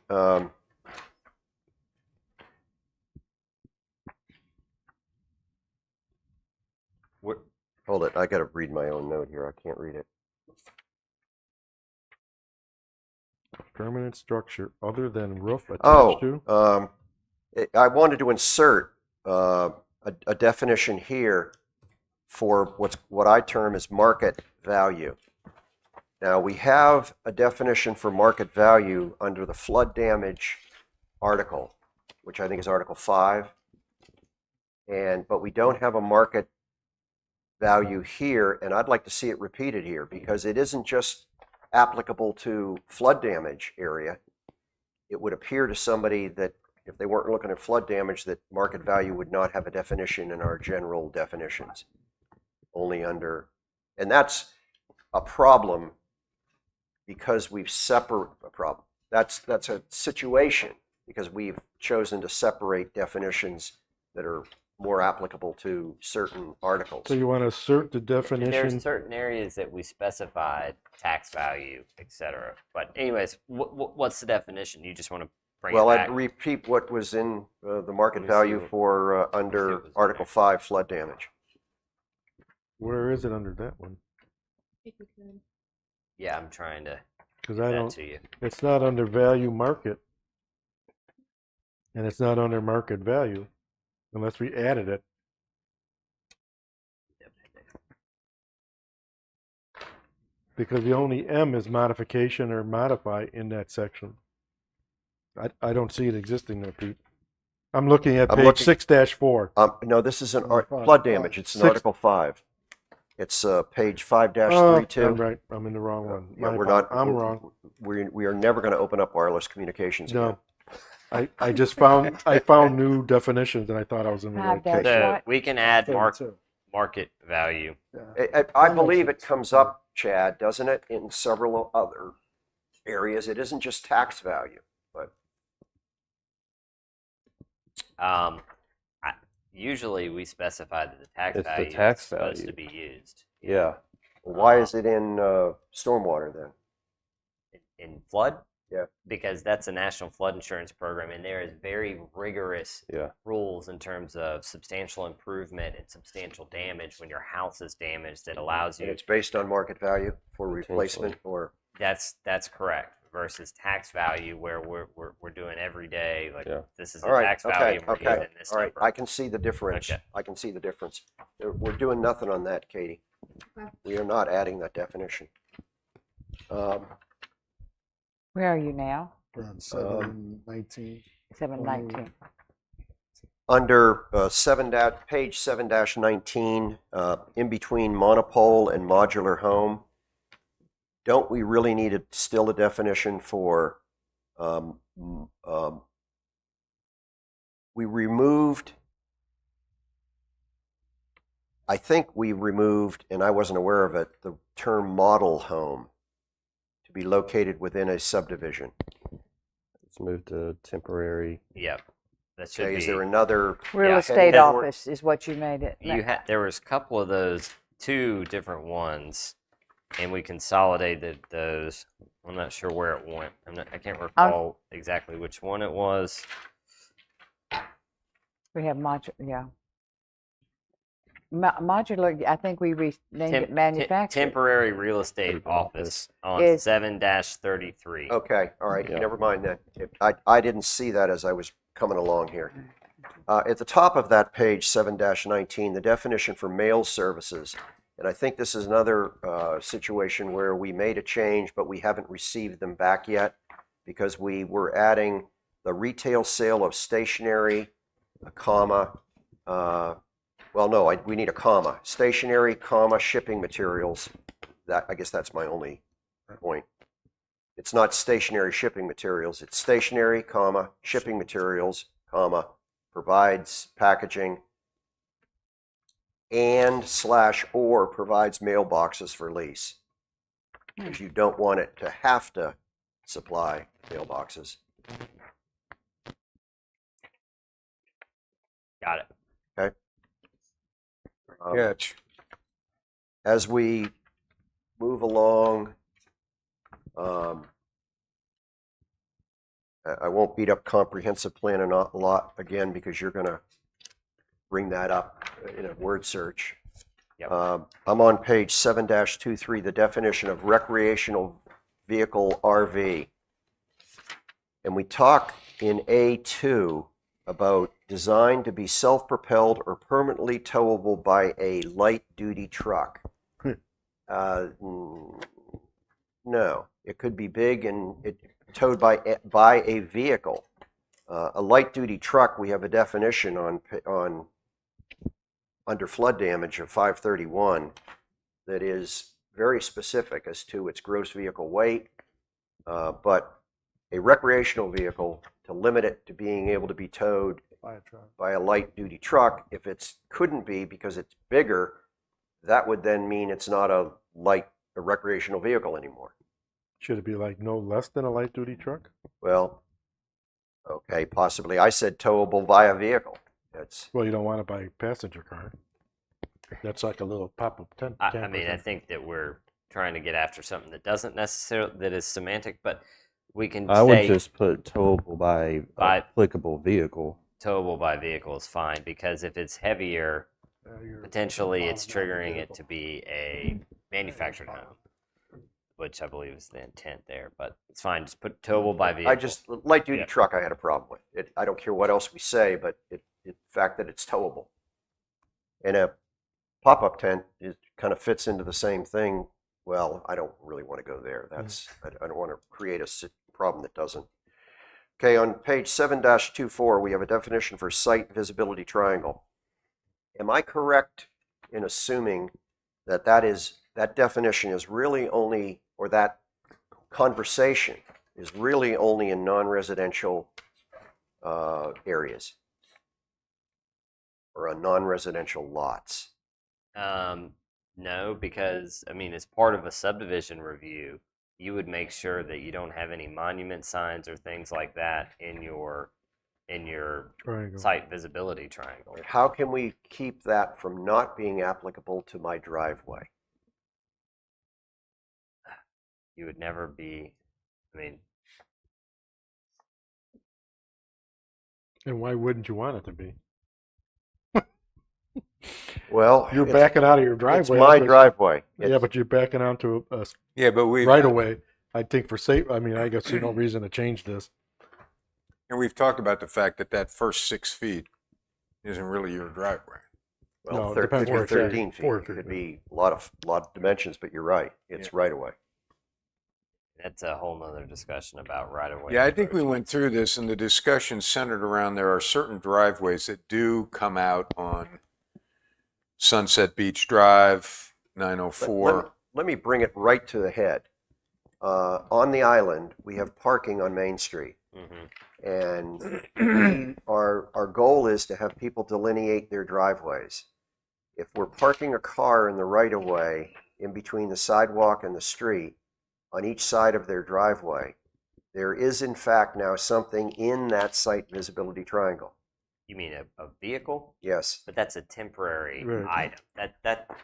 What- hold it, I gotta read my own note here, I can't read it. Permanent structure other than roof attached Oh, to. I wanted to insert a definition here for what I term as market value. Now, we have a definition for market value under the flood damage article, which I think is Article 5. But we don't have a market value here, and I'd like to see it repeated here because it isn't just applicable to flood damage area. It would appear to somebody that if they weren't looking at flood damage, that market value would not have a definition in our general definitions. Only under, and that's a problem because we've separate a problem. That's a situation because we've chosen to separate definitions that are more applicable to certain articles. So you want to assert the There's definition. certain areas that we specified tax value, etc. But anyways, what's the definition? You just want to bring Well, it I'd back? repeat what was in the market Let me see value what- for see what under was Article there. 5 flood damage. Where is it under that one? If we could. Yeah, I'm trying to Because get I that don't. to you. It's not under value market, and it's not under market value, unless we added it. Because the only M is modification or modify in that section. I don't see it existing there, Pete. I'm looking at I'm page looking- 6-4. No, this is an Number 5. flood damage. It's in Six- Article 5. It's page Oh, 5-32. I'm right. I'm in the wrong one. Yeah, My we're fault. not. I'm wrong. We are never going to open up wireless communications again. No. I just found new definitions and I thought I was in the right That's place. So right. we can add Too. market value. I believe it comes up, Chad, doesn't it, in several other areas? It isn't just tax value, but Usually we specify that the tax It's the value tax is supposed value. to be used. Yeah. why is it in stormwater then? In flood? Yeah. Because that's a national flood insurance program, and there is very rigorous Yeah. rules in terms of substantial improvement and substantial damage when your house is damaged that allows And you. it's based on market value for Potentially. replacement or? That's correct. Versus tax value, where we're doing every day. Like Yeah. this is All the right, tax okay, value. And we're okay. using this All right, number. I can see the difference. Okay. I can see the difference. We're doing nothing on that, Katie. Okay. We are not adding that definition. Where are you now? Around 7-19. 719. Under page 7-19, in between monopole and modular home, don't we really need still a definition for, we removed, I think we removed, and I wasn't aware of it, the term model home to be located within a subdivision. Let's move to temporary. Yep. That should Okay, be. is there another? Real Yeah. estate And- office is what you made it. There was a couple of those, two different ones and we consolidated those. I'm not sure where it went. I can't recall exactly which one it was. We have modular, I think we renamed it manufacturing. Temporary real estate office on Is- 7-33. Okay, all right, Yeah. never mind then. I didn't see that as I was coming along here. At the top of that page, 7-19, the definition for mail services, and I think this is another situation where we made a change, but we haven't received them back yet because we were adding the retail sale of stationery, a comma, well, no, we need a comma, stationery, comma, shipping materials. I guess that's my only point. It's not stationary shipping materials. It's stationary, comma, shipping materials, comma, provides packaging, and / or provides mailboxes for lease. Because you don't want it to have to supply mailboxes. Got it. Catch. As we move along, I won't beat up comprehensive plan a lot again because you're going to bring that up in a word search. Yep. I'm on page 7-23, the definition of recreational vehicle RV. And we talk in A2 about designed to be self-propelled or permanently towable by a light-duty truck. No, it could be big and towed by a vehicle. A light-duty truck, we have a definition on under flood damage of 531 that is very specific as to its gross vehicle weight, but a recreational vehicle, to limit it to being able to be towed by a light-duty truck, if it couldn't be because it's bigger, that would then mean it's not a recreational vehicle anymore. Should it be like no less than a light duty truck? Well, okay, possibly. I said towable by a vehicle. That's Well, you don't want it by passenger car. That's like a little pop-up tent. I camper mean, I thing. think that we're trying to get after something that doesn't necessarily, that is semantic, but we can I would say just put towable by By- applicable vehicle. towable by vehicle is fine, because if it's heavier, potentially it's triggering it to be a manufactured home, which I believe is the intent there, but it's fine. Just put towable by vehicle. light-duty Yeah. truck I had a problem with. I don't care what else we say, but the fact that it's towable. And a pop-up tent kind of fits into the same thing. Well, I don't really want to go there. I don't want to create a problem that doesn't. Okay, on page 7-24, we have a definition for site visibility triangle. Am I correct in assuming that that definition is really only, or that conversation is really only in non-residential areas or on non-residential lots? No, because I mean, as part of a subdivision review, you would make sure that you don't have any monument signs or things like that in your Triangle. site visibility triangle. How can we keep that from not being applicable to my driveway? You would never be, I mean, And why wouldn't you want it to be? Well, You're it's- backing out of your driveway. It's my driveway. Yeah, but you're backing onto a Yeah, but right away. I think for safe. I mean, I guess see no reason to change this. and we've talked about the fact that that first 6 feet isn't really your driveway. Well, No, it depends could where be it's at. 13 feet. Or It if it- could be a lot of dimensions, but you're right. It's right away. that's a whole nother discussion about right of way. Yeah, I think we approach. went through this, and the discussion centered around there are certain driveways that do come out on Sunset Beach Drive, But 904. let me bring it right to the head. On the island, we have parking on Main Street. Mhm. And our goal is to have people delineate their driveways. If we're parking a car in the right of way in between the sidewalk and the street on each side of their driveway, there is in fact now something in that site visibility triangle. You mean a vehicle? Yes. But that's a temporary Right. item.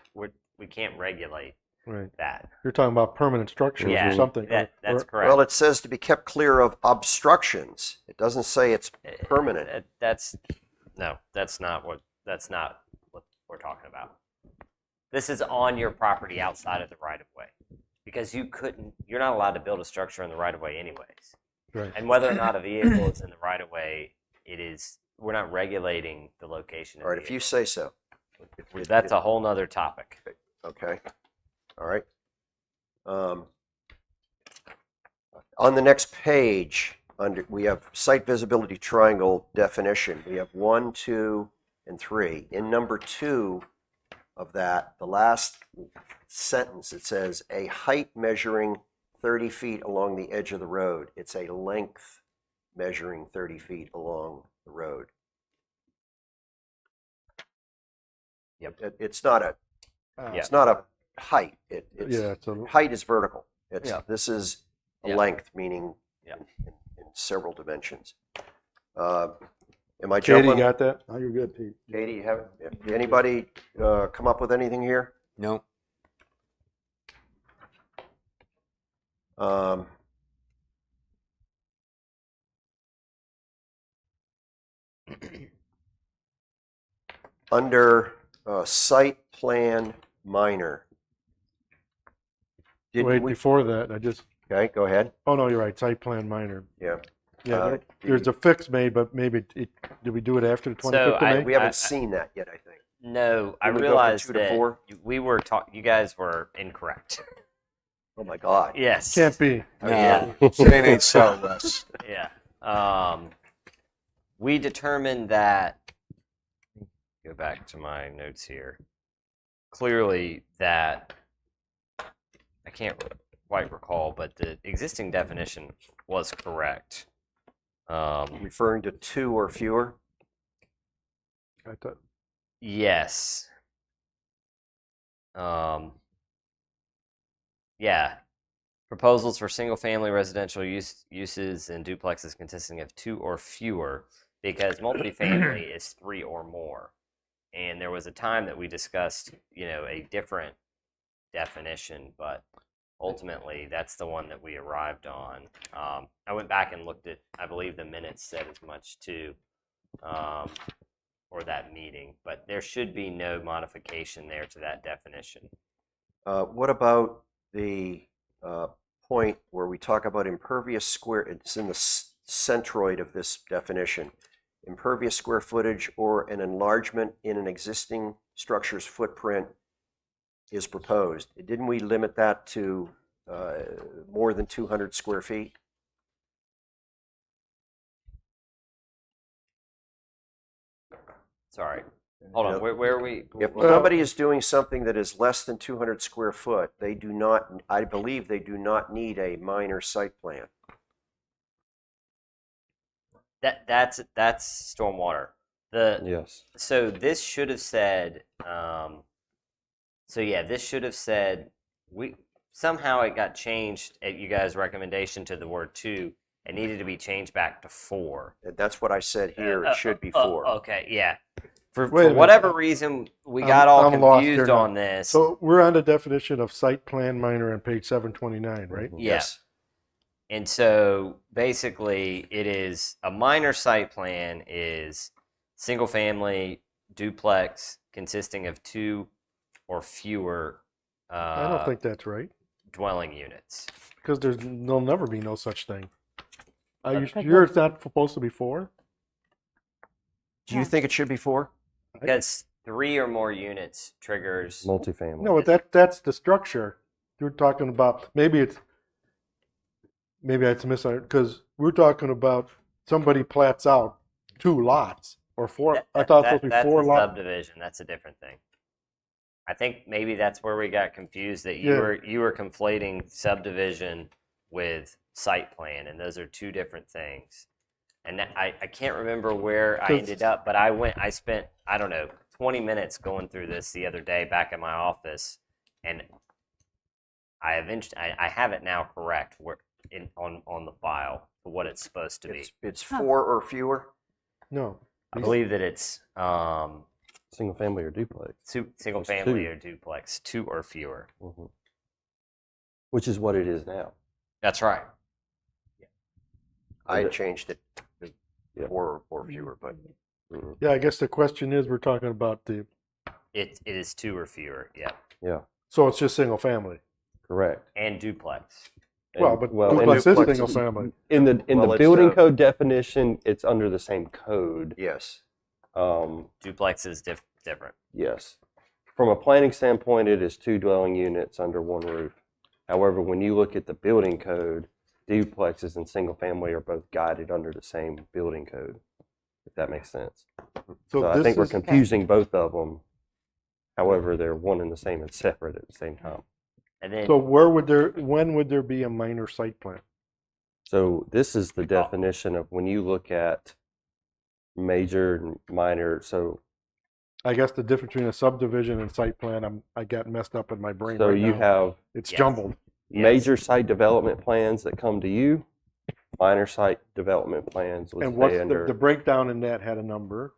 We can't regulate. Right. that. You're talking about permanent structures Yeah, or something. that's or- correct. Well, it says to be kept clear of obstructions. It doesn't say it's permanent. That's not what we're talking about. This is on your property outside of the right of way, because you're not allowed to build a structure in the right of way anyways. Right. And whether or not a vehicle is in the right of way, we're not regulating the location. All right, if you say so. That's a whole nother topic. Okay. All right. On the next page, we have site visibility triangle definition. We have 1, 2, and 3. In number 2 of that, the last sentence, it says a height measuring 30 feet along the edge of the road. It's a length measuring 30 feet along the road. Yep. It's not a Uh, Yeah. it's not a height. It's Yeah, it's a, height is vertical. Yeah. This is a Yeah. length, meaning Yeah. in several dimensions. Am I Katie, jumping? got that? Now you're good, Pete. Katie, anybody come up with anything here? No. Um, Under site plan minor. Didn't Wait, we? before that, I just, Okay, go ahead. oh no, you're right, site plan minor. Yeah. Yeah, Uh, there's a fix made, but maybe, did we do it after the So 25th of May? We haven't seen that yet, I think. No, I Didn't we go from realized 2 to that 4? we were you guys were incorrect. Oh my God. Yes. Can't be. No. It ain't so, Wes. Yeah. We determined that. Go back to my notes here. Clearly, that I can't quite recall, but the existing definition was correct. Referring to 2 or fewer. I thought, Yes. Yeah. Proposals for single-family residential uses and duplexes consisting of 2 or fewer, because multifamily is 3 or more. And there was a time that we discussed, a different definition, but ultimately that's the one that we arrived on. I went back and looked at, I believe the minutes said as much too, for that meeting, but there should be no modification there to that definition. What about the point where we talk about impervious square? It's in the centroid of this definition. Impervious square footage or an enlargement in an existing structure's footprint is proposed. Didn't we limit that to more than 200 square feet? Sorry. Hold on. Where are we? If somebody is doing something that is less than 200 square foot, they do not, I believe they do not need a minor site plan. That's stormwater. Yes. So this should have said. This should have said somehow it got changed at you guys' recommendation to the word 2. It needed to be changed back to 4. And that's what I said here. It should be 4. Okay, yeah. For Wait a minute. whatever reason, we I'm- got all I'm lost here confused now. on this. so we're on the definition of site plan minor on page 729, right? Yeah. Yes. And so basically, it is a minor site plan is single family duplex consisting of 2 or fewer I don't think that's right, dwelling units. because there'll never be no such thing. Okay. You're not supposed to be 4? Do you think it should be 4? Because 3 or more units triggers. Multifamily. No, but that's the structure. You're talking about, maybe it's misunderstood, because we're talking about somebody plats out 2 lots or 4. I thought it was supposed to be That's 4 a lots. subdivision. That's a different thing. I think maybe that's where we got confused. That Yeah. you were conflating subdivision with site plan, and those are 2 different things. And I can't remember where I 'Cause- ended up, but I spent, I don't know, 20 minutes going through this the other day back at my office, and I have it now correct on the file for what it's supposed to be. It's 4 or fewer? No. I believe that it's Single family or duplex. single It's family 2. or duplex, 2 or fewer. Mhm. which is what it is now. That's right. I And changed it to Yeah. 4 or fewer, but Mhm. Yeah, I guess the question is, we're talking about It is 2 or fewer. Yeah. Yeah, so it's just single family. correct. And duplex. Well, And- but and duplex is duplex single is- family. in the Well, it's, building code definition, it's under the same code. yes. Duplex is different. Yes. From a planning standpoint, it is 2 dwelling units under 1 roof. However, when you look at the building code, duplexes and single family are both guided under the same building code, if that makes sense. So I this think we're is- confusing both of them. However, they're one and the same and separate at the same time. And then So when would there be a minor site plan? So this is the definition of when you look at major and minor. So I guess the difference between a subdivision and site plan, I got messed up in my brain. so right you now. have It's Yes. jumbled. Yes. major site development plans that come to you, minor site development plans would And stay what's under. the breakdown in that had a number?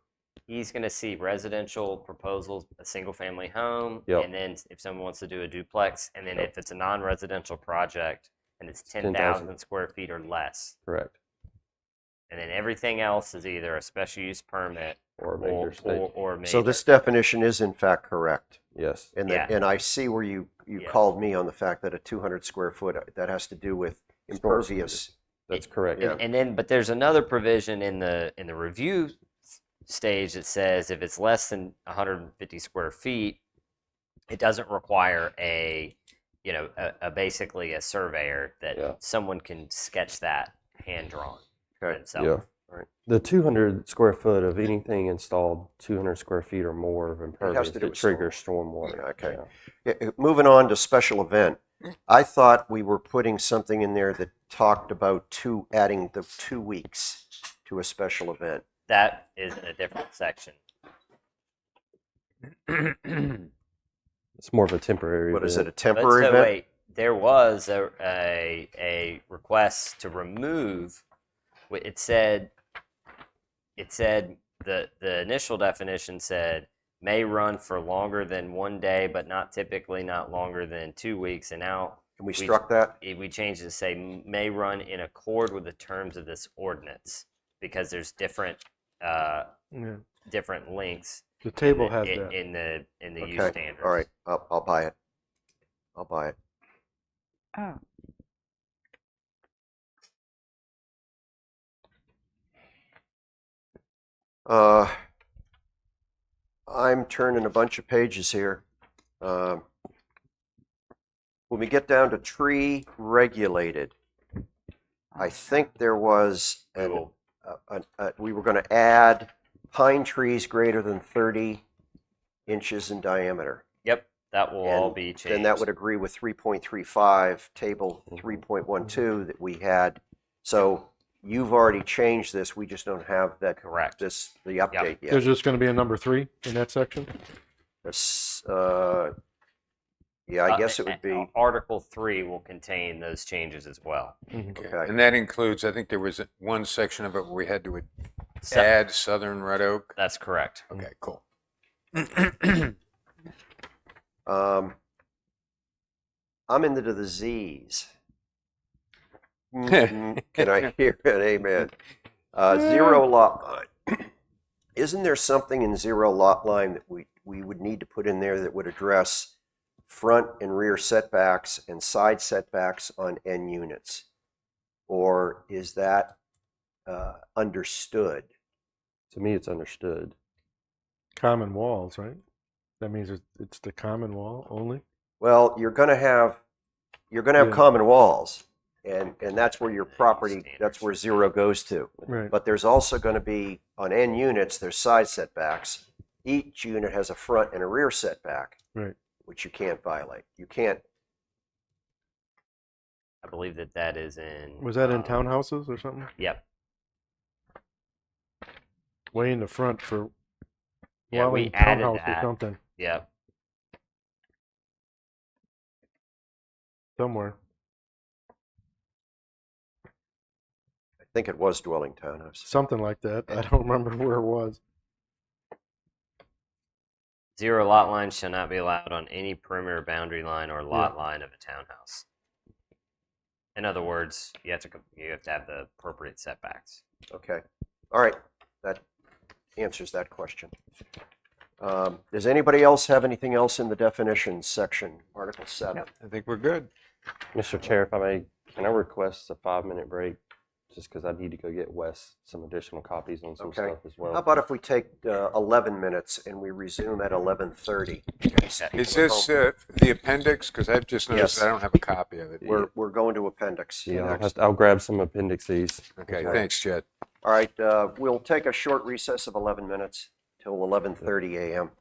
he's going to see residential proposals, a single family home, Yep. and then if someone wants to do a duplex, and then Yep. if it's a non-residential project and it's 10,000. 10,000 square feet or less, Correct. and then everything else is either a special use permit Or a major state. or major. So this definition is in fact correct. Yes. And Yeah. and I see where you Yeah. called me on the fact that a 200 square foot, that has to do with impervious. That's correct. Yeah. And then, but there's another provision in the review stage that says if it's less than 150 square feet, it doesn't require a basically a surveyor that Yeah. someone can sketch that hand drawn Okay. themselves. Yeah. Right. The 200 square foot of anything installed 200 square feet or more of impervious to do that with triggers stormwater. Yeah, okay. Yeah. Moving on to special event. I thought we were putting something in there that talked about adding the 2 weeks to a special event. That is in a different section. It's more of a temporary. What is it, a event. But temporary so event? wait, there was a request to remove. It said the initial definition said may run for longer than 1 day, but not typically not longer than 2 weeks. And now And we struck that? we changed it to say may run in accord with the terms of this ordinance because there's different Yeah. different links The table in has the, that. in the use Okay, standards. all right, I'll buy it. I'll buy it. Oh, I'm turning a bunch of pages here. When we get down to tree regulated, I think there was We will- we were going to add pine trees greater than 30 inches in diameter. Yep, that will all And be changed. Then that would agree with 3.35, table 3.12 that we had. So you've already changed this. We just don't have that Correct. the update There's yet. just going to be a number 3 in that section. That's, yeah, I guess it would be. Article 3 will contain those changes as well. Okay. And that includes, I think there was one section of it where we had to So- add southern red oak. That's correct. Okay, cool. I'm into the Z's. Can I hear an amen? Zero lot line. Isn't there something in zero lot line that we would need to put in there that would address front and rear setbacks and side setbacks on N units? Or is that understood? To me, it's understood. Common walls, right? That means it's the common wall only. Well, you're going to have Yeah. common walls, and that's where your property, that's where zero goes to. Right. But there's also going to be, on N units, there's side setbacks. Each unit has a front and a rear setback, Right. which you can't violate. You can't, I believe that is in. Was that in townhouses or something? Yep. Way in the front for Yeah, we dwelling added townhouse or that. something Yep. somewhere. I think it was dwelling townhouse. Something like that. I don't remember where it was. Zero lot lines shall not be allowed on any perimeter boundary line or lot line of a townhouse. In other words, you have to have the appropriate setbacks. Okay. All right. That answers that question. Does anybody else have anything else in the definitions section, Article 7? I think we're good. Mr. Chair, if I may, can I request a 5-minute break? Just because I need to go get Wes some additional copies on some Okay. stuff as well. How about if we take 11 minutes and we resume at 11:30? Is this the appendix? Because I've just noticed Yes. I don't have a copy of it. We're going to appendix Yeah, next. I'll grab some appendices. Okay, thanks, Chet. All right, we'll take a short recess of 11 minutes till 11:30 a.m.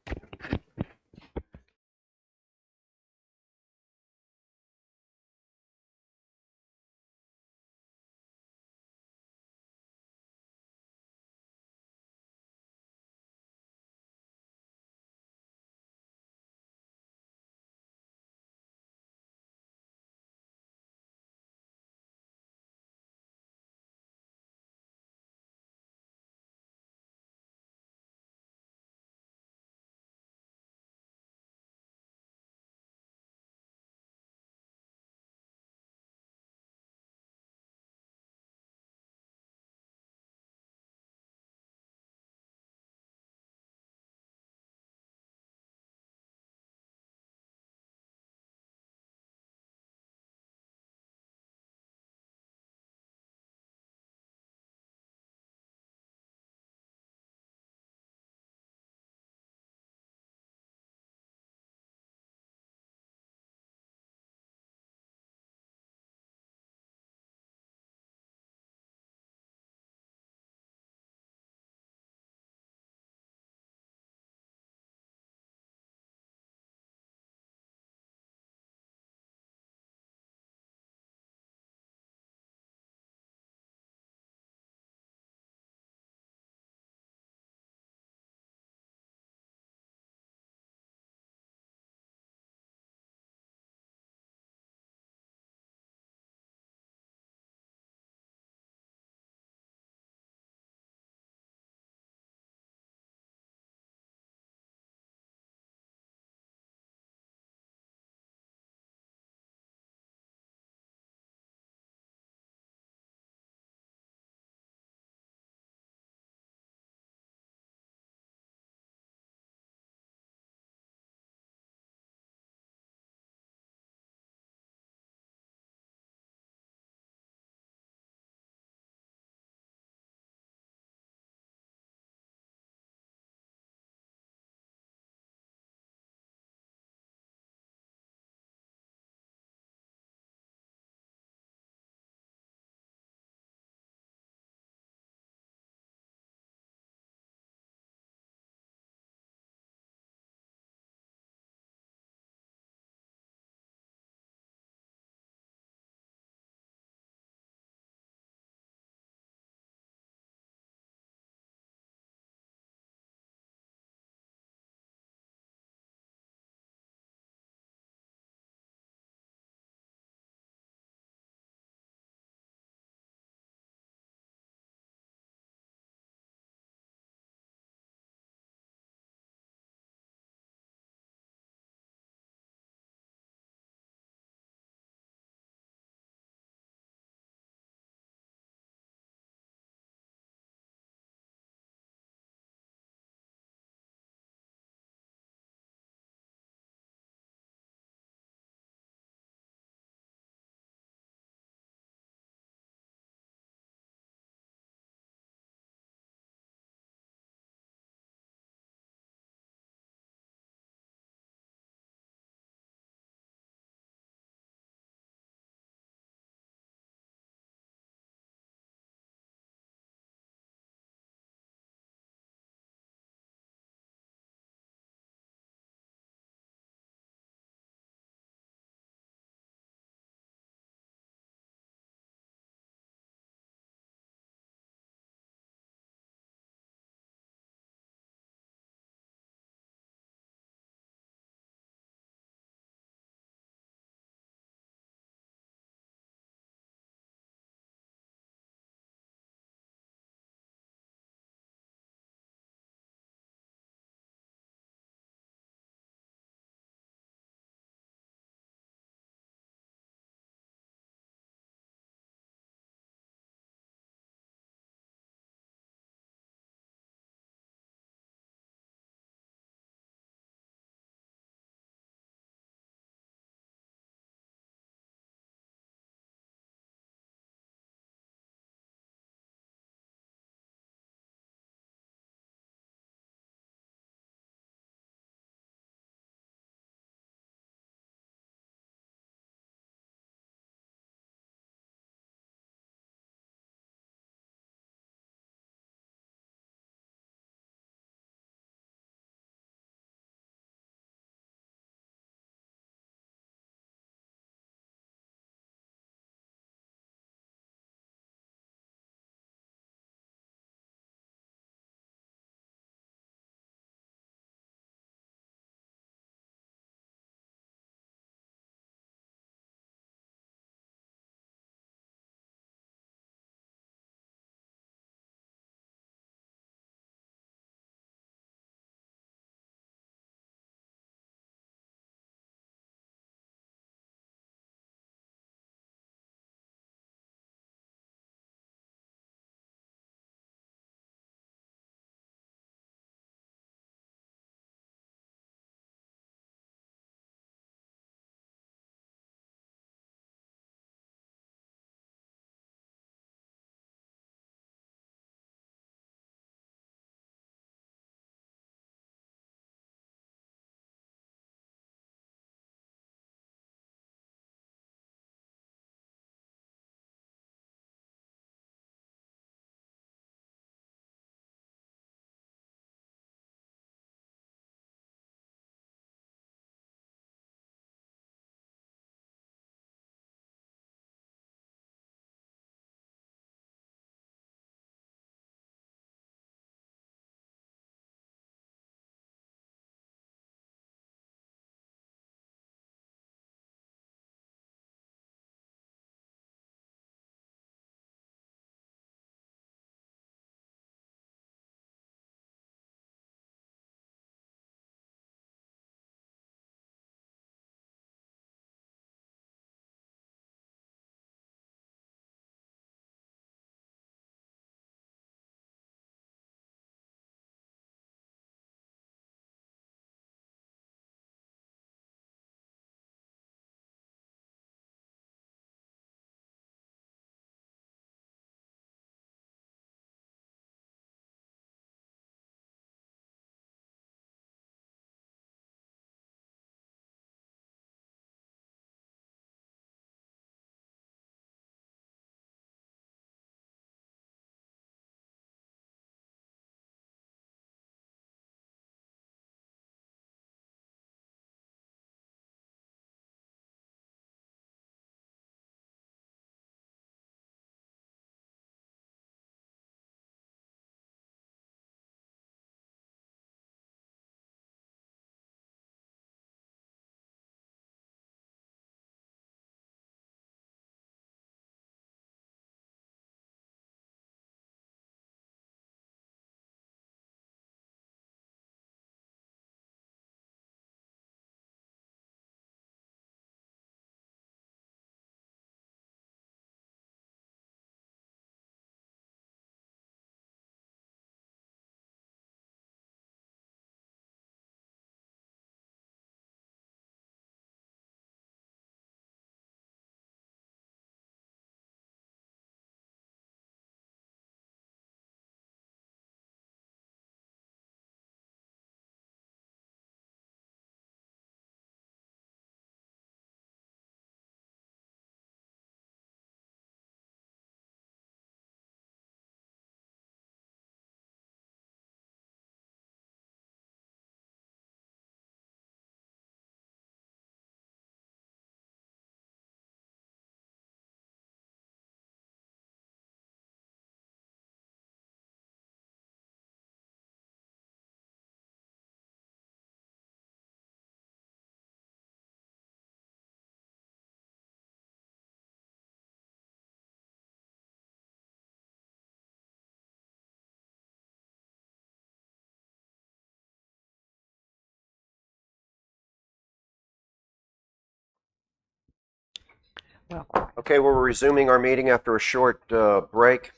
Okay, we're resuming our meeting after a short break.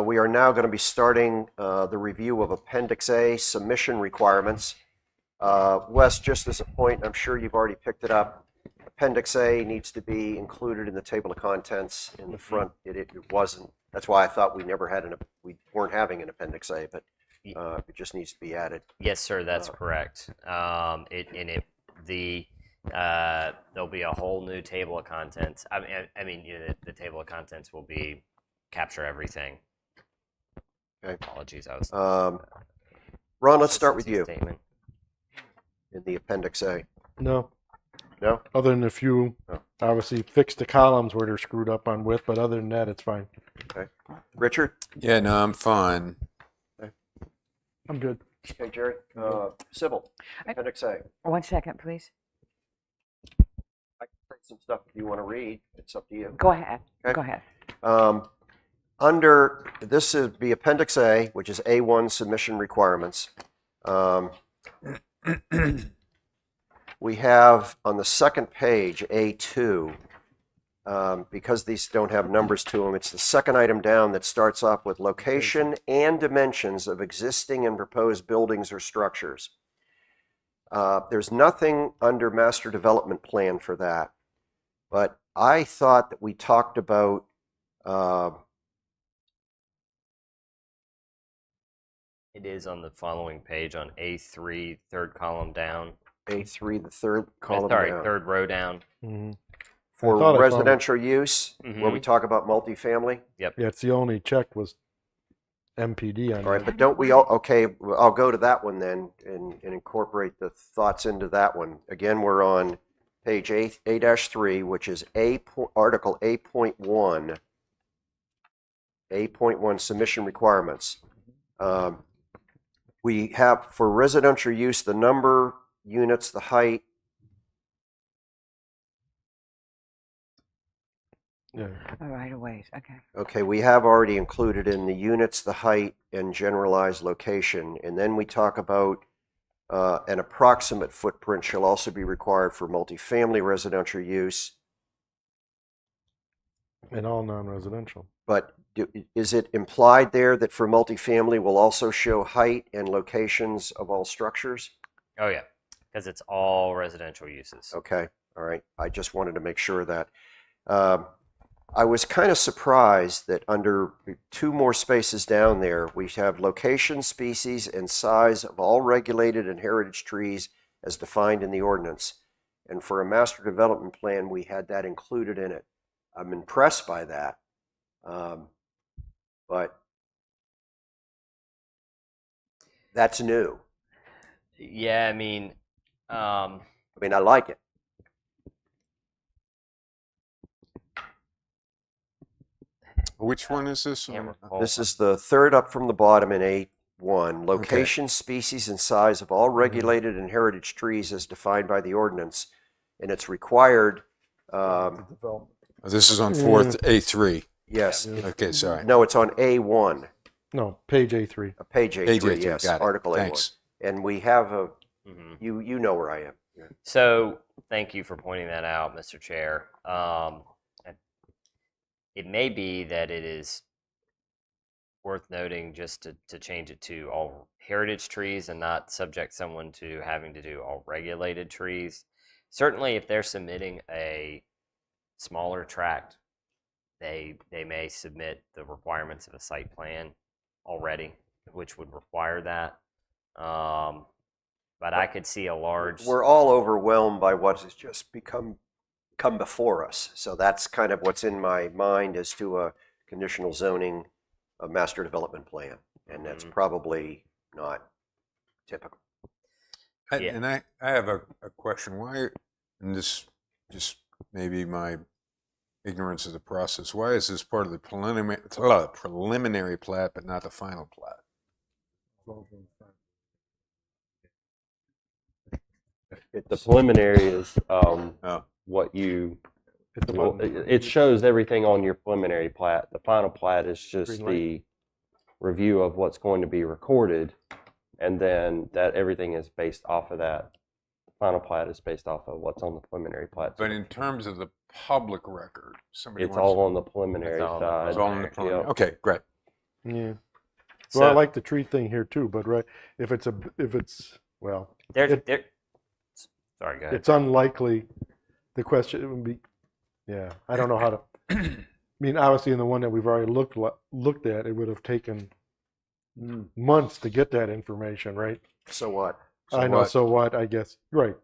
We are now going to be starting the review of Appendix A submission requirements. Wes, just as a point, I'm sure you've already picked it up. Appendix A needs to be included in the table of contents in the front. It wasn't. That's why I thought we weren't having an Appendix A, but it just needs to be added. Yes, sir, that's correct. There'll be a whole new table of contents. I mean, the table of contents will capture everything. Okay. Apologies, I was. Ron, let's start with you Statement. in the Appendix A. No. No? Other than a few, Oh. obviously fix the columns where they're screwed up on width, but other than that, it's fine. Richard? Yeah, no, I'm fine. I'm good. Okay, Jerry. Civil, Appendix A. 1 second, please. I can print some stuff if you want to read. It's up to you. Go ahead. Okay. Go ahead. This is the Appendix A, which is A1 submission requirements. We have on the second page, A2, because these don't have numbers to them, it's the second item down that starts off with location and dimensions of existing and proposed buildings or structures. There's nothing under master development plan for that, but I thought that we talked about It is on the following page on A3, third column down. A3, the third column Sorry, down. third row down. Mm-hmm. For I thought I saw- residential use, where we Mhm. talk about multifamily. Yeah, it's the only check was MPD on All right, that. but don't we all, okay, I'll go to that one then and incorporate the thoughts into that one. Again, we're on page A-3, which is Article 8.1, A.1 submission requirements. We have for residential use, the number, units, the height. Yeah. All right, a ways. Okay. Okay, we have already included in the units, the height, and generalized location. And then we talk about an approximate footprint shall also be required for multifamily residential use. And all non-residential. But is it implied there that for multifamily will also show height and locations of all structures? Oh, yeah, because it's all residential uses. Okay, all right. I just wanted to make sure of that. I was kind of surprised that under two more spaces down there, we have location, species, and size of all regulated and heritage trees as defined in the ordinance. And for a master development plan, we had that included in it. I'm impressed by that. But that's new. Yeah, I mean, I mean, I like it. Which one is this? can't on? recall. This is the third up from the bottom in A1. Location, species, and size of all regulated and heritage trees as defined by the ordinance. And it's required, Development. This is on fourth A3. yes. Okay, sorry. No, it's on A1, No, page A3. page A3, Page A3, yes, got it. Article A1. Thanks. And we have a, Mhm. you know where I am. Yeah. So, thank you for pointing that out, Mr. Chair. It may be that it is worth noting just to change it to all heritage trees and not subject someone to having to do all regulated trees. Certainly, if they're submitting a smaller tract, they may submit the requirements of a site plan already, which would require that. But I could see a large. We're all overwhelmed by what has just come before us. So that's kind of what's in my mind as to a conditional zoning, a master development plan. And that's probably not typical. Yeah. And I have a question. Why, and this just maybe my ignorance of the process, why is this part of the preliminary plat but not the final plat? The preliminary is Oh. what you, Hit the well, button. it shows everything on your preliminary plat. The final plat is just Green light. the review of what's going to be recorded, and then that everything is based off of that. The final plat is based off of what's on the preliminary plat. But in terms of the public record? Somebody It's wants- all on the preliminary all on the side. It's all in the preliminary. preliminary. Yep. Okay, great. Yeah. So Well, I like the tree thing here too, but right, if it's well, there. Sorry, go ahead. it's unlikely. The question would be, yeah, I don't know how to. I mean, obviously, in the one that we've already looked at, it would have taken months to get that information, right? So what? I know. what? So what? I guess. Right.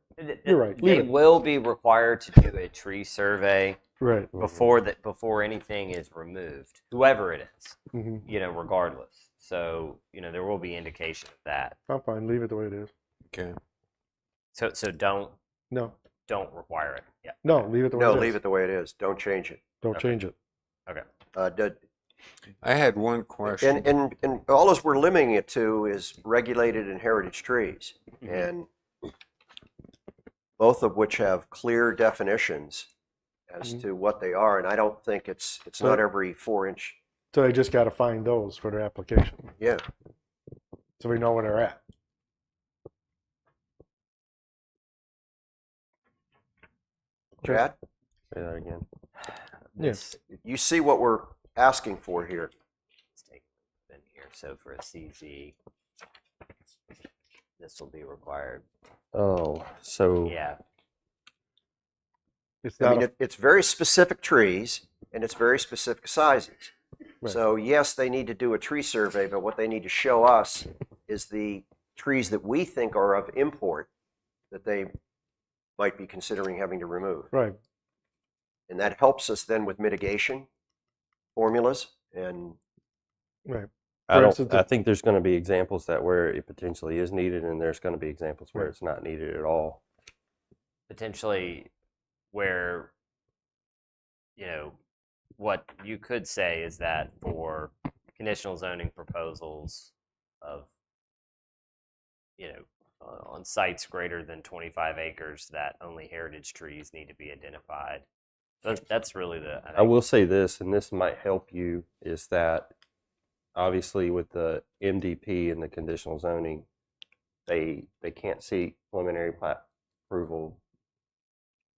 You're right. They Leave it. will be required to do a tree survey Right. before anything is removed, whoever it is, Hmm. regardless. So, there will be indication of that. I'm fine. Leave it the way it is. Okay. So don't No. require it. Yeah. No. Leave it the way No, it is. leave it the way it is. Don't change it. Don't change it. Okay. I had one question. And all as we're limiting it to is regulated and heritage trees, Mm-hmm. and both of which have clear definitions as Mhm. to what they are. And I don't think it's not every 4-inch. So they just got to find those for their application, Yeah. so we know where they're at. Chad, Say that again. Yes. you see what we're asking for here. Let's take it in here. So for a CZ, this will be required. Oh, so Yeah. It's I not. mean, it's very specific trees and it's very specific sizes. Right. So yes, they need to do a tree survey, but what they need to show us is the trees that we think are of import that they might be considering having to remove. right. And that helps us then with mitigation formulas and Right. I For don't. instance, I if- think there's going to be examples that where it potentially is needed, and there's going to be examples where Right. it's not needed at all. Potentially where, what you could say is that for conditional zoning proposals of, on sites greater than 25 acres, that only heritage trees need to be identified. That's really I will say this, and this might help you, is that obviously with the MDP and the conditional zoning, they can't seek preliminary plat approval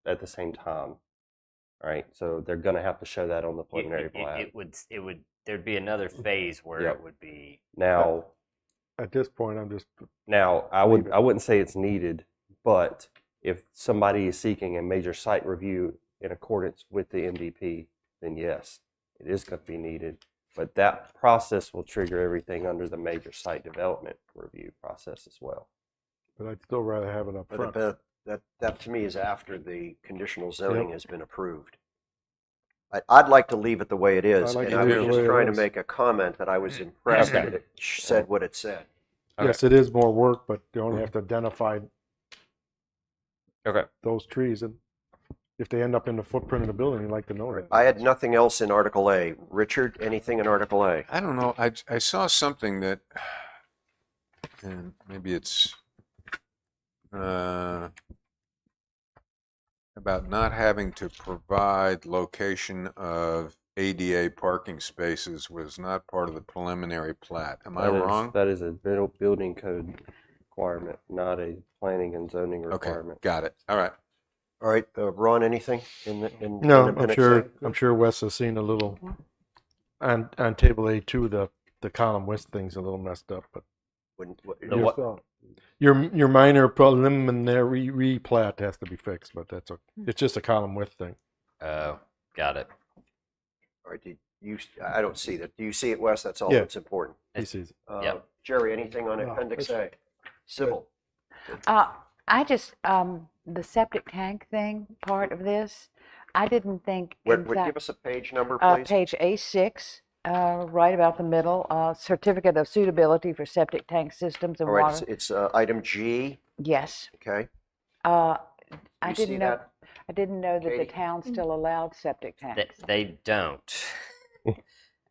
at the same time, right? So they're going to have to show that on the preliminary plat. it would there'd be another phase where Yep. it would be Now, At this point, I'm just. I wouldn't say it's needed, but if somebody is seeking a major site review in accordance with the MDP, then yes, it is going to be needed. But that process will trigger everything under the major site development review process as well. But I'd still rather have it up front. but that to me is after the conditional zoning has been approved. I'd like to leave it the way it is. I'd like And to I leave was it the just way it trying to is. make a comment that I was impressed Okay. that it said what it said. Yes, it is more work, but you only have to identify okay. those trees, and if they end up in the footprint of the building, you'd like to know that. I had nothing else in Article A. Richard, anything in Article A? I don't know. I saw something that, and maybe it's about not having to provide location of ADA parking spaces was not part of the preliminary plat. Am I wrong? That is a building code requirement, not a planning and zoning Okay, requirement. got it. All right. All right, Ron, anything in No, I'm Appendix sure. A? I'm sure Wes has seen a little. On table A2, the column with thing's a little messed up, but your minor preliminary replat has to be fixed, but that's okay. It's just a column width thing. Oh, got it. All right, I don't see that. Do you see it, Wes? That's all Yeah. that's important. He sees it. Yep. Jerry, anything on No, Appendix it's- A? Civil. I just, the septic tank thing, part of this, I didn't think. Would exact- give us a page number, please? Page A6, right about the middle, certificate of suitability for septic tank systems and All right, water. it's item G, Yes. okay? I You see didn't know. that? I didn't know that the Katie? town still allowed septic They, tanks. they don't.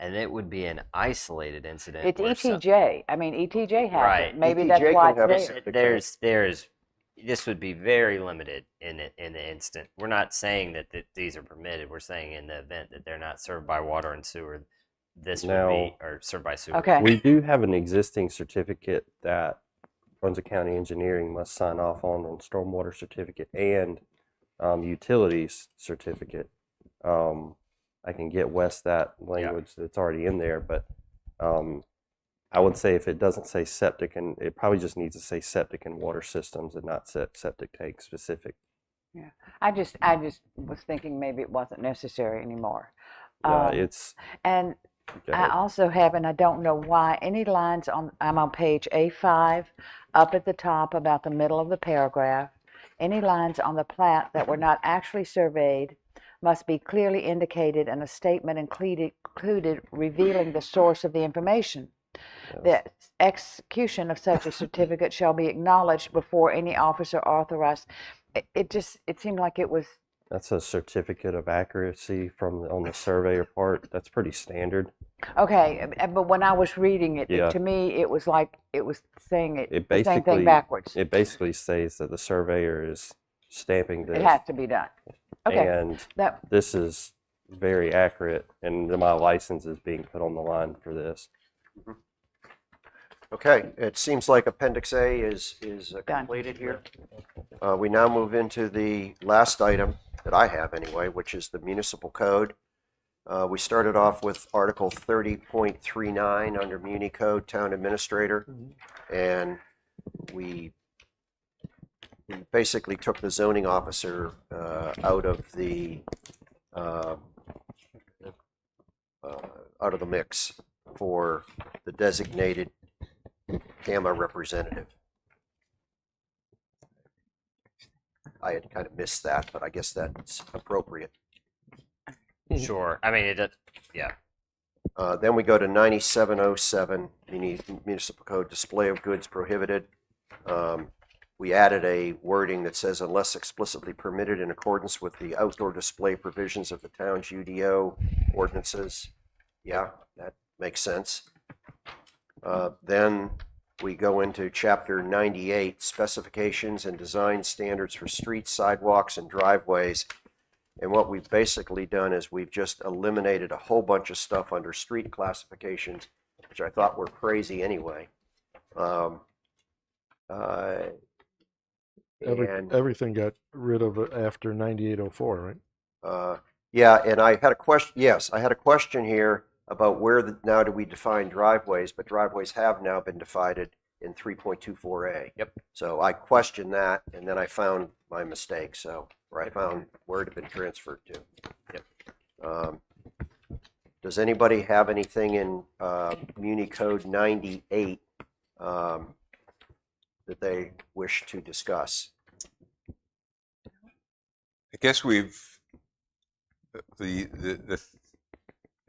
And it would be an isolated incident. It's where some- ETJ. I mean, ETJ has Right. it. Maybe ETJ that's can why have a it's there. septic there's this would be very limited in the instant. We're not saying that these are permitted. We're saying in the event that they're not served by water and sewer, this would be, or served by sewer. Okay. We do have an existing certificate that Brunswick County Engineering must sign off on stormwater certificate and utilities certificate. I can get Wes that language that's already in there, but I would say if it doesn't say septic, and it probably just needs to say septic and water systems and not septic tank specific. Yeah, I just was thinking maybe it wasn't necessary anymore. It's And go I ahead. also have, and I don't know why, any lines on, I'm on page A5, up at the top about the middle of the paragraph. Any lines on the plat that were not actually surveyed must be clearly indicated and a statement included revealing the source of the information. The execution of such a certificate shall be acknowledged before any officer authorized. It seemed like it was, That's a certificate of accuracy on the surveyor part. That's pretty standard. okay, but when I was reading it, Yeah. to me, it was like it was saying It the same basically thing backwards. It basically says that the surveyor is stamping this, It has to be done. Okay, and that, this is very accurate, and my license is being put on the line for this. Okay, it seems like Appendix A is Done. completed here. We now move into the last item that I have anyway, which is the municipal code. We started off with Article 30.39 under Muni Code, Town Administrator, and we basically took the zoning officer out of the mix for the designated CAMA representative. I had kind of missed that, but I guess that's appropriate. Sure. I mean, it does. Yeah. Then we go to 9707, Municipal Code, display of goods prohibited. We added a wording that says unless explicitly permitted in accordance with the outdoor display provisions of the town's UDO ordinances. Yeah, that makes sense. Then we go into Chapter 98, specifications and design standards for streets, sidewalks, and driveways. And what we've basically done is we've just eliminated a whole bunch of stuff under street classifications, which I thought were crazy anyway. And Everything got rid of it after 9804, right? yeah, and I had a question. Yes, I had a question here about where now do we define driveways, but driveways have now been divided in 3.24A. Yep. So I questioned that, and then I found my mistake. So where I found where it had been transferred to. Yep. Does anybody have anything in Muni Code 98 that they wish to discuss? I guess we've I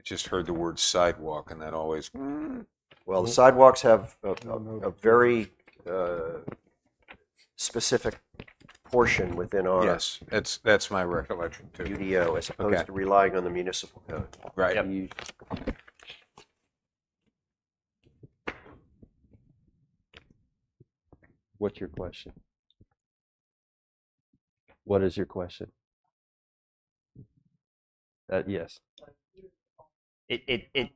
just heard the word sidewalk, and that always Well, the sidewalks have a very specific portion within our yes, that's my recollection too. UDO as opposed Okay. to relying on the municipal code. Right. Yep. What's your question? What is your question? Yes.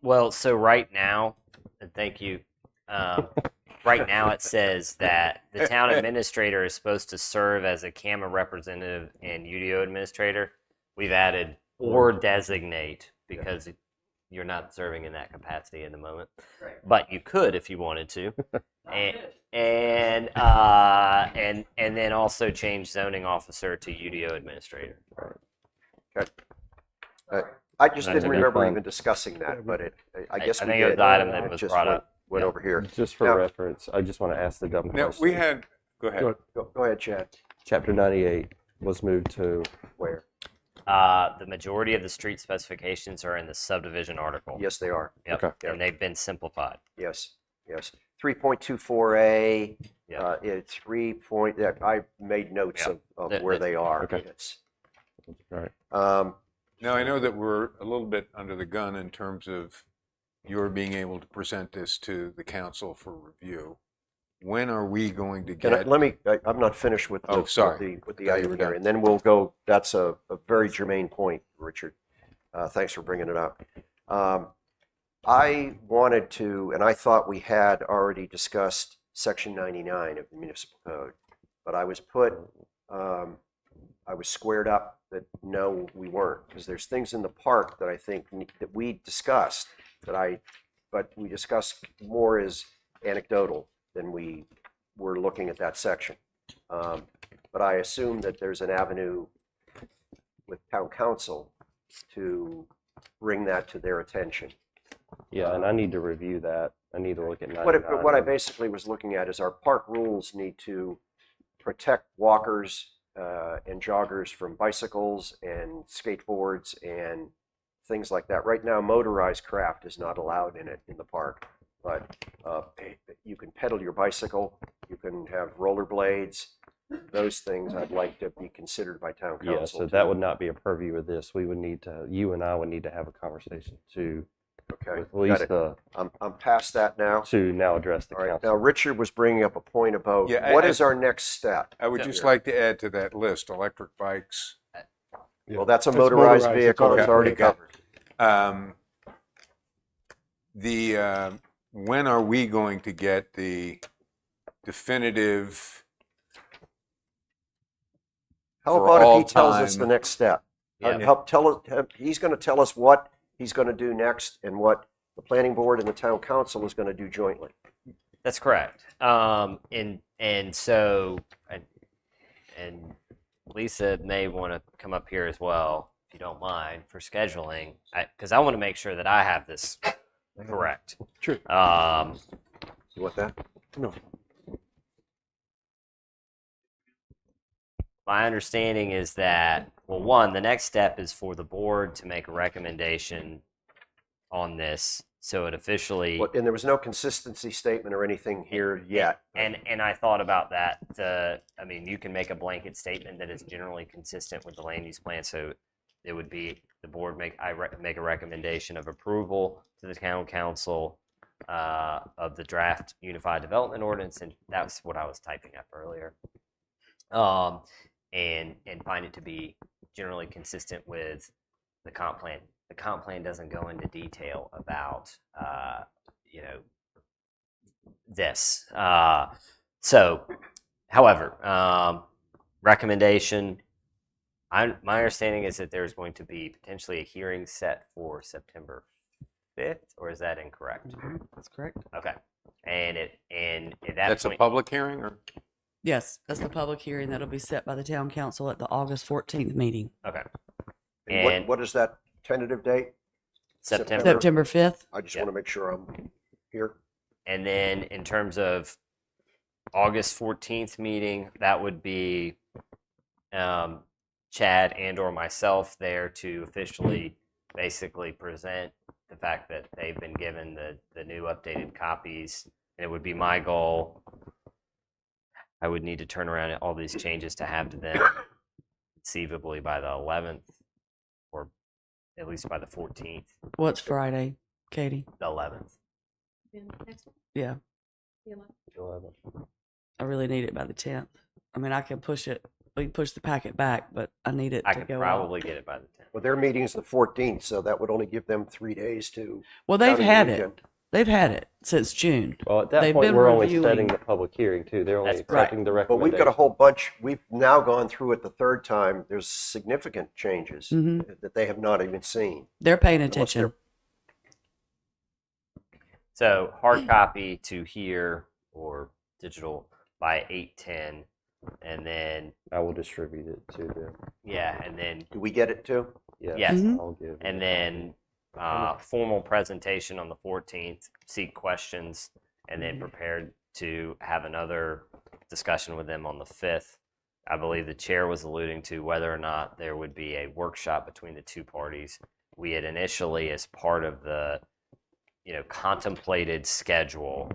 Well, so right now, and thank you. Right now, it says that the town administrator is supposed to serve as a CAMA representative and UDO administrator. We've added or designate because you're not serving in that capacity in the moment, but you could if you wanted to, and then also change zoning officer to UDO administrator. I just That's didn't okay. remember Fine. even discussing that, but I guess I we think it was did. the item that It was just brought went- up. Went Yeah. over here. Just for Now- reference, I just want to ask the dumb Now, question. we had, go ahead. Good. Go ahead, Chad. Chapter 98 was moved to Where? The majority of the street specifications are in the subdivision article. Yes, they are. Yep. Okay. And they've been simplified. Yes, yes. 3.24A, Yeah. it's 3. I made notes Yeah. of where they are. Okay. It's, all right. Now, I know that we're a little bit under the gun in terms of your being able to present this to the council for review. When are we going to get? I'm not finished with Oh, sorry. the Thought you item were here, done. and then we'll go, that's a very germane point, Richard. Thanks for bringing it up. I wanted to, and I thought we had already discussed Section 99 of the Municipal Code, but I was put I was squared up that no, we weren't, because there's things in the park that I think that we discussed but we discussed more as anecdotal than we were looking at that section. But I assume that there's an avenue with town council to bring that to their attention. Yeah, and I need to review that. I need to look at 99. What I basically was looking at is our park rules need to protect walkers and joggers from bicycles and skateboards and things like that. Right now, motorized craft is not allowed in the park, but you can pedal your bicycle, you can have rollerblades. Those things I'd like to be considered by town council. Yeah, so that would not be a purview of this. We would need to, you and I would need to have a conversation to, Okay, with got it. Lisa I'm past that now. to now address the All right, council. now Richard was bringing up a point about Yeah, what I- is our next step? I would just like to add to that list, electric bikes. Yeah. Well, that's a It's motorized motorized, vehicle, it's okay, already okay. covered. When are we going to get the definitive? How For about all if he tells us time. the next step? Yeah. Help tell us, he's gonna tell us what he's gonna do next and what the planning board and the town council is gonna do jointly. That's correct. And so and Lisa may want to come up here as well, if you don't mind, for scheduling, because I want to make sure that I have this correct. Sure. You want that? No. My understanding is that, well, one, the next step is for the board to make a recommendation on this, so it officially. And there was no consistency statement or anything here yet. And I thought about that. I mean, you can make a blanket statement that is generally consistent with the land use plan. So it would be the board make a recommendation of approval to the town council of the draft unified development ordinance, and that's what I was typing up earlier. And find it to be generally consistent with the comp plan. The comp plan doesn't go into detail about this. However, recommendation. My understanding is that there's going to be potentially a hearing set for September 5th, or is that incorrect? That's correct. Okay, and at that That's a point, public hearing, or? Yes, that's the public hearing that'll be set by the town council at the August 14th meeting. okay, And and what is that tentative date? September. September 5th. I just Yeah. want to make sure I'm here. And then in terms of August 14th meeting, that would be Chad and or myself there to officially basically present the fact that they've been given the new updated copies. And it would be my goal. I would need to turn around all these changes to have to them conceivably by the 11th or at least by the 14th, What's Friday, Katie? the 11th. Next one. Yeah, The 11th. I really need it by the 10th. I mean, I can push it. We can push the packet back, but I need it I to could go probably out. get it by the 10th. Well, their meeting's the 14th, so that would only give them 3 days to. Well, they've counting the had it. weekend. They've had it since June. Well, at that They've point, been we're only reviewing. setting the public hearing too. They're only That's correct. accepting the But recommendation. we've got a whole bunch, we've now gone through it the third time. There's significant changes that they have not even seen. They're paying what's attention. their- So hard copy to here or digital by 8:10, and then I will distribute it to them. yeah, and then Do we get it too? Yes, Yes. Mhm. I'll give. and it. then formal presentation on the 14th. Seek questions, and then prepared to have another discussion with them on the 5th. I believe the chair was alluding to whether or not there would be a workshop between the two parties. We had initially, as part of the contemplated schedule,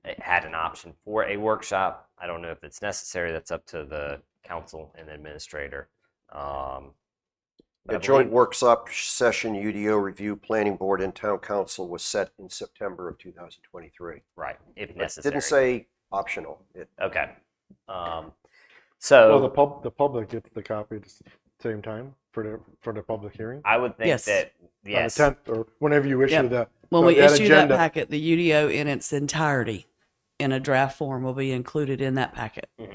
it had an option for a workshop. I don't know if it's necessary. That's up to the council and administrator. But I The joint believe- workshop session, UDO review, planning board and town council was set in September of 2023. right, if It necessary. didn't say optional. Okay. Well, So the public gets the copy at the same time for the public hearing. I would think Yes. that yes, On the 10th or whenever you issue Yep. that. When we that issue that agenda. packet, the UDO in its entirety in a draft form will be included in that packet. It's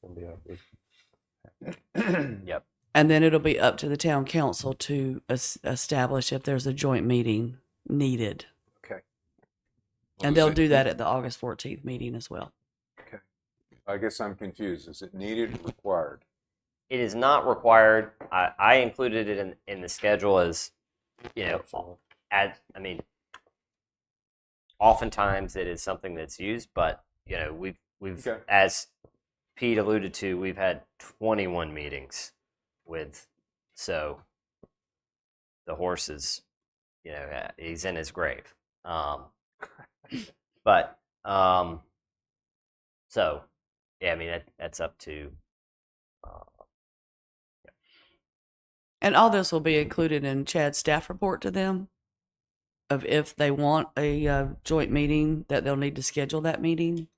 gonna be a big Yep. And then it'll be up to the town council to establish if there's a joint meeting needed. Okay. And they'll do that at the August 14th meeting as well. I guess I'm confused. Is it needed or required? It is not required. I included it in the schedule as, you know, I mean, oftentimes it is something that's used, but you know, we've Okay. as Pete alluded to, we've had 21 meetings with, so the horse is, you know, he's in his grave. But so yeah, I mean that's up to. And all this will be included in Chad's staff report to them of if they want a joint meeting, that they'll need to schedule that meeting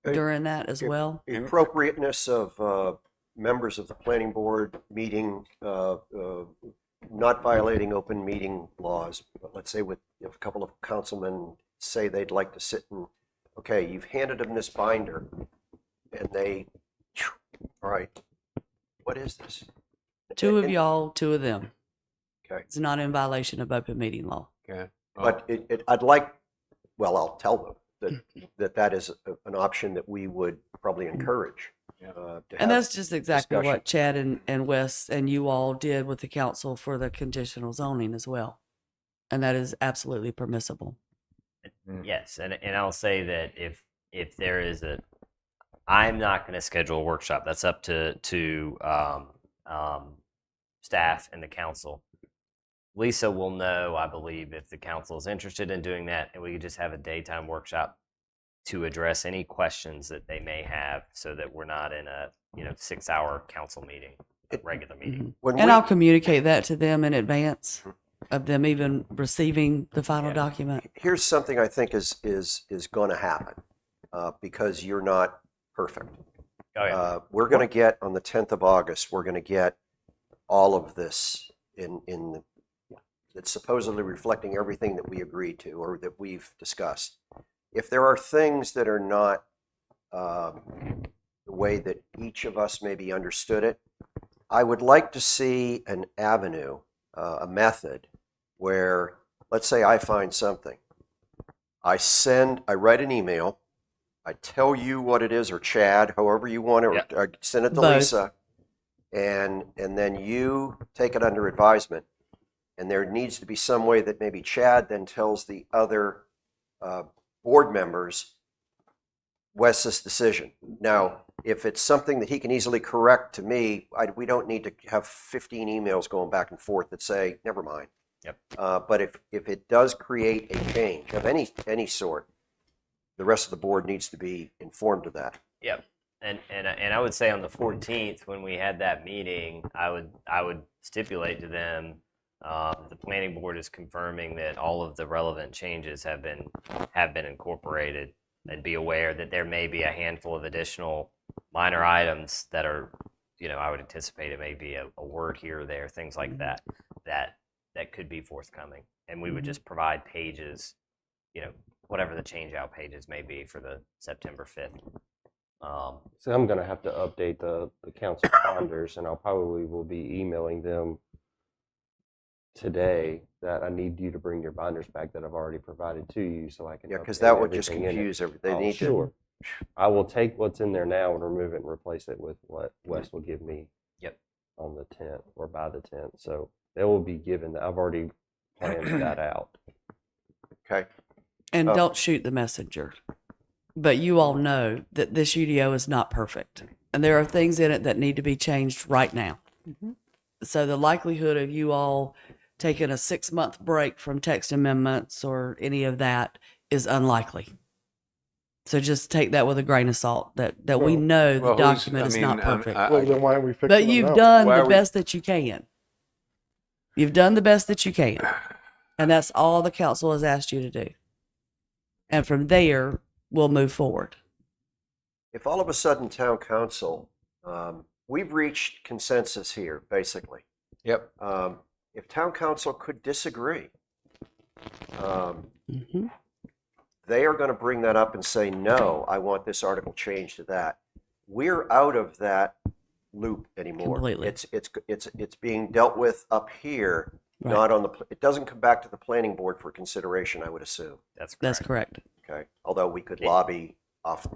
during that as well. The appropriateness of members of the planning board meeting, not violating open meeting laws. But let's say if a couple of councilmen say they'd like to sit and, okay, you've handed them this binder, and they, all right, what is this? Two of y'all, two of them. Okay. It's not in violation of open meeting law. Okay. But I'd like, well, I'll tell them that is an option that we would probably encourage. To And have that's just exactly discussion. what Chad and Wes and you all did with the council for the conditional zoning as well. And that is absolutely permissible. Yes, and I'll say that if there is I'm not going to schedule a workshop. That's up to staff and the council. Lisa will know, I believe, if the council is interested in doing that, and we could just have a daytime workshop to address any questions that they may have, so that we're not in a 6-hour council meeting, regular meeting. When And we- I'll communicate that to them in advance of them even receiving the final Yeah. document. Here's something I think is going to happen because you're not perfect. Oh yeah. We're going to get on the 10th of August. We're going to get all of this it's supposedly reflecting everything that we agreed to or that we've discussed. If there are things that are not the way that each of us maybe understood it, I would like to see an avenue, a method where, let's say I find something. I write an email, I tell you what it is, or Chad, however you want it, Yep. or send it to Both. Lisa, and then you take it under advisement. And there needs to be some way that maybe Chad then tells the other board members Wes's decision. Now, if it's something that he can easily correct to me, we don't need to have 15 emails going back and forth that say, never mind. Yep. But if it does create a change of any sort, the rest of the board needs to be informed of that. Yep. And I would say on the 14th, when we had that meeting, I would stipulate to them, the planning board is confirming that all of the relevant changes have been incorporated, and be aware that there may be a handful of additional minor items that are, I would anticipate it may be a word here or there, things like that could be forthcoming. And we would just provide pages, whatever the change out pages may be for the September 5th. So I'm going to have to update the council calendars, and I'll probably will be emailing them today that I need you to bring your binders back that I've already provided to you, so I can. Yeah, because update that would just everything in it. confuse everything. Oh, They need to. sure. I will take what's in there now and remove it and replace it with what Wes will give me. Yep. On the 10th or by the 10th. So they will be given. I've already planned that out. Okay. And don't shoot the messenger. But you all know that this UDO is not perfect. And there are things in it that need to be changed right now. So the likelihood of you all taking a 6-month break from text amendments or any of that is unlikely. So just take that with a grain of salt, that we know the document is not perfect. Well, then why don't we fix it? But you've now? done Why the are we- best that you can. You've done the best that you can. And that's all the council has asked you to do. And from there, we'll move forward. If all of a sudden town council, we've reached consensus here, basically. Yep. If town council could disagree, Mhm. they are going to bring that up and say, no, I want this article changed to that. We're out of that loop anymore. Completely. It's being dealt with up here, Right. not on the. It doesn't come back to the planning board for consideration, I would assume. That's correct. That's correct. Okay, although we could Yeah. lobby off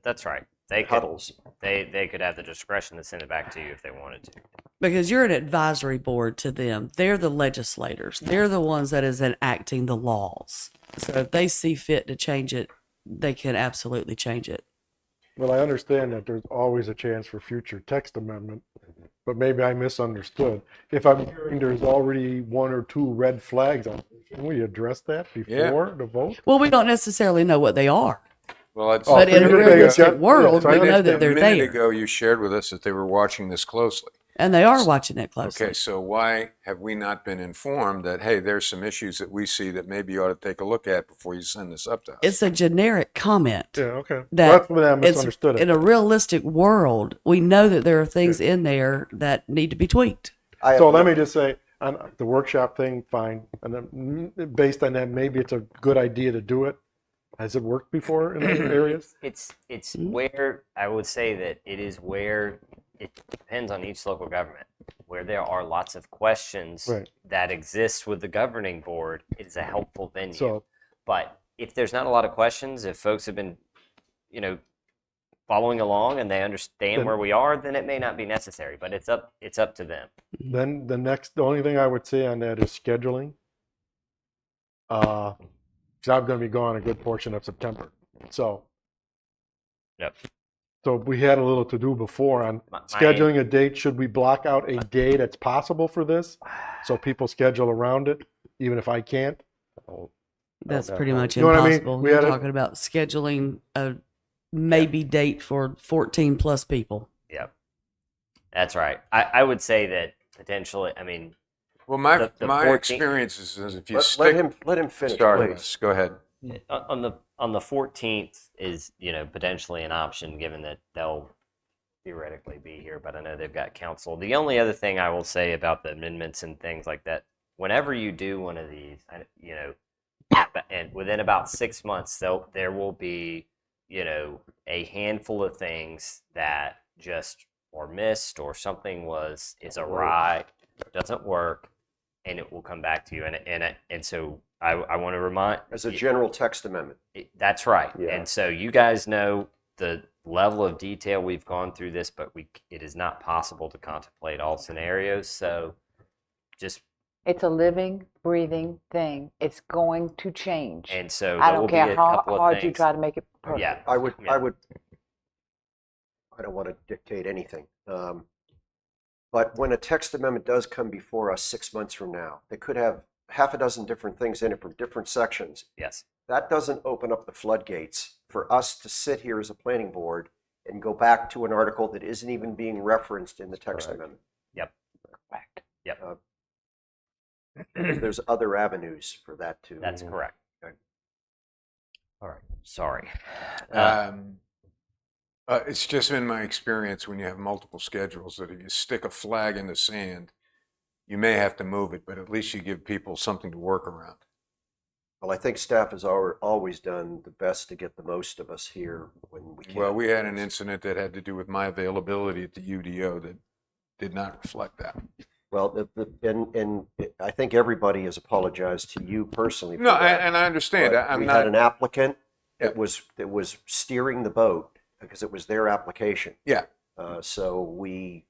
That's right. They could huddles. they could have the discretion to send it back to you if they wanted to. Because you're an advisory board to them. They're the legislators. They're the ones that is enacting the laws. So if they see fit to change it, they can absolutely change it. Well, I understand that there's always a chance for future text amendment, but maybe I misunderstood. If I'm hearing there's already one or two red flags on, can we address that before the vote? Well, we don't necessarily know what they are, Well, it's, but in a you think realistic it's- world, yeah, we know that a they're minute there, ago you shared with us that they were watching this closely. and they are watching it closely. Okay, so why have we not been informed that, hey, there's some issues that we see that maybe you ought to take a look at before you send this up to us? It's a generic comment. Yeah, okay. That That's when I It's misunderstood in it. a realistic world, we know that there are things in there that need to be tweaked. I have So no- let me just say, on the workshop thing, fine. And then based on that, maybe it's a good idea to do it. Has it worked before in other areas? It's where I would say that it is where it depends on each local government. Where there are lots of questions Right. that exist with the governing board, it is a helpful venue. So, But if there's not a lot of questions, if folks have been, following along and they understand Then- where we are, then it may not be necessary. But it's up to them. then the only thing I would say on that is scheduling. 'Cause I'm going to be gone a good portion of September. So. Yep. So we had a little to do before on My- scheduling a date. Should we block out a day that's possible for this? So people schedule around it, even if I can't? That's know pretty how- much You know what I mean? impossible. We You're had a- talking about scheduling a maybe date for 14 plus people. Yep. That's right. I would say that potentially, Well, my the my 14th experience is if you let stick. him finish, Sorry, please. Les, go ahead. on the 14th is potentially an option given that they'll theoretically be here, but I know they've got counsel. The only other thing I will say about the amendments and things like that, whenever you do one of these, and within about 6 months, there will be a handful of things that just are missed or something is awry, doesn't work, and it will come back to you. And so I want to remind As a general text amendment. that's right. Yeah. And so you guys know the level of detail we've gone through this, but it is not possible to contemplate all scenarios. So just It's a living, breathing thing. It's going to change. and so I there will don't care be a how couple of hard you things. try to make it perfect. Yeah. I would. Yeah. I don't want to dictate anything. But when a text amendment does come before us 6 months from now, they could have half a dozen different things in it from different sections. Yes. That doesn't open up the floodgates for us to sit here as a planning board and go back to an article that isn't even being referenced in the text Correct. amendment. Correct. There's other avenues for that too. That's correct. Okay. All right. Sorry. It's just been my experience when you have multiple schedules that if you stick a flag in the sand, you may have to move it, but at least you give people something to work around. Well, I think staff has always done the best to get the most of us here when we can. Well, we had an incident that had to do with my availability at the UDO that did not reflect that. Well, and I think everybody has apologized to you personally. for No, that. and I understand. But I'm we not. had an applicant Yeah. that was steering the boat because it was their application. Yeah. So we.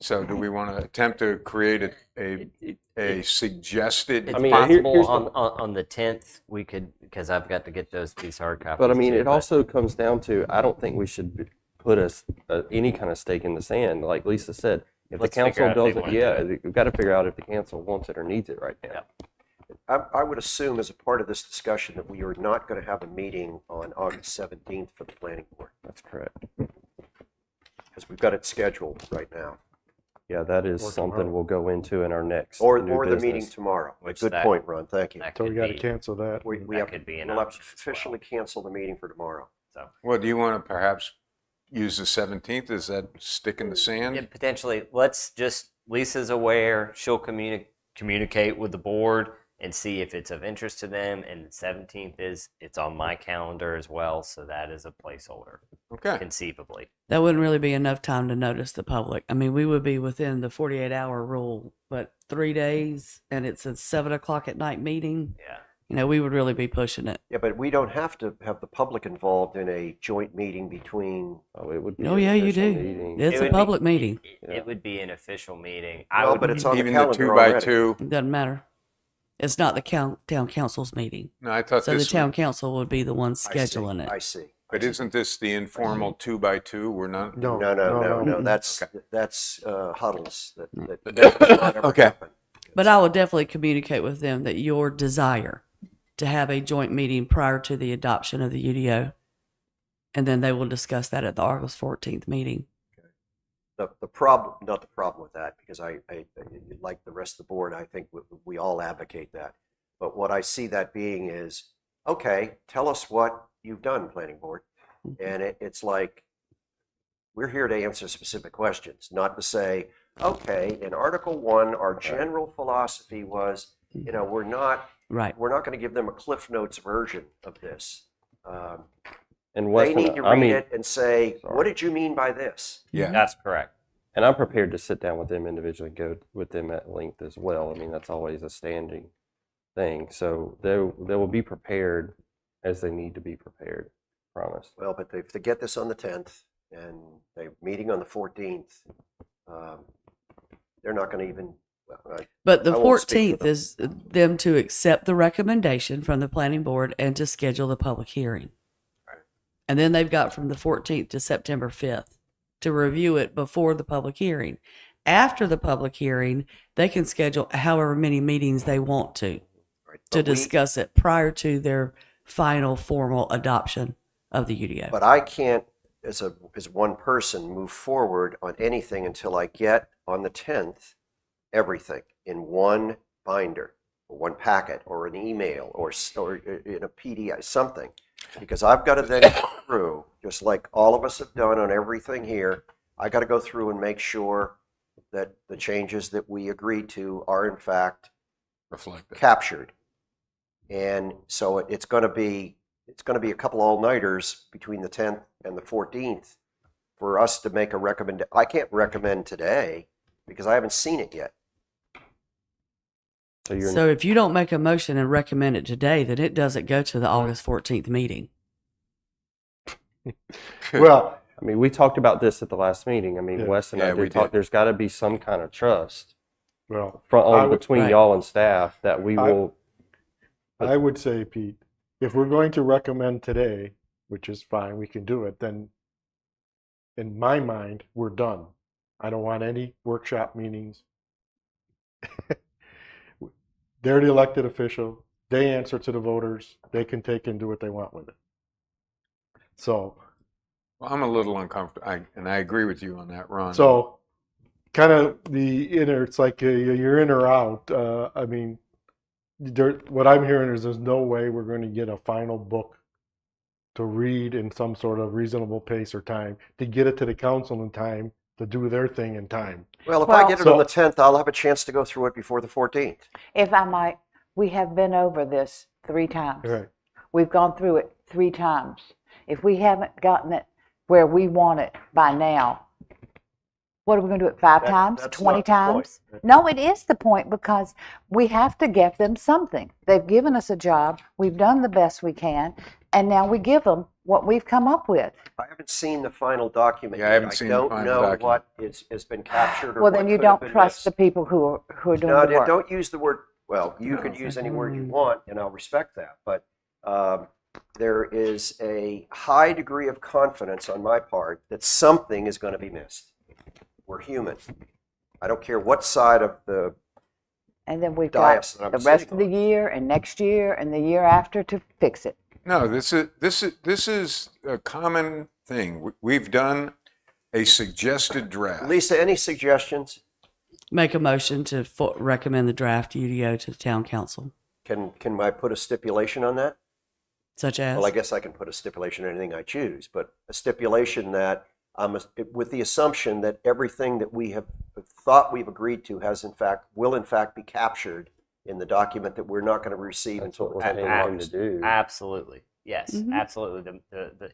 So do we want to attempt to create a suggested? It's I mean, possible here's the- on the 10th we could, because I've got to get these hard copies. But I mean, too, it also comes down to, I don't think we should put any kind of stake in the sand. Like Lisa said, if Let's the figure council out if they doesn't, wanna do yeah, we've got to figure out if the council wants it or needs it right now. I would assume as a part of this discussion that we are not going to have a meeting on August 17th for the planning board That's correct. because we've got it scheduled right now. Yeah, that is Or something tomorrow. we'll go into in our next Or new the meeting business. tomorrow. Which Good that- point, Ron. Thank you. that So we could got to be- cancel that. We that have, could be an we'll have option to as well. officially cancel the meeting for tomorrow. So Well, do you want to perhaps use the 17th? Is that stick in the yeah, sand? potentially, let's just, Lisa's aware, she'll communicate with the board, and see if it's of interest to them. And the 17th it's on my calendar as well, so that is a placeholder, Okay. conceivably. That wouldn't really be enough time to notice the public. I mean, we would be within the 48-hour rule, but 3 days and it's a 7 o'clock at night meeting. Yeah. You know, we would really be pushing it. Yeah, but we don't have to have the public involved in a joint meeting between. Oh, it would be Oh an yeah, you official do. meeting. It's It a would be- public meeting. It would be an official meeting. Well, but it's on the Even the calendar 2 by already. 2. It doesn't matter. It's not the town council's meeting. No, I thought So the this town was, council would be the one I see, scheduling it. I see. but isn't this the informal 2 by 2? We're not. No, No. Mm-mm. That's huddles. That's not ever Okay. happen. But I will definitely communicate with them that your desire to have a joint meeting prior to the adoption of the UDO, and then they will discuss that at the August 14th meeting. The problem, not the problem with that, because I like the rest of the board, I think we all advocate that. But what I see that being is, okay, tell us what you've done, planning board. And it's like, we're here to answer specific questions, not to say, okay, in Article 1, our general philosophy was, we're not Right. going to give them a Cliff Notes version of this. And They Weston, need to I read mean, it and say, Sorry. what did you mean by this? Yeah. That's correct. and I'm prepared to sit down with them individually, go with them at length as well. I mean, that's always a standing thing. So they will be prepared as they need to be prepared. Promise. Well, but if they get this on the 10th and they're meeting on the 14th, they're not going to even. Well, But the I won't speak 14th for them. is them to accept the recommendation from the planning board and to schedule the public hearing. And then they've got from the 14th to September 5th to review it before the public hearing. After the public hearing, they can schedule however many meetings they want to right, to but we- discuss it prior to their final formal adoption of the UDO. But I can't, as one person, move forward on anything until I get on the 10th everything in one binder, or one packet, or an email, or in a PDF, something. Because I've got to then go through, just like all of us have done on everything here, I got to go through and make sure that the changes that we agreed to are in fact Reflected. captured. And so it's going to be a couple all-nighters between the 10th and the 14th for us to make a recommend. I can't recommend today because I haven't seen it yet. So you're So if you don't make a motion and recommend it today, then it doesn't go to the August 14th meeting. Well, I mean, we talked about this at the last meeting. I mean, Yeah. Wes and Yeah, I we did talk. did. There's got to be some kind of trust well, from I would- between Right. y'all and staff that we I- will. I would say, Pete, if we're going to recommend today, which is fine, we can do it, then in my mind, we're done. I don't want any workshop meetings. They're the elected official. They answer to the voters. They can take and do what they want with it. So, Well, I'm a little uncomfortable, and I agree with you on that, Ron. so kind of the inner, it's like you're in or out. I mean, what I'm hearing is there's no way we're going to get a final book to read in some sort of reasonable pace or time to get it to the council in time to do their thing in time. Well, if I Well- get it So- on the 10th, I'll have a chance to go through it before the 14th. If I might, we have been over this 3 times. Right. We've gone through it 3 times. If we haven't gotten it where we want it by now, what are we going to do it 5 That- times, that's 20 not the point. times? No, it is the point because we have to give them something. They've given us a job. We've done the best we can, and now we give them what we've come up with. I haven't seen the final document Yeah, I yet. haven't seen the don't final know document. what has been captured or Well, what then you could have don't been trust the missed. people who are doing No, the work. don't use the word, well, you No. could use any word you want, and I'll respect that. But there is a high degree of confidence on my part that something is going to be missed. We're human. I don't care what side of the And then we've got dais that I'm the rest sitting of the on. year and next year and the year after to fix it. No, this is a common thing. We've done a suggested draft. Lisa, any suggestions? Make a motion to recommend the draft UDO to the town council, Can I put a stipulation on that? such as. Well, I guess I can put a stipulation on anything I choose, but a stipulation that with the assumption that everything that we have thought we've agreed to will in fact be captured in the document that we're not going to receive That's until what the we're 10th of trying to August. do. Absolutely. Yes, Mhm. absolutely.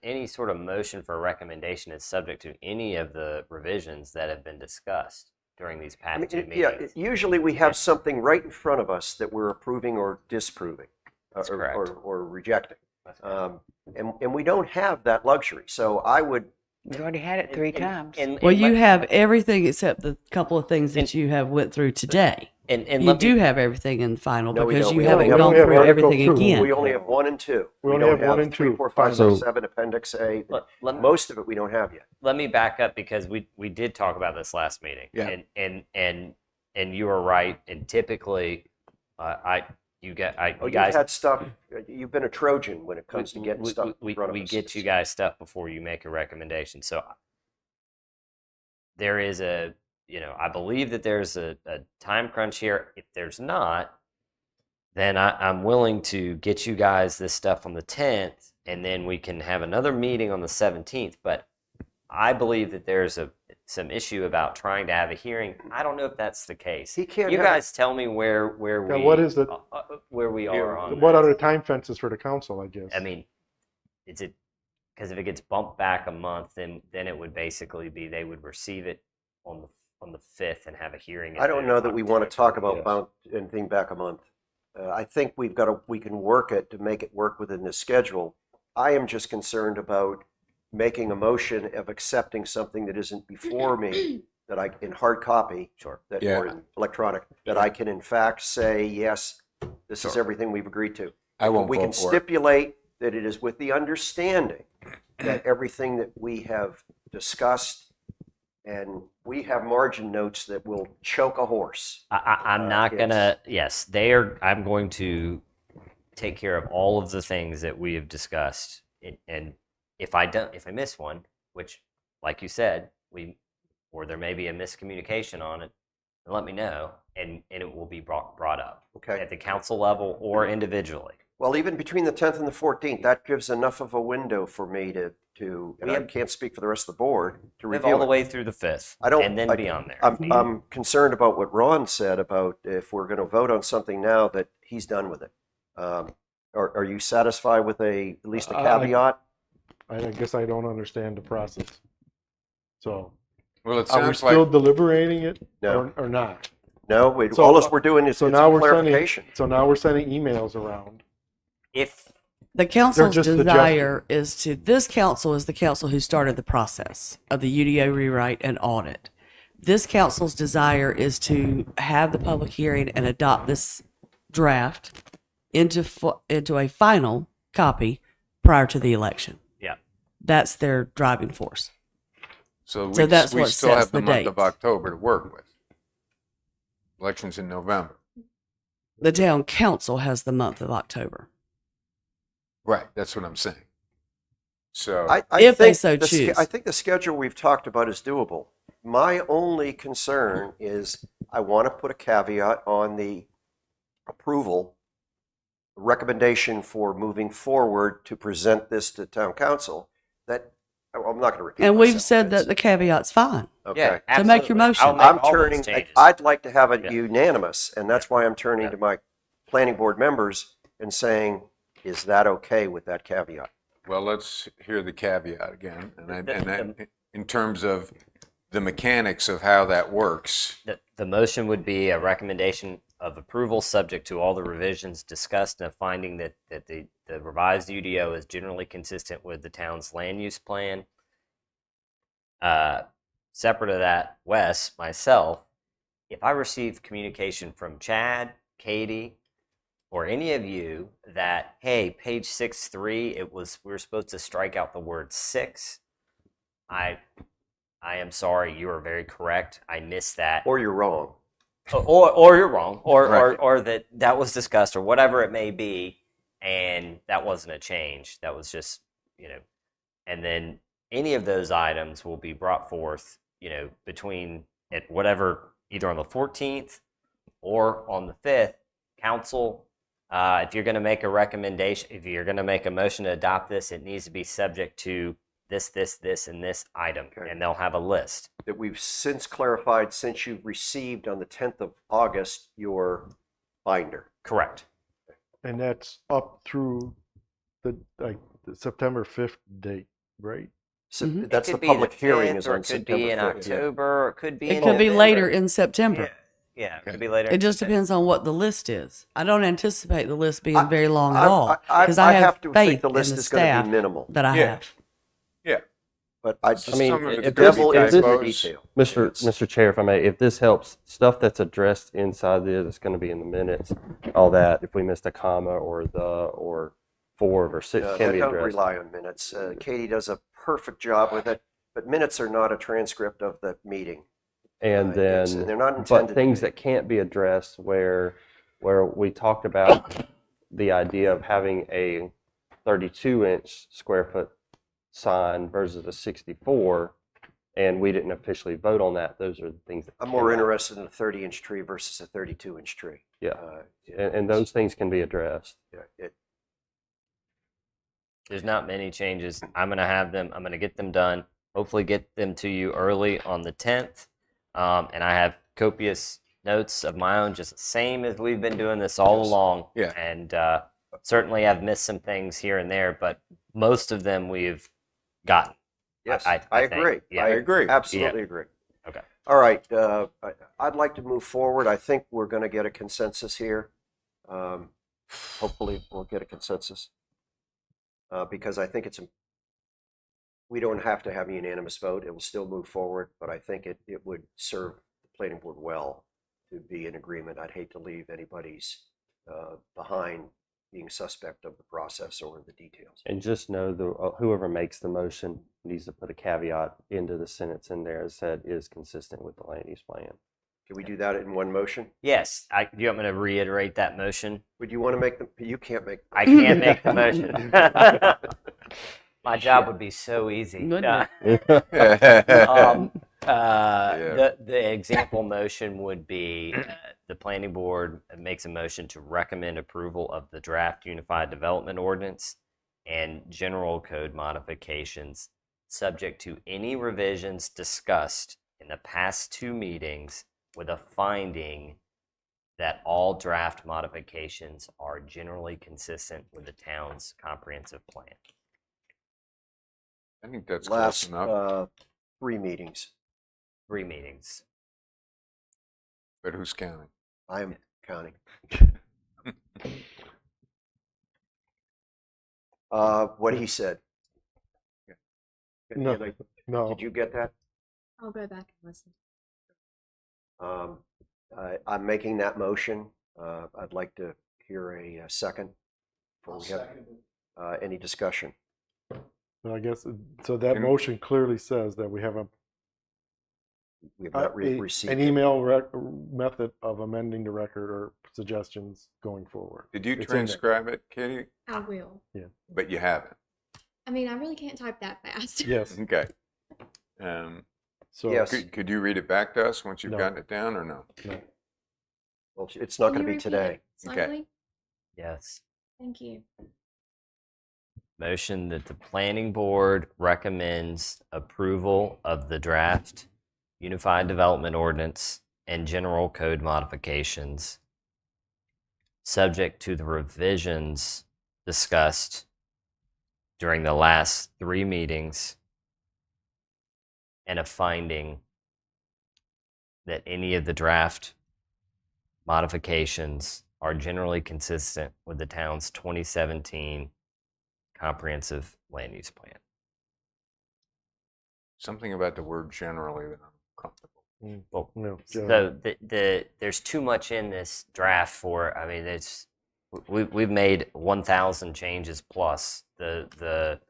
Any sort of motion for a recommendation is subject to any of the revisions that have been discussed during these I past mean, two yeah, meetings. usually we have something right in front of us that we're approving or disproving, That's or, correct. or rejecting. That's correct. And we don't have that luxury. So I would, We've already had it 3 times. Well, you have everything except the couple of things that you have went through today. and You let do me, have everything in final No, we because don't. you We haven't only gone have through Article everything 2. again. we only have 1 and 2. We only don't have 1 and 3, 2. 4, 5, Final. 6, 7, Appendix A. let, Most of it we don't have yet. let me back up because we did talk about this last meeting. Yeah. And you are right. And typically, you You've guys had stuff. You've been a Trojan when it comes to getting stuff in front of we us. get you guys stuff before you make a recommendation. So there is I believe that there's a time crunch here. If there's not, then I'm willing to get you guys this stuff on the 10th, and then we can have another meeting on the 17th. But I believe that there's some issue about trying to have a hearing. I don't know if that's the case. He can't You have- guys tell me where Yeah, we what is it? where we are on What that. are the time fences for the council, I guess? I mean, is it because if it gets bumped back a month, then it would basically be they would receive it on the 5th and have a hearing. I don't know that we want to talk about Yes. bound anything back a month. I think we can work it to make it work within the schedule. I am just concerned about making a motion of accepting something that isn't before me, that I, in hard copy, Sure. that, Yeah. or in electronic, that I can in fact say, yes, this is Sure. everything we've agreed to. I won't We can vote for it. stipulate that it is with the understanding that everything that we have discussed, and we have margin notes that will choke a horse. I'm not gonna. Yes, they are. I'm going to take care of all of the things that we have discussed, and if I miss one, which, like you said, or there may be a miscommunication on it, let me know, and it will be brought up Okay. at the council level or individually. Well, even between the 10th and the 14th, that gives enough of a window for me to and I can't speak for the rest of the board, to Live review all the it. way through the 5th, I don't- and then I- beyond there. I'm concerned about what Ron said about if we're going to vote on something now that he's done with it. Are you satisfied with at least a caveat? I guess I don't understand the process. So, Well, it are we sounds still like, deliberating it No. or not? No, So- all we're doing is So it's now a we're clarification. now we're sending emails around. If The council's just desire is this council is the council who started the process of the UDO rewrite and audit. This council's desire is to have the public hearing and adopt this draft into a final copy prior to the election. Yeah. That's their driving force. so So that's we what still sets have the the month of dates. October to work with. Elections in November. The town council has the month of October. Right, that's what I'm saying. So, I If they think so the choose. I think the schedule we've talked about is doable. My only concern is I want to put a caveat on the approval recommendation for moving forward to present this to town council. That I'm not going to repeat. And we've myself. said It's- that the caveat's fine. Okay. yeah, To make your absolutely. motion. I'll make I'm all those turning. changes. I'd like to have it Yeah. unanimous, and that's why I'm turning Yeah. to my planning board members and saying, "Is that okay with that caveat?" well, let's hear the caveat again. In terms of the mechanics of how that works, The motion would be a recommendation of approval subject to all the revisions discussed and a finding that the revised UDO is generally consistent with the town's land use plan. Separate of that, Wes, myself, if I receive communication from Chad, Katie, or any of you that, hey, page 6.3, we were supposed to strike out the word 6, I am sorry, you are very correct. I missed that. Or you're wrong. Or you're wrong, Right. or that was discussed, or whatever it may be, and that wasn't a change. That was just, and then any of those items will be brought forth, between at whatever, either on the 14th or on the 5th. Council, if you're going to make a recommendation, if you're going to make a motion to adopt this, it needs to be subject to this, and this item, Okay. and they'll have a list. That we've since clarified, since you've received on the 10th of August your binder. Correct. And that's up through the September 5th date, right? So Mhm. that's It the could be public the hearing 5th, is or on it could be September in 5th. yeah. October, or it could be It in could be November. later in September. Yeah, it Okay. could be later. It in just September. depends on what the list is. I don't anticipate the list being I- very long at all I because I have to faith think the in list the is going to staff be minimal, that I Yeah. have. but I Some just, mean, of it's if gonna this- be devil if is in the typos. detail. Mr. It's- Mr. Chair, if I may, if this helps, stuff that's addressed inside this, it's going to be in the minutes, all that. If we missed a comma or the or forward or six can I be don't addressed. rely on minutes. Katie does a perfect job with it, but minutes are not a transcript of the meeting. And It's- then, they're not but intended to things be. that can't be addressed where we talked about the idea of having a 32-inch square foot sign versus a 64, and we didn't officially vote on that. Those are the things that I'm more cannot- interested in a 30-inch tree versus a 32-inch tree. Yeah, and those things can be addressed. There's not many changes. I'm going to have them. I'm going to get them done. Hopefully, get them to you early on the 10th. And I have copious notes of my own, just the same as we've been doing this all along. Yeah. And certainly, I've missed some things here and there, but most of them we've gotten. Yes, I I think. agree. Yeah. I agree. Absolutely agree. Okay. All right. I'd like to move forward. I think we're going to get a consensus here. Hopefully, we'll get a consensus because I think we don't have to have a unanimous vote. It will still move forward, but I think it would serve the planning board well to be in agreement. I'd hate to leave anybody's behind being suspect of the process or the details. And just know whoever makes the motion needs to put a caveat into the sentence in there that said is consistent with the land use plan. Can we do that in one motion? Yes. Do you want me to reiterate that motion? Would you want to make them? You can't make. I can't make the motion. My job would be so easy. Wouldn't The example motion would be the planning board makes a motion to recommend approval of the draft unified development ordinance and general code modifications subject to any revisions discussed in the past 2 meetings with a finding that all draft modifications are generally consistent with the town's comprehensive plan. I think that's Last close enough. 3 meetings. 3 meetings. But who's counting? I'm counting. What he said. No. Did No. did you get that? I'll go back and listen. I'm making that motion. I'd like to hear a second. Before we have any discussion. But I guess, so that Can- motion clearly says that we have We have not an received. email method of amending the record or suggestions going forward. Did you It's in there. transcribe it, Katie? I will. But you haven't. I mean, I really can't type that fast. Yes. Okay. So, Yes. Could you read it back to us once you've No. gotten it down or no? no. Well, it's not Can going to you be repeat it today. slightly? Yes. Thank you. Motion that the planning board recommends approval of the draft unified development ordinance and general code modifications subject to the revisions discussed during the last 3 meetings and a finding that any of the draft modifications are generally consistent with the town's 2017 comprehensive land use plan. Something about the word generally that I'm comfortable. Well, No. so there's too much in this draft for. I mean, we've made 1,000 changes plus the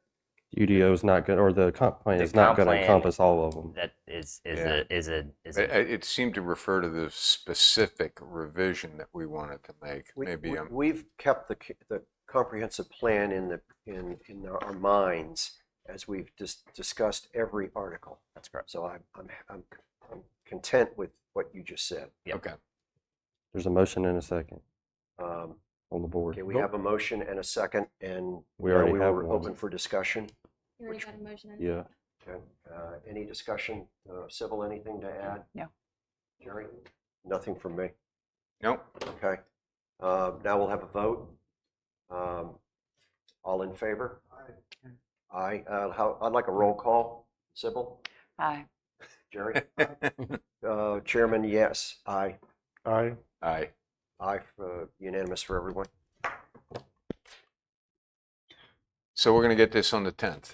UDO is not good, or the comp plan The is not comp going to plan- encompass all of them. that is Yeah. It seemed to refer to the specific revision that we wanted to make. Maybe I'm We've kept the comprehensive plan in our minds as we've discussed every article. That's correct. So I'm content with what you just said. Yep. okay. There's a motion and a second Um, on the board. Okay, we have a motion and a second, and We now already we have were one. open for discussion. You already got a motion. and a Yeah. second. Okay. Any discussion? Sybil, anything to add? No. Jerry? Nothing from me. Nope. Okay. Now we'll have a vote. All in favor? Aye. I'd like a roll call. Sybil? Aye. Jerry? Chairman, yes. Aye. Aye. Aye. Aye, unanimous for everyone. So we're going to get this on the 10th.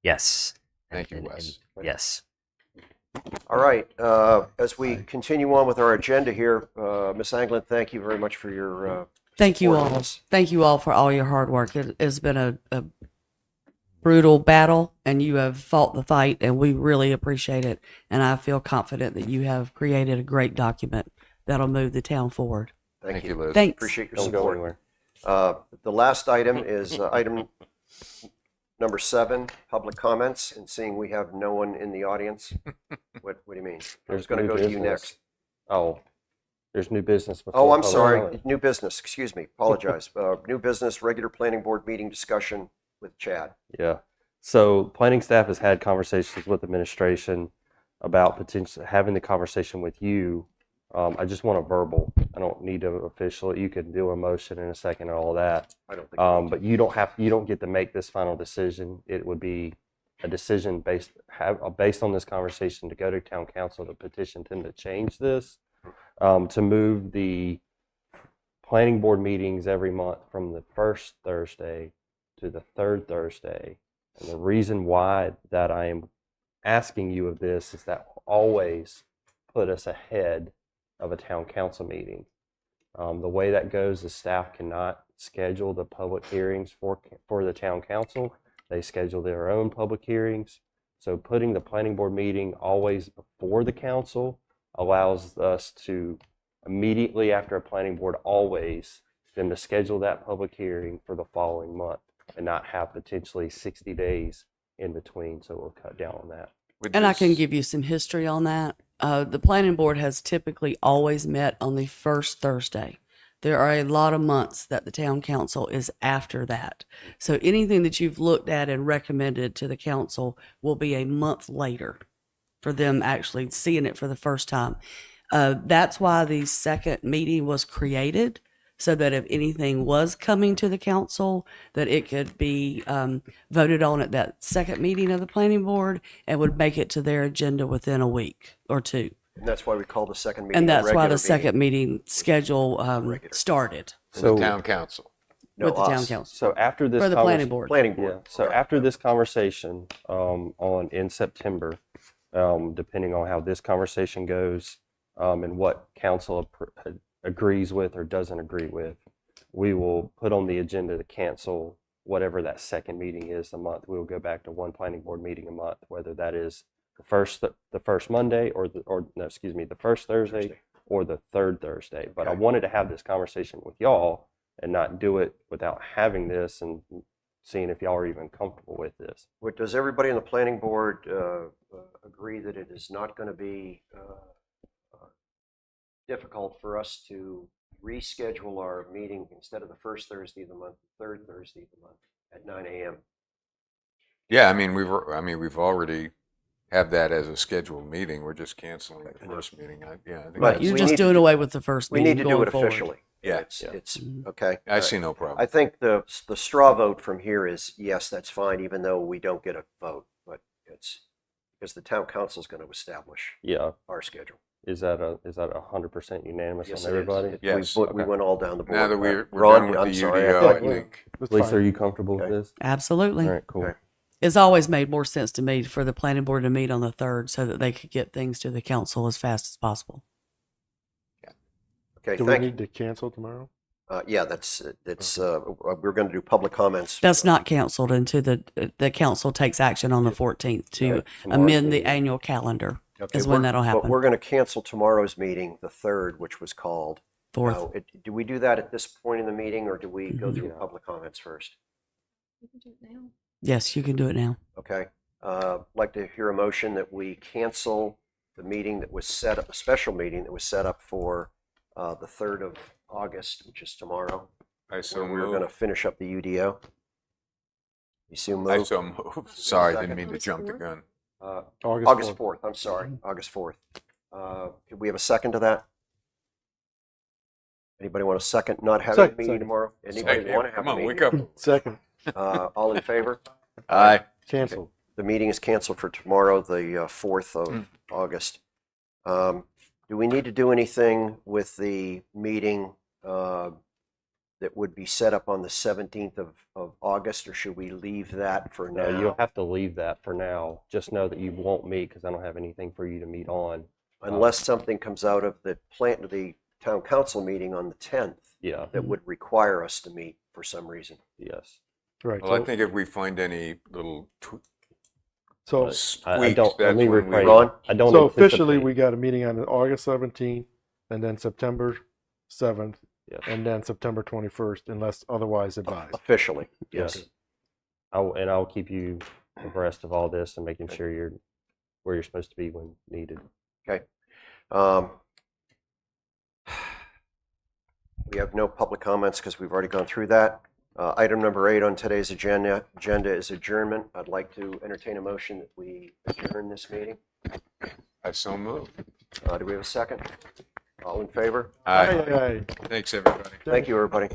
Yes. Thank you, And- Wes. and- yes. All right, as we continue on with our agenda here, Ms. Anglin, thank you very much for your Thank you support on all. this. Thank you all for all your hard work. It has been a brutal battle, and you have fought the fight, and we really appreciate it. And I feel confident that you have created a great document that'll move the town forward. Thank you. Liz. Thanks. Appreciate your Don't go support. anywhere. The last item is item number 7, public comments, and seeing we have no one in the audience. What do you mean? I was going to new go to you business. next. Oh, there's new business. Oh, before I'm public sorry. comment. New business, excuse me. Apologize. New business, regular planning board meeting discussion with Chad. Yeah. So planning staff has had conversations with administration about potentially having the conversation with you. I just want a verbal. I don't need to official. You can do a motion in a second and all that. I don't think. But you don't get to make this final decision. It would be a decision based on this conversation to go to town council to petition them to change this, to move the planning board meetings every month from the first Thursday to the third Thursday. And the reason why that I am asking you of this is that will always put us ahead of a town council meeting. The way that goes is staff cannot schedule the public hearings for the town council. They schedule their own public hearings. So putting the planning board meeting always before the council allows us to immediately after a planning board always them to schedule that public hearing for the following month and not have potentially 60 days in between. So we'll cut down on that. With And I this- can give you some history on that. The planning board has typically always met on the first Thursday. There are a lot of months that the town council is after that. So anything that you've looked at and recommended to the council will be a month later for them actually seeing it for the first time. That's why the second meeting was created, so that if anything was coming to the council, that it could be voted on at that second meeting of the planning board and would make it to their agenda within a week or two. And that's why we call the second meeting. And a that's why regular the second meeting schedule Regular. started from So- the town council. No, with the town us. council So after this for the planning board. Planning board. Yeah. So after this conversation in September, depending on how this conversation goes and what council agrees with or doesn't agree with, we will put on the agenda to cancel whatever that second meeting is a month. We will go back to one planning board meeting a month, whether that is the first Monday the first Thursday or the third Thursday. But I Okay. wanted to have this conversation with y'all and not do it without having this and seeing if y'all are even comfortable with this. Does everybody on the planning board agree that it is not going to be difficult for us to reschedule our meeting instead of the first Thursday of the month, the third Thursday of the month at 9 a.m.? Yeah, I mean, we've already have that as a scheduled meeting. We're just canceling the first meeting. I think Right. that's- You're we just need to doing do- away with the first We meeting. need to do going it forward. officially. Yeah. It's Mhm. okay. I see no problem. I think the straw vote from here is yes, that's fine, even though we don't get a vote, but it's because the town council is going to establish Yeah. our schedule. Is that 100% unanimous Yes, on it is. everybody? Yes. We Okay. went all down the board. Now that we're Ron, done with I'm the sorry, UDO, thought I you- think That's Lisa, fine. are you comfortable with Okay. this? Absolutely. All right, cool. Okay. It's always made more sense to me for the planning board to meet on the third so that they could get things to the council as fast as possible. Okay, Do we thank you. need to cancel tomorrow? Yeah, that's we're going to do public comments. That's not canceled until the council takes action on the 14th to Okay, tomorrow's amend the meeting. annual calendar. Okay, is when we're- that'll But happen. we're going to cancel tomorrow's meeting, the third, which was called. Fourth. Now, do we do that at this point in the meeting, or do we go Mhm. through Yeah. public comments first? You can do it now. Yes, you can do it now. Okay. I'd like to hear a motion that we cancel the meeting that was set up, a special meeting that was set up for the 3rd of August, which is tomorrow. I so where we're going to move. finish up the UDO. You so I move. so move. Sorry, Second. didn't mean to jump the gun. August 4th, I'm sorry, August 4th. Could we have a second to that? Anybody want a second not having a Second, meeting second. tomorrow? Anybody want to have Come a on, wake meeting? up. Second, All in favor? Aye. cancel. The meeting is canceled for tomorrow, the 4th of August. Do we need to do anything with the meeting that would be set up on the 17th of August, or should we leave that for No, now? you'll have to leave that for now. Just know that you won't meet because I don't have anything for you to meet on. Unless something comes out of the town council meeting on the 10th Yeah, that would require us to meet for some reason. yes. Right. Well, I So, think if we find any little so, I squeaks, don't, let that's me when we. rephrase. Ron? I don't so officially, anticipate- we got a meeting on August 17th, and then September 7th, Yes. and then September 21st, unless otherwise advised. Officially, Yes. yes. I'll keep you abreast of all this and making sure you're where you're supposed to be when needed. We have no public comments because we've already gone through that. Item number 8 on today's agenda is adjournment. I'd like to entertain a motion that we adjourn this meeting. I so move. Do we have a second? All in favor? Aye. Aye, aye, aye. Thanks, everybody. Thank you, everybody.